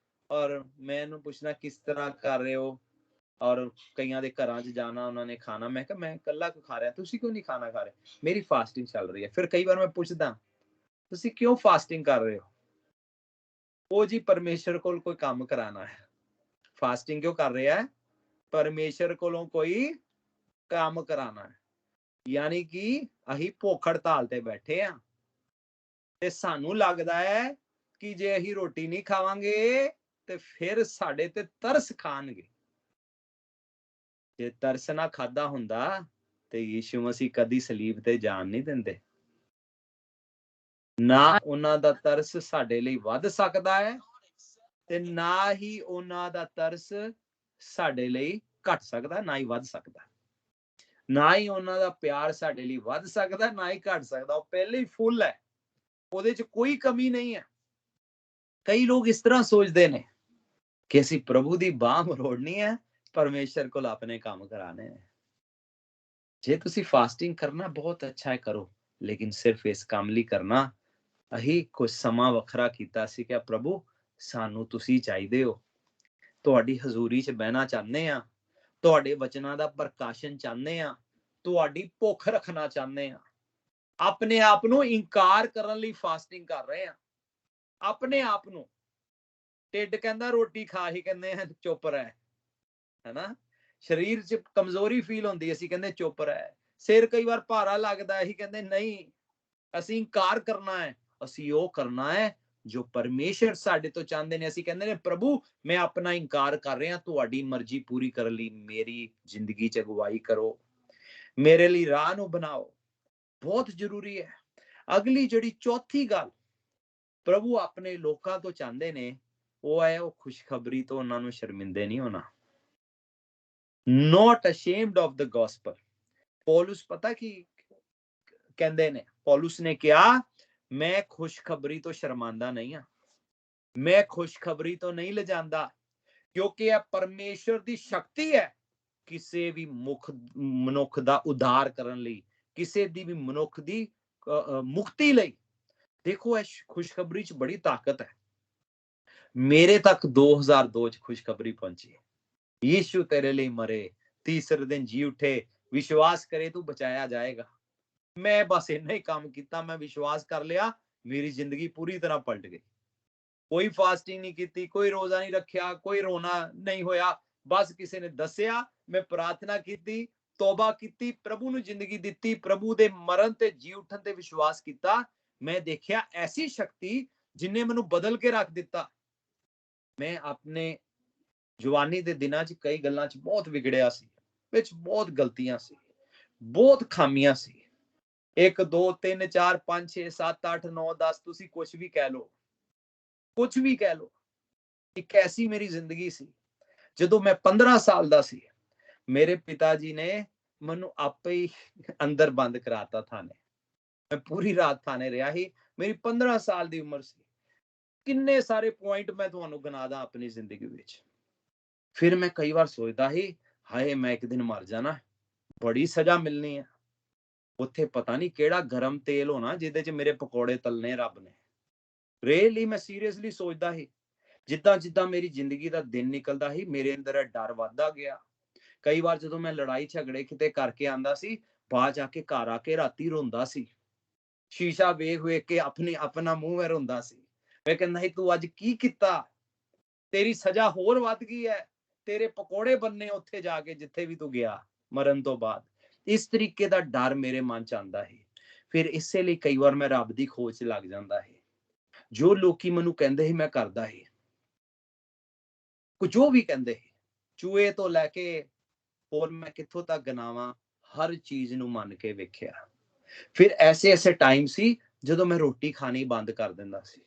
ਔਰ ਮੈਂ ਇਹਨੂੰ ਪੁੱਛਣਾ ਕਿਸ ਤਰ੍ਹਾਂ ਕਰ ਰਹੇ ਹੋ, ਔਰ ਕਈਆਂ ਦੇ ਘਰਾਂ 'ਚ ਜਾਣਾ, ਉਹਨਾਂ ਨੇ ਖਾਣਾ, ਮੈਂ ਕਿਹਾ ਮੈਂ ਇਕੱਲਾ ਕਿਉਂ ਖਾ ਰਿਹਾ, ਤੁਸੀਂ ਕਿਉਂ ਨਹੀਂ ਖਾਣਾ ਖਾ ਰਹੇ? ਮੇਰੀ ਫਾਸਟਿੰਗ ਚੱਲ ਰਹੀ ਹੈ। ਫਿਰ ਕਈ ਵਾਰ ਮੈਂ ਪੁੱਛਦਾ ਤੁਸੀਂ ਕਿਉਂ ਫਾਸਟਿੰਗ ਕਰ ਰਹੇ ਹੋ? ਉਹ ਜੀ ਪਰਮੇਸ਼ਰ ਕੋਲ ਕੋਈ ਕੰਮ ਕਰਾਣਾ ਹੈ। ਫਾਸਟਿੰਗ ਕਿਉਂ ਕਰ ਰਿਹਾ ਹੈ? ਪਰਮੇਸ਼ਰ ਕੋਲੋਂ ਕੋਈ ਕੰਮ ਕਰਾਣਾ ਹੈ। ਯਾਨੀ ਕਿ ਅਸੀਂ ਭੁੱਖ ਹੜਤਾਲ ਤੇ ਬੈਠੇ ਆ ਤੇ ਸਾਨੂੰ ਲੱਗਦਾ ਹੈ ਕਿ ਜੇ ਅਸੀਂ ਰੋਟੀ ਨਹੀਂ ਖਾਵਾਂਗੇ ਤੇ ਫਿਰ ਸਾਡੇ ਤੇ ਤਰਸ ਖਾਣਗੇ। ਜੇ ਤਰਸ ਨਾ ਖਾਦਾ ਹੁੰਦਾ ਤੇ ਯੀਸ਼ੂ ਮਸੀਹ ਕਦੀ ਸਲੀਬ ਤੇ ਜਾਨ ਨਹੀਂ ਦਿੰਦੇ। ਨਾ ਉਹਨਾਂ ਦਾ ਤਰਸ ਸਾਡੇ ਲਈ ਵੱਧ ਸਕਦਾ ਹੈ ਤੇ ਨਾ ਹੀ ਉਹਨਾਂ ਦਾ ਤਰਸ ਸਾਡੇ ਲਈ ਘਟ ਸਕਦਾ, ਨਾ ਹੀ ਵੱਧ ਸਕਦਾ। ਨਾ ਹੀ ਉਹਨਾਂ ਦਾ ਪਿਆਰ ਸਾਡੇ ਲਈ ਵੱਧ ਸਕਦਾ, ਨਾ ਹੀ ਘਟ ਸਕਦਾ। ਉਹ ਪਹਿਲੇ ਹੀ ਫੁੱਲ ਹੈ, ਉਹਦੇ 'ਚ ਕੋਈ ਕਮੀ ਨਹੀਂ ਹੈ। ਕਈ ਲੋਕ ਇਸ ਤਰ੍ਹਾਂ ਸੋਚਦੇ ਨੇ ਕਿ ਅਸੀਂ ਪ੍ਰਭੂ ਦੀ ਬਾਹ ਮਰੋੜਨੀ ਹੈ, ਪਰਮੇਸ਼ਰ ਕੋਲ ਆਪਣੇ ਕੰਮ ਕਰਾਣੇ ਨੇ। ਜੇ ਤੁਸੀਂ ਫਾਸਟਿੰਗ ਕਰਨਾ ਬਹੁਤ ਅੱਛਾ ਹੈ, ਕਰੋ, ਲੇਕਿਨ ਸਿਰਫ ਇਸ ਕੰਮ ਲਈ ਕਰਨਾ। ਅਸੀਂ ਕੁਝ ਸਮਾਂ ਵੱਖਰਾ ਕੀਤਾ ਸੀ ਕਿ ਪ੍ਰਭੂ ਸਾਨੂੰ ਤੁਸੀਂ ਚਾਹੀਦੇ ਹੋ, ਤੁਹਾਡੀ ਹਜ਼ੂਰੀ 'ਚ ਬਹਿਣਾ ਚਾਹੁੰਦੇ ਆ, ਤੁਹਾਡੇ ਵਚਨਾਂ ਦਾ ਪ੍ਰਕਾਸ਼ਨ ਚਾਹੁੰਦੇ ਆ, ਤੁਹਾਡੀ ਭੁੱਖ ਰੱਖਣਾ ਚਾਹੁੰਦੇ ਆ। ਆਪਣੇ ਆਪ ਨੂੰ ਇਨਕਾਰ ਕਰਨ ਲਈ ਫਾਸਟਿੰਗ ਕਰ ਰਹੇ ਆ। ਆਪਣੇ ਆਪ ਨੂੰ ਢਿੱਡ ਕਹਿੰਦਾ ਰੋਟੀ ਖਾ, ਹੀ ਕਹਿੰਦੇ ਆ ਚੁੱਪ ਰਹਿ, ਹੈਨਾ। ਸਰੀਰ 'ਚ ਕਮਜ਼ੋਰੀ ਫੀਲ ਹੁੰਦੀ, ਅਸੀਂ ਕਹਿੰਦੇ ਚੁੱਪ ਰਹਿ। ਸਿਰ ਕਈ ਵਾਰ ਭਾਰਾ ਲੱਗਦਾ, ਅਸੀਂ ਕਹਿੰਦੇ ਨਹੀਂ, ਅਸੀਂ ਇਨਕਾਰ ਕਰਨਾ ਹੈ। ਅਸੀਂ ਉਹ ਕਰਨਾ ਹੈ ਜੋ ਪਰਮੇਸ਼ਰ ਸਾਡੇ ਤੋਂ ਚਾਹੁੰਦੇ ਨੇ। ਅਸੀਂ ਕਹਿੰਦੇ ਨੇ ਪ੍ਰਭੂ ਮੈਂ ਆਪਣਾ ਇਨਕਾਰ ਕਰ ਰਿਹਾ, ਤੁਹਾਡੀ ਮਰਜ਼ੀ ਪੂਰੀ ਕਰਨ ਲਈ ਮੇਰੀ ਜ਼ਿੰਦਗੀ 'ਚ ਅਗਵਾਈ ਕਰੋ, ਮੇਰੇ ਲਈ ਰਾਹ ਨੂੰ ਬਣਾਓ। ਬਹੁਤ ਜ਼ਰੂਰੀ ਹੈ। ਅਗਲੀ ਜਿਹੜੀ ਚੌਥੀ ਗੱਲ ਪ੍ਰਭੂ ਆਪਣੇ ਲੋਕਾਂ ਤੋਂ ਚਾਹੁੰਦੇ ਨੇ ਉਹ ਹੈ, ਉਹ ਖੁਸ਼ਖਬਰੀ ਤੋਂ ਉਹਨਾਂ ਨੂੰ ਸ਼ਰਮਿੰਦੇ ਨਹੀਂ ਹੋਣਾ। not ashamed of the gospel। ਪੌਲੁਸ ਪਤਾ ਕੀ ਕਹਿੰਦੇ ਨੇ? ਪੌਲੁਸ ਨੇ ਕਿਹਾ ਮੈਂ ਖੁਸ਼ਖਬਰੀ ਤੋਂ ਸ਼ਰਮਾਂਦਾ ਨਹੀਂ ਹਾਂ, ਮੈਂ ਖੁਸ਼ਖਬਰੀ ਤੋਂ ਨਹੀਂ ਲਜਾਂਦਾ, ਕਿਉਂਕਿ ਇਹ ਪਰਮੇਸ਼ਰ ਦੀ ਸ਼ਕਤੀ ਹੈ ਕਿਸੇ ਵੀ ਮਨੁੱਖ ਦਾ ਉਧਾਰ ਕਰਨ ਲਈ, ਕਿਸੇ ਦੀ ਵੀ ਮਨੁੱਖ ਦੀ ਮੁਕਤੀ ਲਈ। ਦੇਖੋ ਇਸ ਖੁਸ਼ਖਬਰੀ 'ਚ ਬੜੀ ਤਾਕਤ ਹੈ। ਮੇਰੇ ਤੱਕ 2002 'ਚ ਖੁਸ਼ਖਬਰੀ ਪਹੁੰਚੀ, ਯੀਸ਼ੂ ਤੇਰੇ ਲਈ ਮਰੇ, ਤੀਸਰੇ ਦਿਨ ਜੀ ਉੱਠੇ, ਵਿਸ਼ਵਾਸ ਕਰੇ ਤੂੰ ਬਚਾਇਆ ਜਾਏਗਾ। ਮੈਂ ਬਸ ਇੰਨਾ ਹੀ ਕੰਮ ਕੀਤਾ, ਮੈਂ ਵਿਸ਼ਵਾਸ ਕਰ ਲਿਆ, ਮੇਰੀ ਜ਼ਿੰਦਗੀ ਪੂਰੀ ਤਰ੍ਹਾਂ ਪਲਟ ਗਈ। ਕੋਈ ਫਾਸਟਿੰਗ ਨਹੀਂ ਕੀਤੀ, ਕੋਈ ਰੋਜ਼ਾ ਨਹੀਂ ਰੱਖਿਆ, ਕੋਈ ਰੋਣਾ ਨਹੀਂ ਹੋਇਆ। ਬਸ ਕਿਸੇ ਨੇ ਦੱਸਿਆ, ਮੈਂ ਪ੍ਰਾਰਥਨਾ ਕੀਤੀ, ਤੋਬਾ ਕੀਤੀ, ਪ੍ਰਭੂ ਨੂੰ ਜ਼ਿੰਦਗੀ ਦਿੱਤੀ, ਪ੍ਰਭੂ ਦੇ ਮਰਨ ਤੇ ਜੀ ਉੱਠਣ ਤੇ ਵਿਸ਼ਵਾਸ ਕੀਤਾ। ਮੈਂ ਦੇਖਿਆ ਐਸੀ ਸ਼ਕਤੀ ਜਿਨੇ ਮੈਨੂੰ ਬਦਲ ਕੇ ਰੱਖ ਦਿੱਤਾ। ਮੈਂ ਆਪਣੇ ਜਵਾਨੀ ਦੇ ਦਿਨਾਂ 'ਚ ਕਈ ਗੱਲਾਂ 'ਚ ਬਹੁਤ ਵਿਗੜਿਆ ਸੀ, ਵਿੱਚ ਬਹੁਤ ਗਲਤੀਆਂ ਸੀ, ਬਹੁਤ ਖਾਮੀਆਂ ਸੀ। 1 2 3 4 5 6 7 8 9 10 ਤੁਸੀਂ ਕੁਝ ਵੀ ਕਹਿ ਲਓ, ਕੁਝ ਵੀ ਕਹਿ ਲਓ। ਇੱਕ ਐਸੀ ਮੇਰੀ ਜ਼ਿੰਦਗੀ ਸੀ। ਜਦੋਂ ਮੈਂ 15 ਸਾਲ ਦਾ ਸੀ, ਮੇਰੇ ਪਿਤਾ ਜੀ ਨੇ ਮੈਨੂੰ ਆਪੇ ਹੀ ਅੰਦਰ ਬੰਦ ਕਰਾਤਾ ਥਾਣੇ। ਮੈਂ ਪੂਰੀ ਰਾਤ ਥਾਣੇ ਰਿਹਾ ਸੀ। ਮੇਰੀ 15 ਸਾਲ ਦੀ ਉਮਰ ਸੀ। ਕਿੰਨੇ ਸਾਰੇ ਪੁਆਇੰਟ ਮੈਂ ਤੁਹਾਨੂੰ ਗਿਣਾਦਾ ਆਪਣੀ ਜ਼ਿੰਦਗੀ ਵਿੱਚ। ਫਿਰ ਮੈਂ ਕਈ ਵਾਰ ਸੋਚਦਾ ਸੀ ਹਾਏ ਮੈਂ ਇੱਕ ਦਿਨ ਮਰ ਜਾਣਾ, ਬੜੀ ਸਜ਼ਾ ਮਿਲਣੀ ਹੈ। ਉੱਥੇ ਪਤਾ ਨਹੀਂ ਕਿਹੜਾ ਗਰਮ ਤੇਲ ਹੋਣਾ ਜਿਹਦੇ 'ਚ ਮੇਰੇ ਪਕੌੜੇ ਤਲਨੇ ਰੱਬ ਨੇ। ਰੀਅਲੀ ਮੈਂ ਸੀਰੀਅਸਲੀ ਸੋਚਦਾ ਸੀ। ਜਿੱਦਾਂ ਜਿੱਦਾਂ ਮੇਰੀ ਜ਼ਿੰਦਗੀ ਦਾ ਦਿਨ ਨਿਕਲਦਾ ਸੀ, ਮੇਰੇ ਅੰਦਰ ਡਰ ਵੱਧਦਾ ਗਿਆ ਕਈ ਵਾਰ ਜਦੋਂ ਮੈਂ ਲੜਾਈ ਝਗੜੇ ਕਿਤੇ ਕਰਕੇ ਆਂਦਾ ਸੀ, ਬਾਹਰ ਜਾ ਕੇ ਘਰ ਆ ਕੇ ਰਾਤੀ ਰੋਂਦਾ ਸੀ। ਸ਼ੀਸ਼ਾ ਵੇਖ ਕੇ ਆਪਣਾ ਮੂੰਹ ਮੈਂ ਰੋਂਦਾ ਸੀ। ਮੈਂ ਕਹਿੰਦਾ ਸੀ ਤੂੰ ਅੱਜ ਕੀ ਕੀਤਾ? ਤੇਰੀ ਸਜ਼ਾ ਹੋਰ ਵੱਧ ਗਈ ਹੈ। ਤੇਰੇ ਪਕੌੜੇ ਬੰਨੇ ਉੱਥੇ ਜਾ ਕੇ ਜਿੱਥੇ ਵੀ ਤੂੰ ਗਿਆ ਮਰਨ ਤੋਂ ਬਾਅਦ। ਇਸ ਤਰੀਕੇ ਦਾ ਡਰ ਮੇਰੇ ਮਨ ਚ ਆਂਦਾ ਹੈ। ਫਿਰ ਇਸੇ ਲਈ ਕਈ ਵਾਰ ਮੈਂ ਰੱਬ ਦੀ ਖੋਜ ਲੱਗ ਜਾਂਦਾ ਹੈ। ਜੋ ਲੋਕੀ ਮੈਨੂੰ ਕਹਿੰਦੇ ਸੀ ਮੈਂ ਕਰਦਾ ਹੈ, ਜੋ ਵੀ ਕਹਿੰਦੇ ਸੀ, ਚੂਹੇ ਤੋਂ ਲੈ ਕੇ ਹੋਰ ਮੈਂ ਕਿੱਥੋਂ ਤੱਕ ਗਨਾਵਾਂ, ਹਰ ਚੀਜ਼ ਨੂੰ ਮੰਨ ਕੇ ਵੇਖਿਆ। ਫਿਰ ਐਸੇ ਟਾਈਮ ਸੀ ਜਦੋਂ ਮੈਂ ਰੋਟੀ ਖਾਣੀ ਬੰਦ ਕਰ ਦਿੰਦਾ ਸੀ,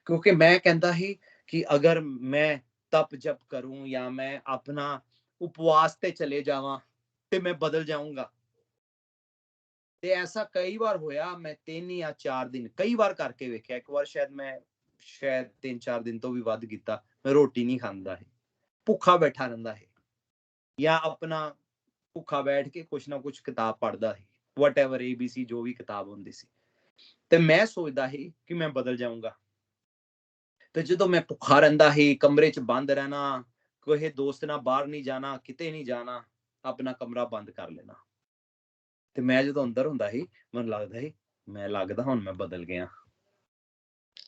ਕਿਉਂਕਿ ਮੈਂ ਕਹਿੰਦਾ ਸੀ ਕਿ ਅਗਰ ਮੈਂ ਤਪ ਜਪ ਕਰੂੰ ਜਾਂ ਮੈਂ ਆਪਣਾ ਉਪਵਾਸ ਤੇ ਚਲੇ ਜਾਵਾਂ ਤੇ ਮੈਂ ਬਦਲ ਜਾਊਂਗਾ। ਤੇ ਐਸਾ ਕਈ ਵਾਰ ਹੋਇਆ, ਮੈਂ 3 ਜਾਂ 4 ਦਿਨ ਕਈ ਵਾਰ ਕਰਕੇ ਵੇਖਿਆ। ਇੱਕ ਵਾਰ ਸ਼ਾਇਦ 3-4 ਦਿਨ ਤੋਂ ਵੀ ਵੱਧ ਕੀਤਾ, ਮੈਂ ਰੋਟੀ ਨਹੀਂ ਖਾਂਦਾ ਹੈ, ਭੁੱਖਾ ਬੈਠਾ ਰਹਿੰਦਾ ਹੈ, ਜਾਂ ਆਪਣਾ ਭੁੱਖਾ ਬੈਠ ਕੇ ਕੁਛ ਨਾ ਕੁਛ ਕਿਤਾਬ ਪੜ੍ਹਦਾ ਹੈ, ਵਟਐਵਰ ABC ਜੋ ਵੀ ਕਿਤਾਬ ਹੁੰਦੀ ਸੀ। ਤੇ ਮੈਂ ਸੋਚਦਾ ਸੀ ਕਿ ਮੈਂ ਬਦਲ ਜਾਊਂਗਾ। ਤੇ ਜਦੋਂ ਮੈਂ ਭੁੱਖਾ ਰਹਿੰਦਾ ਸੀ, ਕਮਰੇ 'ਚ ਬੰਦ ਰਹਿਣਾ, ਕੋਈ ਦੋਸਤ ਨਾਲ ਬਾਹਰ ਨਹੀਂ ਜਾਣਾ, ਕਿਤੇ ਨਹੀਂ ਜਾਣਾ, ਆਪਣਾ ਕਮਰਾ ਬੰਦ ਕਰ ਲੈਣਾ। ਤੇ ਮੈਂ ਜਦੋਂ ਅੰਦਰ ਹੁੰਦਾ ਸੀ, ਮੈਨੂੰ ਲੱਗਦਾ ਸੀ ਮੈਂ ਲੱਗਦਾ ਹੁਣ ਮੈਂ ਬਦਲ ਗਿਆ।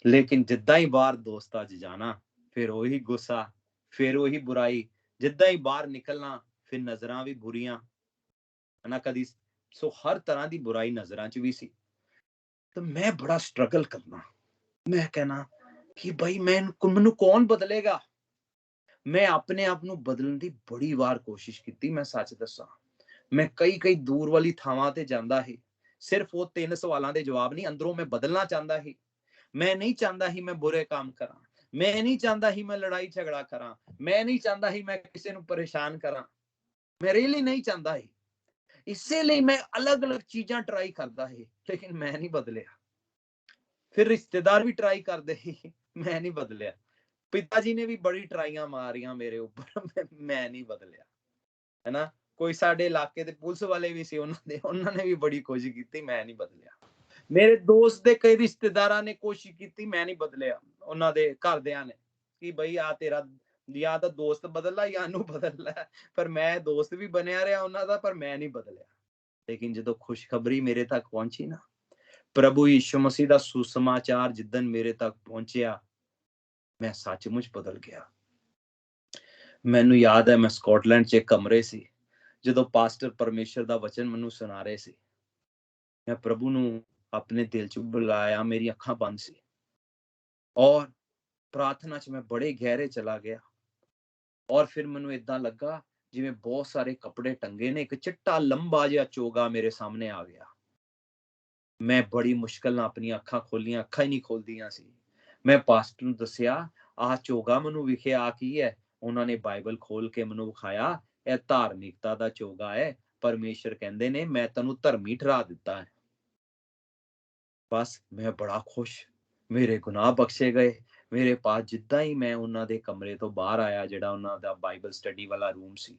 ਲੇਕਿਨ ਜਿੱਦਾਂ ਹੀ ਬਾਹਰ ਦੋਸਤਾਂ 'ਚ ਜਾਣਾ, ਫਿਰ ਉਹੀ ਗੁੱਸਾ, ਫਿਰ ਉਹੀ ਬੁਰਾਈ। ਜਿੱਦਾਂ ਹੀ ਬਾਹਰ ਨਿਕਲਣਾ, ਫਿਰ ਨਜ਼ਰਾਂ ਵੀ ਬੁਰੀਆਂ, ਹਨਾ ਕਦੀ। ਸੋ ਹਰ ਤਰ੍ਹਾਂ ਦੀ ਬੁਰਾਈ ਨਜ਼ਰਾਂ 'ਚ ਵੀ ਸੀ। ਤੇ ਮੈਂ ਬੜਾ ਸਟਰਗਲ ਕਰਨਾ। ਮੈਂ ਕਹਿਣਾ ਕਿ ਬਈ ਮੈਨੂੰ ਕੌਣ ਬਦਲੇਗਾ? ਮੈਂ ਆਪਣੇ ਆਪ ਨੂੰ ਬਦਲਣ ਦੀ ਬੜੀ ਵਾਰ ਕੋਸ਼ਿਸ਼ ਕੀਤੀ, ਮੈਂ ਸੱਚ ਦੱਸਾਂ। ਮੈਂ ਕਈ ਦੂਰ ਵਾਲੀ ਥਾਵਾਂ ਤੇ ਜਾਂਦਾ ਸੀ, ਸਿਰਫ ਉਹ 3 ਸਵਾਲਾਂ ਦੇ ਜਵਾਬ ਨਹੀਂ, ਅੰਦਰੋਂ ਮੈਂ ਬਦਲਣਾ ਚਾਹੁੰਦਾ ਸੀ। ਮੈਂ ਨਹੀਂ ਚਾਹੁੰਦਾ ਸੀ ਮੈਂ ਬੁਰੇ ਕੰਮ ਕਰਾਂ, ਮੈਂ ਨਹੀਂ ਚਾਹੁੰਦਾ ਸੀ ਮੈਂ ਲੜਾਈ ਝਗੜਾ ਕਰਾਂ, ਮੈਂ ਨਹੀਂ ਚਾਹੁੰਦਾ ਸੀ ਮੈਂ ਕਿਸੇ ਨੂੰ ਪਰੇਸ਼ਾਨ ਕਰਾਂ, ਮੈਂ ਰੀਅਲੀ ਨਹੀਂ ਚਾਹੁੰਦਾ ਸੀ। ਇਸੇ ਲਈ ਮੈਂ ਅਲੱਗ-ਅਲੱਗ ਚੀਜ਼ਾਂ ਟਰਾਈ ਕਰਦਾ ਸੀ, ਲੇਕਿਨ ਮੈਂ ਨਹੀਂ ਬਦਲਿਆ। ਫਿਰ ਰਿਸ਼ਤੇਦਾਰ ਵੀ ਟਰਾਈ ਕਰਦੇ ਸੀ, ਮੈਂ ਨਹੀਂ ਬਦਲਿਆ। ਪਿਤਾ ਜੀ ਨੇ ਵੀ ਬੜੀ ਟਰਾਈਆਂ ਮਾਰੀਆਂ ਮੇਰੇ ਉੱਪਰ, ਮੈਂ ਨਹੀਂ ਬਦਲਿਆ, ਹੈਨਾ। ਕੋਈ ਸਾਡੇ ਇਲਾਕੇ ਦੇ ਪੁਲਿਸ ਵਾਲੇ ਵੀ ਸੀ, ਉਹਨਾਂ ਨੇ ਵੀ ਬੜੀ ਕੋਸ਼ਿਸ਼ ਕੀਤੀ, ਮੈਂ ਨਹੀਂ ਬਦਲਿਆ। ਮੇਰੇ ਦੋਸਤ ਦੇ ਕਈ ਰਿਸ਼ਤੇਦਾਰਾਂ ਨੇ ਕੋਸ਼ਿਸ਼ ਕੀਤੀ, ਮੈਂ ਨਹੀਂ ਬਦਲਿਆ। ਉਹਨਾਂ ਦੇ ਘਰਦਿਆਂ ਨੇ ਕਿ ਬਈ ਆ ਤੇਰਾ ਜਾਂ ਤਾਂ ਦੋਸਤ ਬਦਲ ਲੈ ਜਾਂ ਇਹਨੂੰ ਬਦਲ ਲੈ। ਪਰ ਮੈਂ ਦੋਸਤ ਵੀ ਬਣਿਆ ਰਿਹਾ ਉਹਨਾਂ ਦਾ, ਪਰ ਮੈਂ ਨਹੀਂ ਬਦਲਿਆ। ਲੇਕਿਨ ਜਦੋਂ ਖੁਸ਼ਖਬਰੀ ਮੇਰੇ ਤੱਕ ਪਹੁੰਚੀ ਨਾ, ਪ੍ਰਭੂ ਯਿਸੂ ਮਸੀਹ ਦਾ ਸੁਸਮਾਚਾਰ ਜਿੱਦਣ ਮੇਰੇ ਤੱਕ ਪਹੁੰਚਿਆ, ਮੈਂ ਸੱਚਮੁੱਚ ਬਦਲ ਗਿਆ। ਮੈਨੂੰ ਯਾਦ ਹੈ, ਮੈਂ ਸਕਾਟਲੈਂਡ 'ਚ ਇੱਕ ਕਮਰੇ ਸੀ, ਜਦੋਂ ਪਾਸਟਰ ਪਰਮੇਸ਼ਰ ਦਾ ਵਚਨ ਮੈਨੂੰ ਸੁਣਾ ਰਹੇ ਸੀ। ਮੈਂ ਪ੍ਰਭੂ ਨੂੰ ਆਪਣੇ ਦਿਲ 'ਚ ਬੁਲਾਇਆ, ਮੇਰੀ ਅੱਖਾਂ ਬੰਦ ਸੀ, ਔਰ ਪ੍ਰਾਰਥਨਾ 'ਚ ਮੈਂ ਬੜੇ ਗਹਿਰੇ ਚਲਾ ਗਿਆ। ਔਰ ਫਿਰ ਮੈਨੂੰ ਏਦਾਂ ਲੱਗਾ ਜਿਵੇਂ ਬਹੁਤ ਸਾਰੇ ਕੱਪੜੇ ਟੰਗੇ ਨੇ, ਇੱਕ ਚਿੱਟਾ ਲੰਬਾ ਜਿਹਾ ਚੋਗਾ ਮੇਰੇ ਸਾਹਮਣੇ ਆ ਗਿਆ। ਮੈਂ ਬੜੀ ਮੁਸ਼ਕਲ ਨਾਲ ਆਪਣੀਆਂ ਅੱਖਾਂ ਖੋਲੀਆਂ, ਅੱਖਾਂ ਹੀ ਨਹੀਂ ਖੁੱਲਦੀਆਂ ਸੀ। ਮੈਂ ਪਾਸਟਰ ਨੂੰ ਦੱਸਿਆ, ਆਹ ਚੋਗਾ ਮੈਨੂੰ ਵਿਖਿਆ, ਆ ਕੀ ਹੈ? ਉਹਨਾਂ ਨੇ ਬਾਈਬਲ ਖੋਲ ਕੇ ਮੈਨੂੰ ਵਿਖਾਇਆ, ਇਹ ਧਾਰਮਿਕਤਾ ਦਾ ਚੋਗਾ ਹੈ। ਪਰਮੇਸ਼ਰ ਕਹਿੰਦੇ ਨੇ ਮੈਂ ਤੈਨੂੰ ਧਰਮੀ ਠਹਿਰਾ ਦਿੱਤਾ ਹੈ। ਬਸ ਮੈਂ ਬੜਾ ਖੁਸ਼, ਮੇਰੇ ਗੁਨਾਹ ਬਖਸ਼ੇ ਗਏ। ਮੇਰੇ ਪਾਸ ਜਿੱਦਾਂ ਹੀ ਮੈਂ ਉਹਨਾਂ ਦੇ ਕਮਰੇ ਤੋਂ ਬਾਹਰ ਆਇਆ, ਜਿਹੜਾ ਉਹਨਾਂ ਦਾ ਬਾਈਬਲ ਸਟੱਡੀ ਵਾਲਾ ਰੂਮ ਸੀ,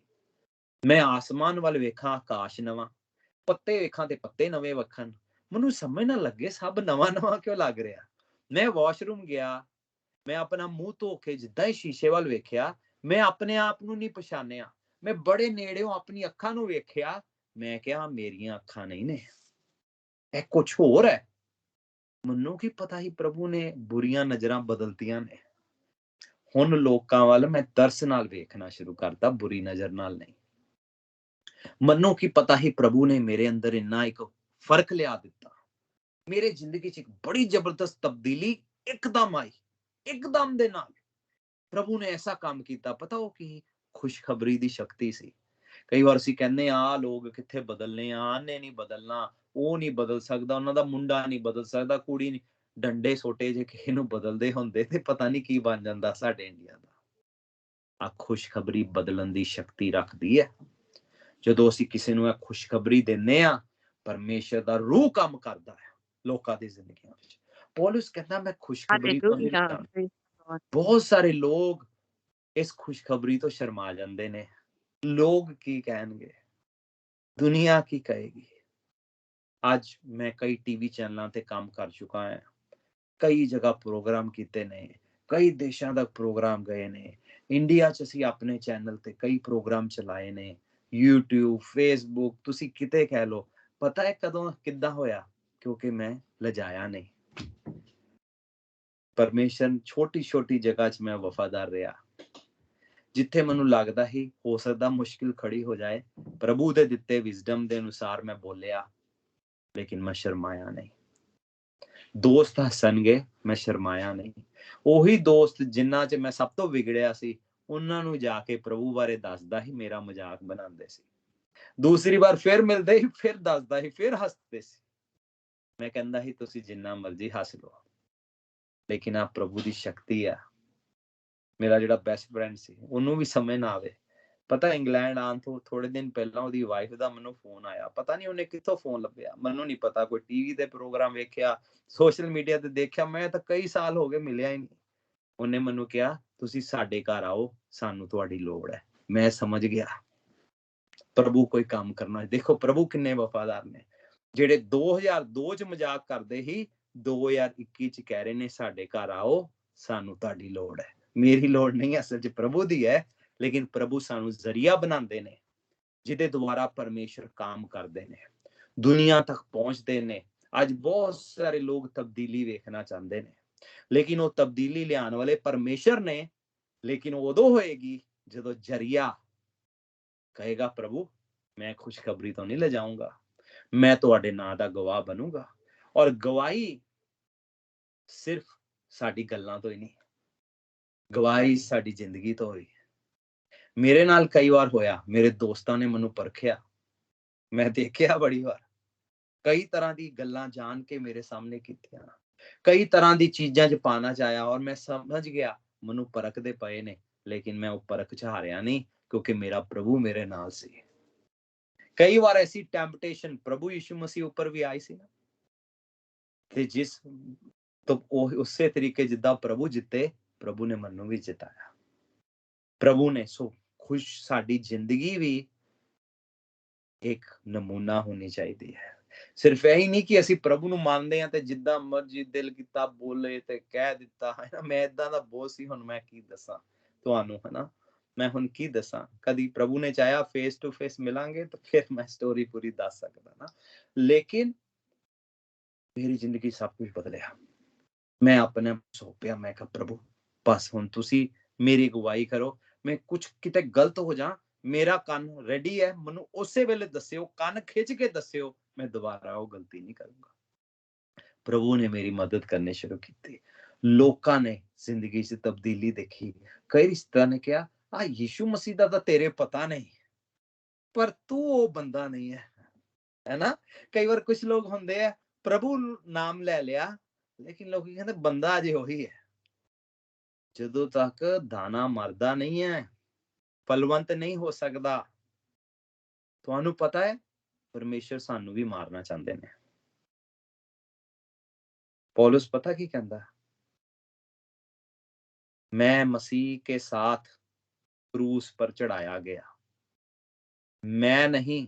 ਮੈਂ ਆਸਮਾਨ ਵੱਲ ਵੇਖਾਂ, ਆਕਾਸ਼ ਨਵਾਂ, ਪੱਤੇ ਵੇਖਾਂ ਤੇ ਪੱਤੇ ਨਵੇਂ ਵਖਣ। ਮੈਨੂੰ ਸਮਝ ਨਾ ਲੱਗੇ ਸਭ ਨਵਾਂ ਕਿਉਂ ਲੱਗ ਰਿਹਾ। ਮੈਂ ਵਾਸ਼ਰੂਮ ਗਿਆ, ਮੈਂ ਆਪਣਾ ਮੂੰਹ ਧੋ ਕੇ ਜਿੱਦਾਂ ਹੀ ਸ਼ੀਸ਼ੇ ਵੱਲ ਵੇਖਿਆ, ਮੈਂ ਆਪਣੇ ਆਪ ਨੂੰ ਨਹੀਂ ਪਛਾਣਿਆ। ਮੈਂ ਬੜੇ ਨੇੜਿਓਂ ਆਪਣੀ ਅੱਖਾਂ ਨੂੰ ਵੇਖਿਆ, ਮੈਂ ਕਿਹਾ ਮੇਰੀਆਂ ਅੱਖਾਂ ਨਹੀਂ ਨੇ, ਇਹ ਕੁਛ ਹੋਰ ਹੈ। ਮੈਨੂੰ ਕੀ ਪਤਾ ਸੀ ਪ੍ਰਭੂ ਨੇ ਬੁਰੀਆਂ ਨਜ਼ਰਾਂ ਬਦਲਤੀਆਂ ਨੇ। ਹੁਣ ਲੋਕਾਂ ਵੱਲ ਮੈਂ ਤਰਸ ਨਾਲ ਵੇਖਣਾ ਸ਼ੁਰੂ ਕਰਤਾ, ਬੁਰੀ ਨਜ਼ਰ ਨਾਲ ਨਹੀਂ। ਮੈਨੂੰ ਕੀ ਪਤਾ ਸੀ ਪ੍ਰਭੂ ਨੇ ਮੇਰੇ ਅੰਦਰ ਇੰਨਾ ਇੱਕ ਫਰਕ ਲਿਆ ਦਿੱਤਾ। ਮੇਰੇ ਜ਼ਿੰਦਗੀ 'ਚ ਇੱਕ ਬੜੀ ਜ਼ਬਰਦਸਤ ਤਬਦੀਲੀ ਇੱਕਦਮ ਆਈ, ਇੱਕਦਮ ਦੇ ਨਾਲ ਪ੍ਰਭੂ ਨੇ ਐਸਾ ਕੰਮ ਕੀਤਾ। ਪਤਾ ਉਹ ਕੀ? ਖੁਸ਼ਖਬਰੀ ਦੀ ਸ਼ਕਤੀ ਸੀ। ਕਈ ਵਾਰ ਅਸੀਂ ਕਹਿੰਦੇ ਆ ਲੋਕ ਕਿੱਥੇ ਬਦਲਨੇ ਆ, ਨੇ ਨਹੀਂ ਬਦਲਣਾ, ਉਹ ਨਹੀਂ ਬਦਲ ਸਕਦਾ, ਉਹਨਾਂ ਦਾ ਮੁੰਡਾ ਨਹੀਂ ਬਦਲ ਸਕਦਾ, ਕੁੜੀ ਨਹੀਂ। ਡੰਡੇ ਸੋਟੇ ਜੇ ਕਿਸੇ ਨੂੰ ਬਦਲਦੇ ਹੁੰਦੇ ਤੇ ਪਤਾ ਨਹੀਂ ਕੀ ਬਣ ਜਾਂਦਾ ਸਾਡੇ ਇੰਡੀਆ ਦਾ। ਆ ਖੁਸ਼ਖਬਰੀ ਬਦਲਣ ਦੀ ਸ਼ਕਤੀ ਰੱਖਦੀ ਹੈ। ਜਦੋਂ ਅਸੀਂ ਕਿਸੇ ਨੂੰ ਇਹ ਖੁਸ਼ਖਬਰੀ ਦਿੰਦੇ ਆ, ਪਰਮੇਸ਼ਰ ਦਾ ਰੂਹ ਕੰਮ ਕਰਦਾ ਹੈ ਲੋਕਾਂ ਦੀ ਜ਼ਿੰਦਗੀਆਂ ਵਿੱਚ। ਪੌਲੁਸ ਕਹਿੰਦਾ ਮੈਂ ਖੁਸ਼ਖਬਰੀ ਤੋਂ ਨਹੀਂ Hallelujah. ਡਰਦਾ। Praise God. ਬਹੁਤ ਸਾਰੇ ਲੋਕ ਇਸ ਖੁਸ਼ਖਬਰੀ ਤੋਂ ਸ਼ਰਮਾ ਜਾਂਦੇ ਨੇ। ਲੋਕ ਕੀ ਕਹਿਣਗੇ, ਦੁਨੀਆ ਕੀ ਕਹੇਗੀ। ਅੱਜ ਮੈਂ ਕਈ ਟੀਵੀ ਚੈਨਲਾਂ ਤੇ ਕੰਮ ਕਰ ਚੁੱਕਾ ਹਾਂ, ਕਈ ਜਗ੍ਹਾ ਪ੍ਰੋਗਰਾਮ ਕੀਤੇ ਨੇ, ਕਈ ਦੇਸ਼ਾਂ ਤੱਕ ਪ੍ਰੋਗਰਾਮ ਗਏ ਨੇ। ਇੰਡੀਆ 'ਚ ਅਸੀਂ ਆਪਣੇ ਚੈਨਲ ਤੇ ਕਈ ਪ੍ਰੋਗਰਾਮ ਚਲਾਏ ਨੇ, YouTube, Facebook, ਤੁਸੀਂ ਕਿਤੇ ਕਹਿ ਲਓ। ਪਤਾ ਹੈ ਕਦੋਂ ਕਿੱਦਾਂ ਹੋਇਆ? ਕਿਉਂਕਿ ਮੈਂ ਲਜਾਇਆ ਨਹੀਂ। ਪਰਮੇਸ਼ਰ ਛੋਟੀ ਛੋਟੀ ਜਗ੍ਹਾ 'ਚ ਮੈਂ ਵਫਾਦਾਰ ਰਿਹਾ। ਜਿੱਥੇ ਮੈਨੂੰ ਲੱਗਦਾ ਹੀ ਹੋ ਸਕਦਾ ਮੁਸ਼ਕਿਲ ਖੜੀ ਹੋ ਜਾਏ, ਪ੍ਰਭੂ ਦੇ ਦਿੱਤੇ ਵਿਜ਼ਡਮ ਦੇ ਅਨੁਸਾਰ ਮੈਂ ਬੋਲਿਆ, ਲੇਕਿਨ ਮੈਂ ਸ਼ਰਮਾਇਆ ਨਹੀਂ। ਦੋਸਤ ਹੱਸਣਗੇ, ਮੈਂ ਸ਼ਰਮਾਇਆ ਨਹੀਂ। ਉਹੀ ਦੋਸਤ ਜਿਨ੍ਹਾਂ 'ਚ ਮੈਂ ਸਭ ਤੋਂ ਵਿਗੜਿਆ ਸੀ, ਉਹਨਾਂ ਨੂੰ ਜਾ ਕੇ ਪ੍ਰਭੂ ਬਾਰੇ ਦੱਸਦਾ ਹੀ ਮੇਰਾ ਮਜ਼ਾਕ ਬਣਾਉਂਦੇ ਸੀ। ਦੂਸਰੀ ਵਾਰ ਫਿਰ ਮਿਲਦੇ ਹੀ ਫਿਰ ਦੱਸਦਾ ਹੀ, ਫਿਰ ਹੱਸਦੇ ਸੀ। ਮੈਂ ਕਹਿੰਦਾ ਸੀ ਤੁਸੀਂ ਜਿੰਨਾ ਮਰਜ਼ੀ ਹੱਸ ਲਓ, ਲੇਕਿਨ ਆ ਪ੍ਰਭੂ ਦੀ ਸ਼ਕਤੀ ਆ। ਮੇਰਾ ਜਿਹੜਾ ਬੈਸਟ ਫਰੈਂਡ ਸੀ, ਉਹਨੂੰ ਵੀ ਸਮਝ ਨਾ ਆਵੇ। ਪਤਾ ਇੰਗਲੈਂਡ ਆਉਣ ਤੋਂ ਥੋੜੇ ਦਿਨ ਪਹਿਲਾਂ ਉਹਦੀ ਵਾਈਫ ਦਾ ਮੈਨੂੰ ਫੋਨ ਆਇਆ। ਪਤਾ ਨਹੀਂ ਉਹਨੇ ਕਿੱਥੋਂ ਫੋਨ ਲੱਭਿਆ, ਮੈਨੂੰ ਨਹੀਂ ਪਤਾ। ਕੋਈ ਟੀਵੀ ਤੇ ਪ੍ਰੋਗਰਾਮ ਵੇਖਿਆ, ਸੋਸ਼ਲ ਮੀਡੀਆ ਤੇ ਦੇਖਿਆ, ਮੈਂ ਤਾਂ ਕਈ ਸਾਲ ਹੋ ਗਏ ਮਿਲਿਆ ਹੀ ਨਹੀਂ। ਉਹਨੇ ਮੈਨੂੰ ਕਿਹਾ ਤੁਸੀਂ ਸਾਡੇ ਘਰ ਆਓ, ਸਾਨੂੰ ਤੁਹਾਡੀ ਲੋੜ ਹੈ। ਮੈਂ ਸਮਝ ਗਿਆ ਪ੍ਰਭੂ ਕੋਈ ਕੰਮ ਕਰਨਾ। ਦੇਖੋ ਪ੍ਰਭੂ ਕਿੰਨੇ ਵਫਾਦਾਰ ਨੇ, ਜਿਹੜੇ 2002 ਚ ਮਜ਼ਾਕ ਕਰਦੇ ਹੀ 2021 ਚ ਕਹਿ ਰਹੇ ਨੇ ਸਾਡੇ ਘਰ ਆਓ, ਸਾਨੂੰ ਤੁਹਾਡੀ ਲੋੜ ਹੈ। ਮੇਰੀ ਲੋੜ ਨਹੀਂ, ਅਸਲ ਚ ਪ੍ਰਭੂ ਦੀ ਹੈ। ਲੇਕਿਨ ਪ੍ਰਭੂ ਸਾਨੂੰ ਜ਼ਰੀਆ ਬਣਾਉਂਦੇ ਨੇ, ਜਿਹਦੇ ਦੁਆਰਾ ਪਰਮੇਸ਼ਰ ਕੰਮ ਕਰਦੇ ਨੇ, ਦੁਨੀਆ ਤੱਕ ਪਹੁੰਚਦੇ ਨੇ। ਅੱਜ ਬਹੁਤ ਸਾਰੇ ਲੋਕ ਤਬਦੀਲੀ ਵੇਖਣਾ ਚਾਹੁੰਦੇ ਨੇ, ਲੇਕਿਨ ਉਹ ਤਬਦੀਲੀ ਲਿਆਉਣ ਵਾਲੇ ਪਰਮੇਸ਼ਰ ਨੇ। ਲੇਕਿਨ ਉਦੋਂ ਹੋਏਗੀ ਜਦੋਂ ਜ਼ਰੀਆ ਕਹੇਗਾ ਪ੍ਰਭੂ ਮੈਂ ਖੁਸ਼ਖਬਰੀ ਤੋਂ ਨਹੀਂ ਲੈ ਜਾਊਂਗਾ, ਮੈਂ ਤੁਹਾਡੇ ਨਾਂ ਦਾ ਗਵਾਹ ਬਣੂੰਗਾ। ਔਰ ਗਵਾਹੀ ਸਿਰਫ ਸਾਡੀ ਗੱਲਾਂ ਤੋਂ ਹੀ ਨਹੀਂ, ਗਵਾਹੀ ਸਾਡੀ ਜ਼ਿੰਦਗੀ ਤੋਂ ਹੋਈ। ਮੇਰੇ ਨਾਲ ਕਈ ਵਾਰ ਹੋਇਆ, ਮੇਰੇ ਦੋਸਤਾਂ ਨੇ ਮੈਨੂੰ ਪਰਖਿਆ, ਮੈਂ ਦੇਖਿਆ ਬੜੀ ਵਾਰ। ਕਈ ਤਰ੍ਹਾਂ ਦੀ ਗੱਲਾਂ ਜਾਣ ਕੇ ਮੇਰੇ ਸਾਹਮਣੇ ਕੀਤੀਆਂ, ਕਈ ਤਰ੍ਹਾਂ ਦੀ ਚੀਜ਼ਾਂ 'ਚ ਪਾਣਾ ਚਾਹਿਆ, ਔਰ ਮੈਂ ਸਮਝ ਗਿਆ ਮੈਨੂੰ ਪਰਖਦੇ ਪਏ ਨੇ। ਲੇਕਿਨ ਮੈਂ ਉਹ ਪਰਖ 'ਚ ਹਾਰਿਆ ਨਹੀਂ, ਕਿਉਂਕਿ ਮੇਰਾ ਪ੍ਰਭੂ ਮੇਰੇ ਨਾਲ ਸੀ। ਕਈ ਵਾਰ ਐਸੀ ਟੈਂਪਟੇਸ਼ਨ ਪ੍ਰਭੂ ਯਿਸੂ ਮਸੀਹ ਉੱਪਰ ਵੀ ਆਈ ਸੀ ਨਾ, ਤੇ ਜਿਸ ਤੋਂ ਉਹ ਉਸੇ ਤਰੀਕੇ ਜਿੱਦਾਂ ਪ੍ਰਭੂ ਜਿੱਤੇ, ਪ੍ਰਭੂ ਨੇ ਮੈਨੂੰ ਵੀ ਜਿਤਾਇਆ। ਪ੍ਰਭੂ ਨੇ ਸੋ ਖੁਸ਼, ਸਾਡੀ ਜ਼ਿੰਦਗੀ ਵੀ ਇੱਕ ਨਮੂਨਾ ਹੋਣੀ ਚਾਹੀਦੀ ਹੈ। ਸਿਰਫ ਇਹੀ ਨਹੀਂ ਕਿ ਅਸੀਂ ਪ੍ਰਭੂ ਨੂੰ ਮੰਨਦੇ ਹਾਂ ਤੇ ਜਿੱਦਾਂ ਮਰਜ਼ੀ ਦਿਲ ਕੀਤਾ ਬੋਲੇ ਤੇ ਕਹਿ ਦਿੱਤਾ ਹੈ ਨਾ। ਮੈਂ ਏਦਾਂ ਦਾ ਬੋਸ ਸੀ, ਹੁਣ ਮੈਂ ਕੀ ਦੱਸਾਂ ਤੁਹਾਨੂੰ, ਹਨਾ। ਮੈਂ ਹੁਣ ਕੀ ਦੱਸਾਂ, ਕਦੀ ਪ੍ਰਭੂ ਨੇ ਚਾਹਿਆ ਫੇਸ ਟੂ ਫੇਸ ਮਿਲਾਂਗੇ ਤਾਂ ਫਿਰ ਮੈਂ ਸਟੋਰੀ ਪੂਰੀ ਦੱਸ ਸਕਦਾ ਨਾ। ਲੇਕਿਨ ਮੇਰੀ ਜ਼ਿੰਦਗੀ ਸਭ ਕੁਝ ਬਦਲਿਆ। ਮੈਂ ਆਪਣੇ ਸੌਂਪਿਆ, ਮੈਂ ਕਿਹਾ ਪ੍ਰਭੂ ਬਸ ਹੁਣ ਤੁਸੀਂ ਮੇਰੀ ਅਗਵਾਈ ਕਰੋ। ਮੈਂ ਕੁਝ ਕਿਤੇ ਗਲਤ ਹੋ ਜਾ, ਮੇਰਾ ਕੰਨ ਰੈਡੀ ਹੈ, ਮੈਨੂੰ ਉਸੇ ਵੇਲੇ ਦੱਸਿਓ, ਕੰਨ ਖਿੱਚ ਕੇ ਦੱਸਿਓ, ਮੈਂ ਦੁਬਾਰਾ ਉਹ ਗਲਤੀ ਨਹੀਂ ਕਰੂੰਗਾ। ਪ੍ਰਭੂ ਨੇ ਮੇਰੀ ਮਦਦ ਕਰਨੀ ਸ਼ੁਰੂ ਕੀਤੀ। ਲੋਕਾਂ ਨੇ ਜ਼ਿੰਦਗੀ 'ਚ ਤਬਦੀਲੀ ਦੇਖੀ। ਕਈ ਰਿਸ਼ਤੇਦਾਰਾਂ ਨੇ ਕਿਹਾ ਆ ਯਿਸੂ ਮਸੀਹ ਦਾ ਤਾਂ ਤੇਰੇ ਪਤਾ ਨਹੀਂ, ਪਰ ਤੂੰ ਉਹ ਬੰਦਾ ਨਹੀਂ ਹੈ, ਹੈ ਨਾ। ਕਈ ਵਾਰ ਕੁਝ ਲੋਕ ਹੁੰਦੇ ਆ, ਪ੍ਰਭੂ ਨਾਮ ਲੈ ਲਿਆ, ਲੇਕਿਨ ਲੋਕੀ ਕਹਿੰਦੇ ਬੰਦਾ ਅਜੇ ਉਹੀ ਹੈ। ਜਦੋਂ ਤੱਕ ਦਾਣਾ ਮਰਦਾ ਨਹੀਂ ਹੈ, ਫਲਵੰਤ ਨਹੀਂ ਹੋ ਸਕਦਾ। ਤੁਹਾਨੂੰ ਪਤਾ ਹੈ ਪਰਮੇਸ਼ਰ ਸਾਨੂੰ ਵੀ ਮਾਰਨਾ ਚਾਹੁੰਦੇ ਨੇ। पौलुस पता की कहता है, मैं मसीह के साथ क्रूस पर चढ़ाया गया, मैं नहीं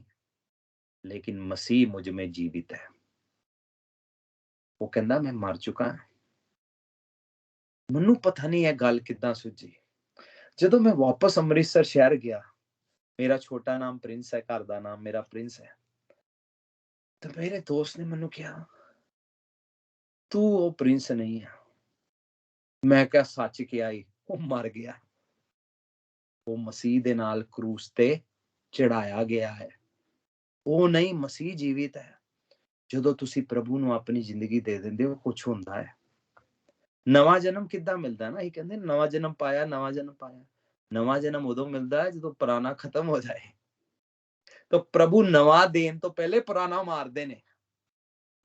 लेकिन मसीह मुझ में जीवित है। वो कहता मैं मर चुका है। ਮੈਨੂੰ ਪਤਾ ਨਹੀਂ ਇਹ ਗੱਲ ਕਿੱਦਾਂ ਸੁਝੀ। ਜਦੋਂ ਮੈਂ ਵਾਪਸ ਅੰਮ੍ਰਿਤਸਰ ਸ਼ਹਿਰ ਗਿਆ, ਮੇਰਾ ਛੋਟਾ ਨਾਮ ਪ੍ਰਿੰਸ ਹੈ, ਘਰ ਦਾ ਨਾਮ ਮੇਰਾ ਪ੍ਰਿੰਸ ਹੈ, ਤਾਂ ਮੇਰੇ ਦੋਸਤ ਨੇ ਮੈਨੂੰ ਕਿਹਾ ਤੂੰ ਉਹ ਪ੍ਰਿੰਸ ਨਹੀਂ ਹੈ। ਮੈਂ ਕਿਹਾ ਸੱਚ ਕਿਹਾ ਹੀ, ਉਹ ਮਰ ਗਿਆ, ਉਹ ਮਸੀਹ ਦੇ ਨਾਲ ਕਰੂਸ ਤੇ ਚੜਾਇਆ ਗਿਆ ਹੈ। ਉਹ ਨਹੀਂ, ਮਸੀਹ ਜੀਵਿਤ ਹੈ। ਜਦੋਂ ਤੁਸੀਂ ਪ੍ਰਭੂ ਨੂੰ ਆਪਣੀ ਜ਼ਿੰਦਗੀ ਦੇ ਦਿੰਦੇ ਹੋ, ਕੁਝ ਹੁੰਦਾ ਹੈ। ਨਵਾਂ ਜਨਮ ਕਿੱਦਾਂ ਮਿਲਦਾ ਨਾ, ਇਹ ਕਹਿੰਦੇ ਨਵਾਂ ਜਨਮ ਪਾਇਆ, ਨਵਾਂ ਜਨਮ ਪਾਇਆ। ਨਵਾਂ ਜਨਮ ਉਦੋਂ ਮਿਲਦਾ ਹੈ ਜਦੋਂ ਪੁਰਾਣਾ ਖਤਮ ਹੋ ਜਾਏ। ਤਾਂ ਪ੍ਰਭੂ ਨਵਾਂ ਦੇਣ ਤੋਂ ਪਹਿਲੇ ਪੁਰਾਣਾ ਮਾਰਦੇ ਨੇ।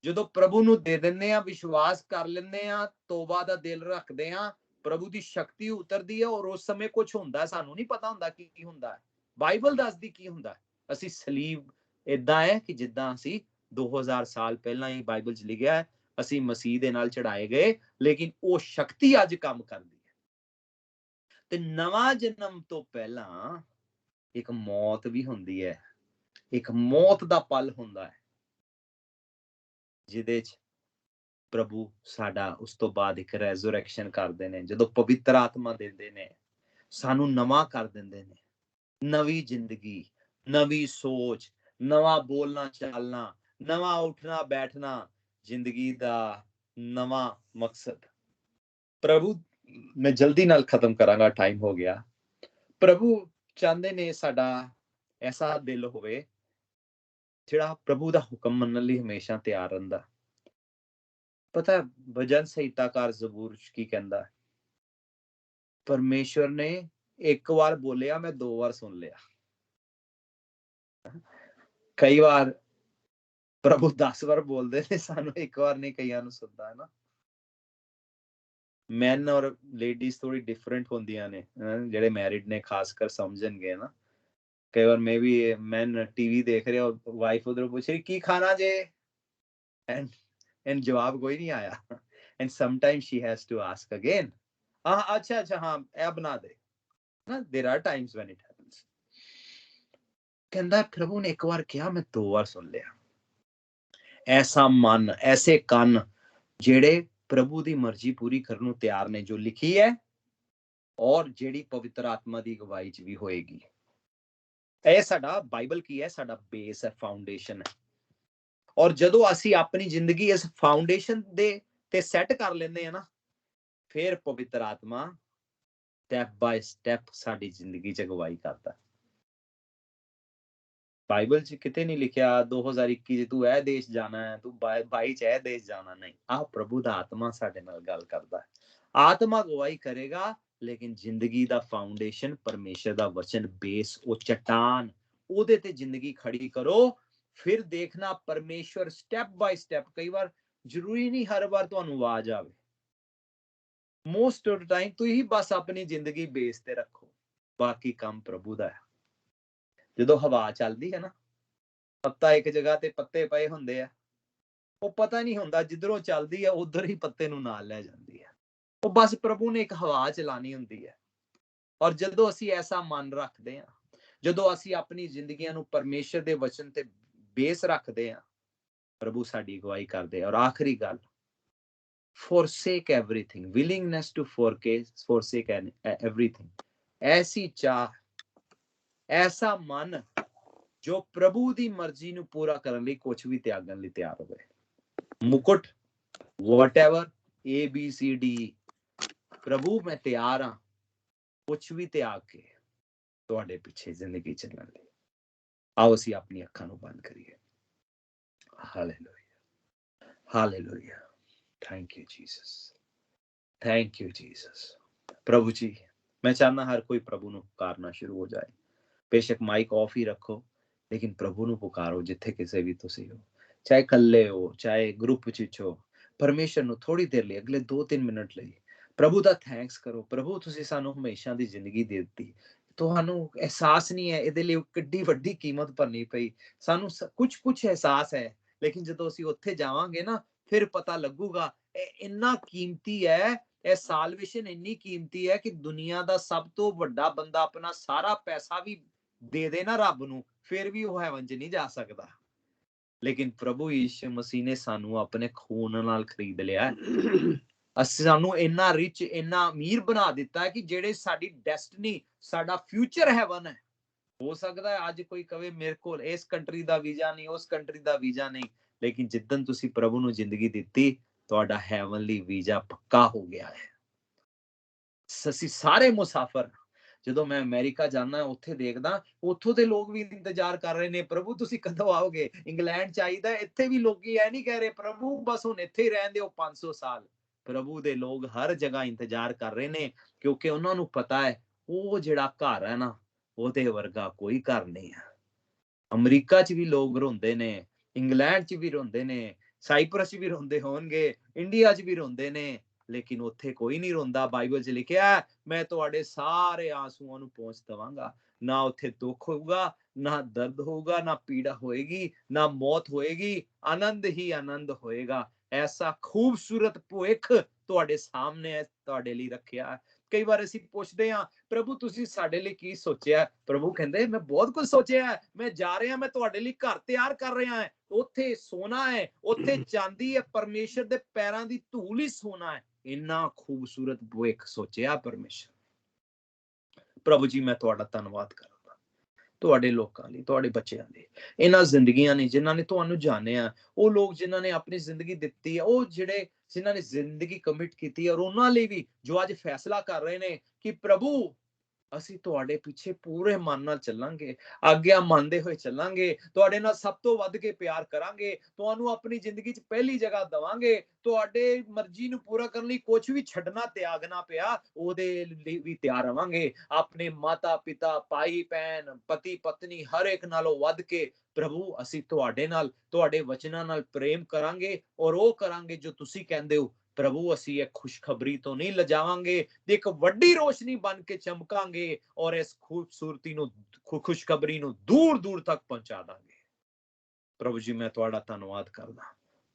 ਜਦੋਂ ਪ੍ਰਭੂ ਨੂੰ ਦੇ ਦਿੰਦੇ ਆ, ਵਿਸ਼ਵਾਸ ਕਰ ਲੈਂਦੇ ਆ, ਤੋਬਾ ਦਾ ਦਿਲ ਰੱਖਦੇ ਆ, ਪ੍ਰਭੂ ਦੀ ਸ਼ਕਤੀ ਉਤਰਦੀ ਹੈ। ਔਰ ਉਸ ਸਮੇਂ ਕੁਝ ਹੁੰਦਾ, ਸਾਨੂੰ ਨਹੀਂ ਪਤਾ ਹੁੰਦਾ ਕੀ ਹੁੰਦਾ ਹੈ। ਬਾਈਬਲ ਦੱਸਦੀ ਕੀ ਹੁੰਦਾ। ਅਸੀਂ ਸਲੀਬ ਏਦਾਂ ਹੈ ਕਿ ਜਿੱਦਾਂ ਅਸੀਂ 2000 ਸਾਲ ਪਹਿਲਾਂ ਹੀ ਬਾਈਬਲ 'ਚ ਲਿਖਿਆ ਹੈ, ਅਸੀਂ ਮਸੀਹ ਦੇ ਨਾਲ ਚੜਾਏ ਗਏ, ਲੇਕਿਨ ਉਹ ਸ਼ਕਤੀ ਅੱਜ ਕੰਮ ਕਰਦੀ ਹੈ। ਤੇ ਨਵਾਂ ਜਨਮ ਤੋਂ ਪਹਿਲਾਂ ਇੱਕ ਮੌਤ ਵੀ ਹੁੰਦੀ ਹੈ, ਇੱਕ ਮੌਤ ਦਾ ਪਲ ਹੁੰਦਾ ਹੈ, ਜਿਹਦੇ 'ਚ ਪ੍ਰਭੂ ਸਾਡਾ ਉਸ ਤੋਂ ਬਾਅਦ ਇੱਕ ਰੈਜ਼ਰੈਕਸ਼ਨ ਕਰਦੇ ਨੇ। ਜਦੋਂ ਪਵਿੱਤਰ ਆਤਮਾ ਦਿੰਦੇ ਨੇ, ਸਾਨੂੰ ਨਵਾਂ ਕਰ ਦਿੰਦੇ ਨੇ, ਨਵੀਂ ਜ਼ਿੰਦਗੀ, नवी सोच, नवा बोलना चालना, नवा उठना बैठना, जिंदगी दा नवा मकसद। प्रभु, मैं जल्दी नाल खत्म करांगा, टाइम हो गया। प्रभु चाहते ने साडा ऐसा दिल होवे जिहड़ा प्रभु दा हुक्म मनण लई हमेशा तैयार रहिंदा। पता है भजन संहिताकार जबूर की कहंदा, परमेश्वर ने एक बार बोलिया, मैं 2 बार सुन लिया। कई बार प्रभु 10 बार बोलते ने, सानू एक बार नहीं कईयां नू सुनदा है ना। मैन और लेडीज थोड़ी डिफरेंट होंदियां ने, जेड़े मैरिड ने खासकर समझणगे ना। कई बार मैं भी मैन टीवी देख रहे और वाइफ उधर पूछ रही की खाना जे, एंड जवाब कोई नहीं आया। And sometime she has to ask again, अच्छा अच्छा हाँ ए बना दे ना। There are times when it happens. कहंदा प्रभु ने एक बार कहा, मैं 2 बार सुन लिया। ऐसा मन, ऐसे कान जेड़े प्रभु दी मर्जी पूरी करन नूं तैयार ने, जो लिखी है और जेड़ी पवित्र आत्मा दी अगवाई च भी होएगी। ਇਹ ਸਾਡਾ ਬਾਈਬਲ ਕੀ ਹੈ, ਸਾਡਾ ਬੇਸ ਹੈ, ਫਾਊਂਡੇਸ਼ਨ ਹੈ। ਔਰ ਜਦੋਂ ਅਸੀਂ ਆਪਣੀ ਜ਼ਿੰਦਗੀ ਇਸ ਫਾਊਂਡੇਸ਼ਨ ਦੇ ਤੇ ਸੈੱਟ ਕਰ ਲੈਂਦੇ ਆ ਨਾ, ਫਿਰ ਪਵਿੱਤਰ ਆਤਮਾ ਸਟੈਪ ਬਾਈ ਸਟੈਪ ਸਾਡੀ ਜ਼ਿੰਦਗੀ ਚ ਅਗਵਾਈ ਕਰਦਾ। ਬਾਈਬਲ ਚ ਕਿਤੇ ਨਹੀਂ ਲਿਖਿਆ 2021 ਚ ਤੂੰ ਇਹ ਦੇਸ਼ ਜਾਣਾ ਹੈ, ਤੂੰ 22 ਚ ਇਹ ਦੇਸ਼ ਜਾਣਾ, ਨਹੀਂ। ਆਹ ਪ੍ਰਭੂ ਦਾ ਆਤਮਾ ਸਾਡੇ ਨਾਲ ਗੱਲ ਕਰਦਾ ਹੈ। ਆਤਮਾ ਅਗਵਾਈ ਕਰੇਗਾ, लेकिन जिंदगी दा फाउंडेशन परमेश्वर दा वचन बेस, वो चट्टान, ओदे ते जिंदगी खड़ी करो, फिर देखना परमेश्वर स्टेप बाय स्टेप। कई बार जरूरी नहीं हर बार तुहानू आवाज आवे, मोस्ट ऑफ द टाइम तुम ही बस अपनी जिंदगी बेस ते रखो, बाकी काम प्रभु दा है। जदों हवा चलदी है ना, पत्ता एक जगह ते पत्ते पए हुंदे आ, वो पता नहीं हुंदा जिधरों चलदी है उधर ही पत्ते नू नाल ले जांदी है। ਉਹ ਬਸ ਪ੍ਰਭੂ ਨੇ ਇੱਕ ਹਵਾ ਚਲਾਣੀ ਹੁੰਦੀ ਹੈ। ਔਰ ਜਦੋਂ ਅਸੀਂ ਐਸਾ ਮਨ ਰੱਖਦੇ ਹਾਂ, ਜਦੋਂ ਅਸੀਂ ਆਪਣੀ ਜ਼ਿੰਦਗੀਆਂ ਨੂੰ ਪਰਮੇਸ਼ਰ ਦੇ ਵਚਨ ਤੇ ਬੇਸ ਰੱਖਦੇ ਹਾਂ, ਪ੍ਰਭੂ ਸਾਡੀ ਅਗਵਾਈ ਕਰਦੇ। ਔਰ ਆਖਰੀ ਗੱਲ, forsake everything, willingness to forsake everything। ਐਸੀ ਚਾਹ, ਐਸਾ ਮਨ ਜੋ ਪ੍ਰਭੂ ਦੀ ਮਰਜ਼ੀ ਨੂੰ ਪੂਰਾ ਕਰਨ ਲਈ ਕੁਝ ਵੀ ਤਿਆਗਣ ਲਈ ਤਿਆਰ ਹੋਵੇ। ਮੁਕਟ, whatever, ABCD, प्रभु मैं तैयार हाँ कुछ भी त्याग के तुहाडे पिछे जिंदगी चलण लई। आओ असीं अपनी अखां नूं बंद करिए। Hallelujah, hallelujah, thank you Jesus, thank you Jesus. प्रभु जी, मैं चाहना हर कोई प्रभु नूं पुकारना शुरू हो जाए। बेशक माइक ऑफ ही रखो, लेकिन प्रभु नूं पुकारो जिथे किसे भी तुसीं हो, चाहे कल्ले हो चाहे ग्रुप च हो। परमेश्वर नूं थोड़ी देर लई, अगले 2-3 मिनट लई प्रभु दा थैंक्स करो। प्रभु तुसीं सानू हमेशा दी जिंदगी दे दित्ती, तुहानू एहसास नहीं है इहदे लई किड्डी वड्डी कीमत भरनी पई। सानू कुछ एहसास है, लेकिन जदों असीं उत्थे जावांगे ना, फिर पता लगूगा इन्ना कीमती है, ਇਹ ਸਾਲਵੇਸ਼ਨ ਇੰਨੀ ਕੀਮਤੀ ਹੈ ਕਿ ਦੁਨੀਆ ਦਾ ਸਭ ਤੋਂ ਵੱਡਾ ਬੰਦਾ ਆਪਣਾ ਸਾਰਾ ਪੈਸਾ ਵੀ ਦੇ ਦੇ ਨਾ ਰੱਬ ਨੂੰ, ਫਿਰ ਵੀ ਉਹ ਹੈਵਨ 'ਚ ਨਹੀਂ ਜਾ ਸਕਦਾ। ਲੇਕਿਨ ਪ੍ਰਭੂ ਯਿਸੂ ਮਸੀਹ ਨੇ ਸਾਨੂੰ ਆਪਣੇ ਖੂਨ ਨਾਲ ਖਰੀਦ ਲਿਆ। ਅਸੀਂ ਸਾਨੂੰ ਇੰਨਾ ਰਿਚ, ਇੰਨਾ ਅਮੀਰ ਬਣਾ ਦਿੱਤਾ ਹੈ ਕਿ ਜਿਹੜੇ ਸਾਡੀ ਡੈਸਟਨੀ, ਸਾਡਾ ਫਿਊਚਰ ਹੈਵਨ ਹੈ। ਹੋ ਸਕਦਾ ਹੈ ਅੱਜ ਕੋਈ ਕਵੇ ਮੇਰੇ ਕੋਲ ਇਸ ਕੰਟਰੀ ਦਾ ਵੀਜ਼ਾ ਨਹੀਂ, ਉਸ ਕੰਟਰੀ ਦਾ ਵੀਜ਼ਾ ਨਹੀਂ, ਲੇਕਿਨ ਜਿੱਦਣ ਤੁਸੀਂ ਪ੍ਰਭੂ ਨੂੰ ਜ਼ਿੰਦਗੀ ਦਿੱਤੀ, ਤੁਹਾਡਾ ਹੈਵਨਲੀ ਵੀਜ਼ਾ ਪੱਕਾ ਹੋ ਗਿਆ ਹੈ। ਅਸੀਂ ਸਾਰੇ ਮੁਸਾਫਰ, ਜਦੋਂ ਮੈਂ ਅਮਰੀਕਾ ਜਾਂਦਾ ਉੱਥੇ ਦੇਖਦਾ, ਉੱਥੋਂ ਦੇ ਲੋਕ ਵੀ ਇੰਤਜ਼ਾਰ ਕਰ ਰਹੇ ਨੇ, ਪ੍ਰਭੂ ਤੁਸੀਂ ਕਦੋਂ ਆਓਗੇ। ਇੰਗਲੈਂਡ ਚਾਹੀਦਾ, ਇੱਥੇ ਵੀ ਲੋਕੀ ਇਹ ਨਹੀਂ ਕਹਿ ਰਹੇ ਪ੍ਰਭੂ ਬਸ ਹੁਣ ਇੱਥੇ ਹੀ ਰਹਿਣ ਦਿਓ 500 ਸਾਲ। ਪ੍ਰਭੂ ਦੇ ਲੋਕ ਹਰ ਜਗ੍ਹਾ ਇੰਤਜ਼ਾਰ ਕਰ ਰਹੇ ਨੇ, ਕਿਉਂਕਿ ਉਹਨਾਂ ਨੂੰ ਪਤਾ ਹੈ ਉਹ ਜਿਹੜਾ ਘਰ ਹੈ ਨਾ, ਉਹਦੇ ਵਰਗਾ ਕੋਈ ਘਰ ਨਹੀਂ ਹੈ। ਅਮਰੀਕਾ 'ਚ ਵੀ ਲੋਕ ਰੋਂਦੇ ਨੇ, ਇੰਗਲੈਂਡ 'ਚ ਵੀ ਰੋਂਦੇ ਨੇ, ਸਾਈਪਰਸ 'ਚ ਵੀ ਰੋਂਦੇ ਹੋਣਗੇ, ਇੰਡੀਆ 'ਚ ਵੀ ਰੋਂਦੇ ਨੇ, ਲੇਕਿਨ ਉੱਥੇ ਕੋਈ ਨਹੀਂ ਰੋਂਦਾ। ਬਾਈਬਲ 'ਚ ਲਿਖਿਆ ਮੈਂ ਤੁਹਾਡੇ ਸਾਰੇ ਆਂਸੂਆਂ ਨੂੰ ਪਹੁੰਚ ਦੇਵਾਂਗਾ। ਨਾ ਉੱਥੇ ਦੁੱਖ ਹੋਊਗਾ, ਨਾ ਦਰਦ ਹੋਊਗਾ, ਨਾ ਪੀੜਾ ਹੋਏਗੀ, ਨਾ ਮੌਤ ਹੋਏਗੀ, ਆਨੰਦ ਹੀ ਆਨੰਦ ਹੋਏਗਾ। ਐਸਾ ਖੂਬਸੂਰਤ ਭਵਿੱਖ ਤੁਹਾਡੇ ਸਾਹਮਣੇ ਤੁਹਾਡੇ ਲਈ ਰੱਖਿਆ। ਕਈ ਵਾਰ ਅਸੀਂ ਪੁੱਛਦੇ ਹਾਂ ਪ੍ਰਭੂ ਤੁਸੀਂ ਸਾਡੇ ਲਈ ਕੀ ਸੋਚਿਆ। ਪ੍ਰਭੂ ਕਹਿੰਦੇ ਮੈਂ ਬਹੁਤ ਕੁਝ ਸੋਚਿਆ, ਮੈਂ ਜਾ ਰਿਹਾ, ਮੈਂ ਤੁਹਾਡੇ ਲਈ ਘਰ ਤਿਆਰ ਕਰ ਰਿਹਾ ਹੈ। ਉੱਥੇ ਸੋਨਾ ਹੈ, ਉੱਥੇ ਚਾਂਦੀ ਹੈ, ਪਰਮੇਸ਼ਰ ਦੇ ਪੈਰਾਂ ਦੀ ਧੂਲ ਹੀ ਸੋਨਾ ਹੈ। ਇੰਨਾ ਖੂਬਸੂਰਤ ਭਵਿੱਖ ਸੋਚਿਆ ਪਰਮੇਸ਼ਰ। ਪ੍ਰਭੂ ਜੀ ਮੈਂ ਤੁਹਾਡਾ ਧੰਨਵਾਦ ਕਰਾਂਗਾ, ਤੁਹਾਡੇ ਲੋਕਾਂ ਲਈ, ਤੁਹਾਡੇ ਬੱਚਿਆਂ ਲਈ। ਇਹਨਾਂ ਜ਼ਿੰਦਗੀਆਂ ਨੇ ਜਿਨ੍ਹਾਂ ਨੇ ਤੁਹਾਨੂੰ ਜਾਣਿਆ, ਉਹ ਲੋਕ ਜਿਨ੍ਹਾਂ ਨੇ ਆਪਣੀ ਜ਼ਿੰਦਗੀ ਦਿੱਤੀ ਹੈ, ਉਹ ਜਿਹੜੇ ਜਿਨ੍ਹਾਂ ਨੇ ਜ਼ਿੰਦਗੀ ਕਮਿਟ ਕੀਤੀ ਹੈ, ਔਰ ਉਹਨਾਂ ਲਈ ਵੀ ਜੋ ਅੱਜ ਫੈਸਲਾ ਕਰ ਰਹੇ ਨੇ ਕਿ ਪ੍ਰਭੂ ਅਸੀਂ ਤੁਹਾਡੇ ਪਿੱਛੇ ਪੂਰੇ ਮਨ ਨਾਲ ਚੱਲਾਂਗੇ, ਆਗਿਆ ਮੰਨਦੇ ਹੋਏ ਚੱਲਾਂਗੇ, ਤੁਹਾਡੇ ਨਾਲ ਸਭ ਤੋਂ ਵੱਧ ਕੇ ਪਿਆਰ ਕਰਾਂਗੇ, ਤੁਹਾਨੂੰ ਆਪਣੀ ਜ਼ਿੰਦਗੀ 'ਚ ਪਹਿਲੀ ਜਗ੍ਹਾ ਦੇਵਾਂਗੇ, ਤੁਹਾਡੇ ਮਰਜ਼ੀ ਨੂੰ ਪੂਰਾ ਕਰਨ ਲਈ ਕੁਝ ਵੀ ਛੱਡਣਾ ਤਿਆਗਣਾ ਪਿਆ ਉਹਦੇ ਲਈ ਵੀ ਤਿਆਰ ਰਵਾਂਗੇ। ਆਪਣੇ ਮਾਤਾ ਪਿਤਾ, ਭਾਈ ਭੈਣ, ਪਤੀ ਪਤਨੀ ਹਰ ਇੱਕ ਨਾਲੋਂ ਵੱਧ ਕੇ ਪ੍ਰਭੂ ਅਸੀਂ ਤੁਹਾਡੇ ਨਾਲ, ਤੁਹਾਡੇ ਵਚਨਾਂ ਨਾਲ ਪ੍ਰੇਮ ਕਰਾਂਗੇ, ਔਰ ਉਹ ਕਰਾਂਗੇ ਜੋ ਤੁਸੀਂ ਕਹਿੰਦੇ ਹੋ। ਪ੍ਰਭੂ ਅਸੀਂ ਇਹ ਖੁਸ਼ਖਬਰੀ ਤੋਂ ਨਹੀਂ ਲਜਾਵਾਂਗੇ, ਇੱਕ ਵੱਡੀ ਰੋਸ਼ਨੀ ਬਣ ਕੇ ਚਮਕਾਂਗੇ, ਔਰ ਇਸ ਖੂਬਸੂਰਤੀ ਨੂੰ, ਖੁਸ਼ਖਬਰੀ ਨੂੰ ਦੂਰ ਦੂਰ ਤੱਕ ਪਹੁੰਚਾ ਦਾਂਗੇ। ਪ੍ਰਭੂ ਜੀ ਮੈਂ ਤੁਹਾਡਾ ਧੰਨਵਾਦ ਕਰਦਾ,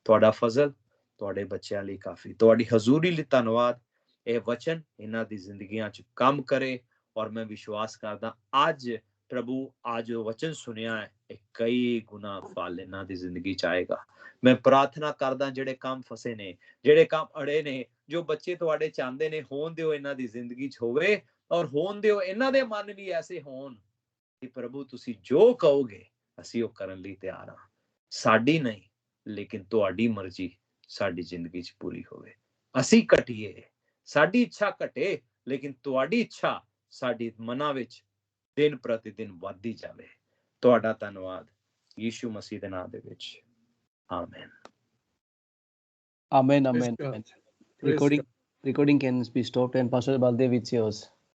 ਤੁਹਾਡਾ ਫਜ਼ਲ ਤੁਹਾਡੇ ਬੱਚਿਆਂ ਲਈ ਕਾਫੀ, ਤੁਹਾਡੀ ਹਜ਼ੂਰੀ ਲਈ ਧੰਨਵਾਦ। ਇਹ ਵਚਨ ਇਹਨਾਂ ਦੀ ਜ਼ਿੰਦਗੀਆਂ 'ਚ ਕੰਮ ਕਰੇ, ਔਰ ਮੈਂ ਵਿਸ਼ਵਾਸ ਕਰਦਾ ਅੱਜ ਪ੍ਰਭੂ ਅੱਜ ਜੋ ਵਚਨ ਸੁਣਿਆ ਹੈ ਇਹ ਕਈ ਗੁਣਾ ਫਲ ਇਹਨਾਂ ਦੀ ਜ਼ਿੰਦਗੀ 'ਚ ਆਏਗਾ। ਮੈਂ ਪ੍ਰਾਰਥਨਾ ਕਰਦਾ ਜਿਹੜੇ ਕੰਮ ਫਸੇ ਨੇ, ਜਿਹੜੇ ਕੰਮ ਅੜੇ ਨੇ, ਜੋ ਬੱਚੇ ਤੁਹਾਡੇ ਚਾਹੁੰਦੇ ਨੇ ਹੋਣ ਦਿਓ ਇਹਨਾਂ ਦੀ ਜ਼ਿੰਦਗੀ 'ਚ ਹੋਵੇ, ਔਰ ਹੋਣ ਦਿਓ ਇਹਨਾਂ ਦੇ ਮਨ ਵੀ ਐਸੇ ਹੋਣ ਕਿ ਪ੍ਰਭੂ ਤੁਸੀਂ ਜੋ ਕਹੋਗੇ ਅਸੀਂ ਉਹ ਕਰਨ ਲਈ ਤਿਆਰ ਹਾਂ। ਸਾਡੀ ਨਹੀਂ ਲੇਕਿਨ ਤੁਹਾਡੀ ਮਰਜ਼ੀ ਸਾਡੀ ਜ਼ਿੰਦਗੀ 'ਚ ਪੂਰੀ ਹੋਵੇ। ਅਸੀਂ ਘਟੀਏ, ਸਾਡੀ ਇੱਛਾ ਘਟੇ, ਲੇਕਿਨ ਤੁਹਾਡੀ ਇੱਛਾ ਸਾਡੀ ਮਨਾਂ ਵਿੱਚ ਦਿਨ ਪ੍ਰਤੀ ਦਿਨ ਵੱਧਦੀ ਜਾਵੇ। ਤੁਹਾਡਾ ਧੰਨਵਾਦ ਯੀਸ਼ੂ ਮਸੀਹ ਦੇ ਨਾਮ ਦੇ ਵਿੱਚ, amen. Amen, amen, amen. Recording can be stopped, and Pastor Baldev, it's yours.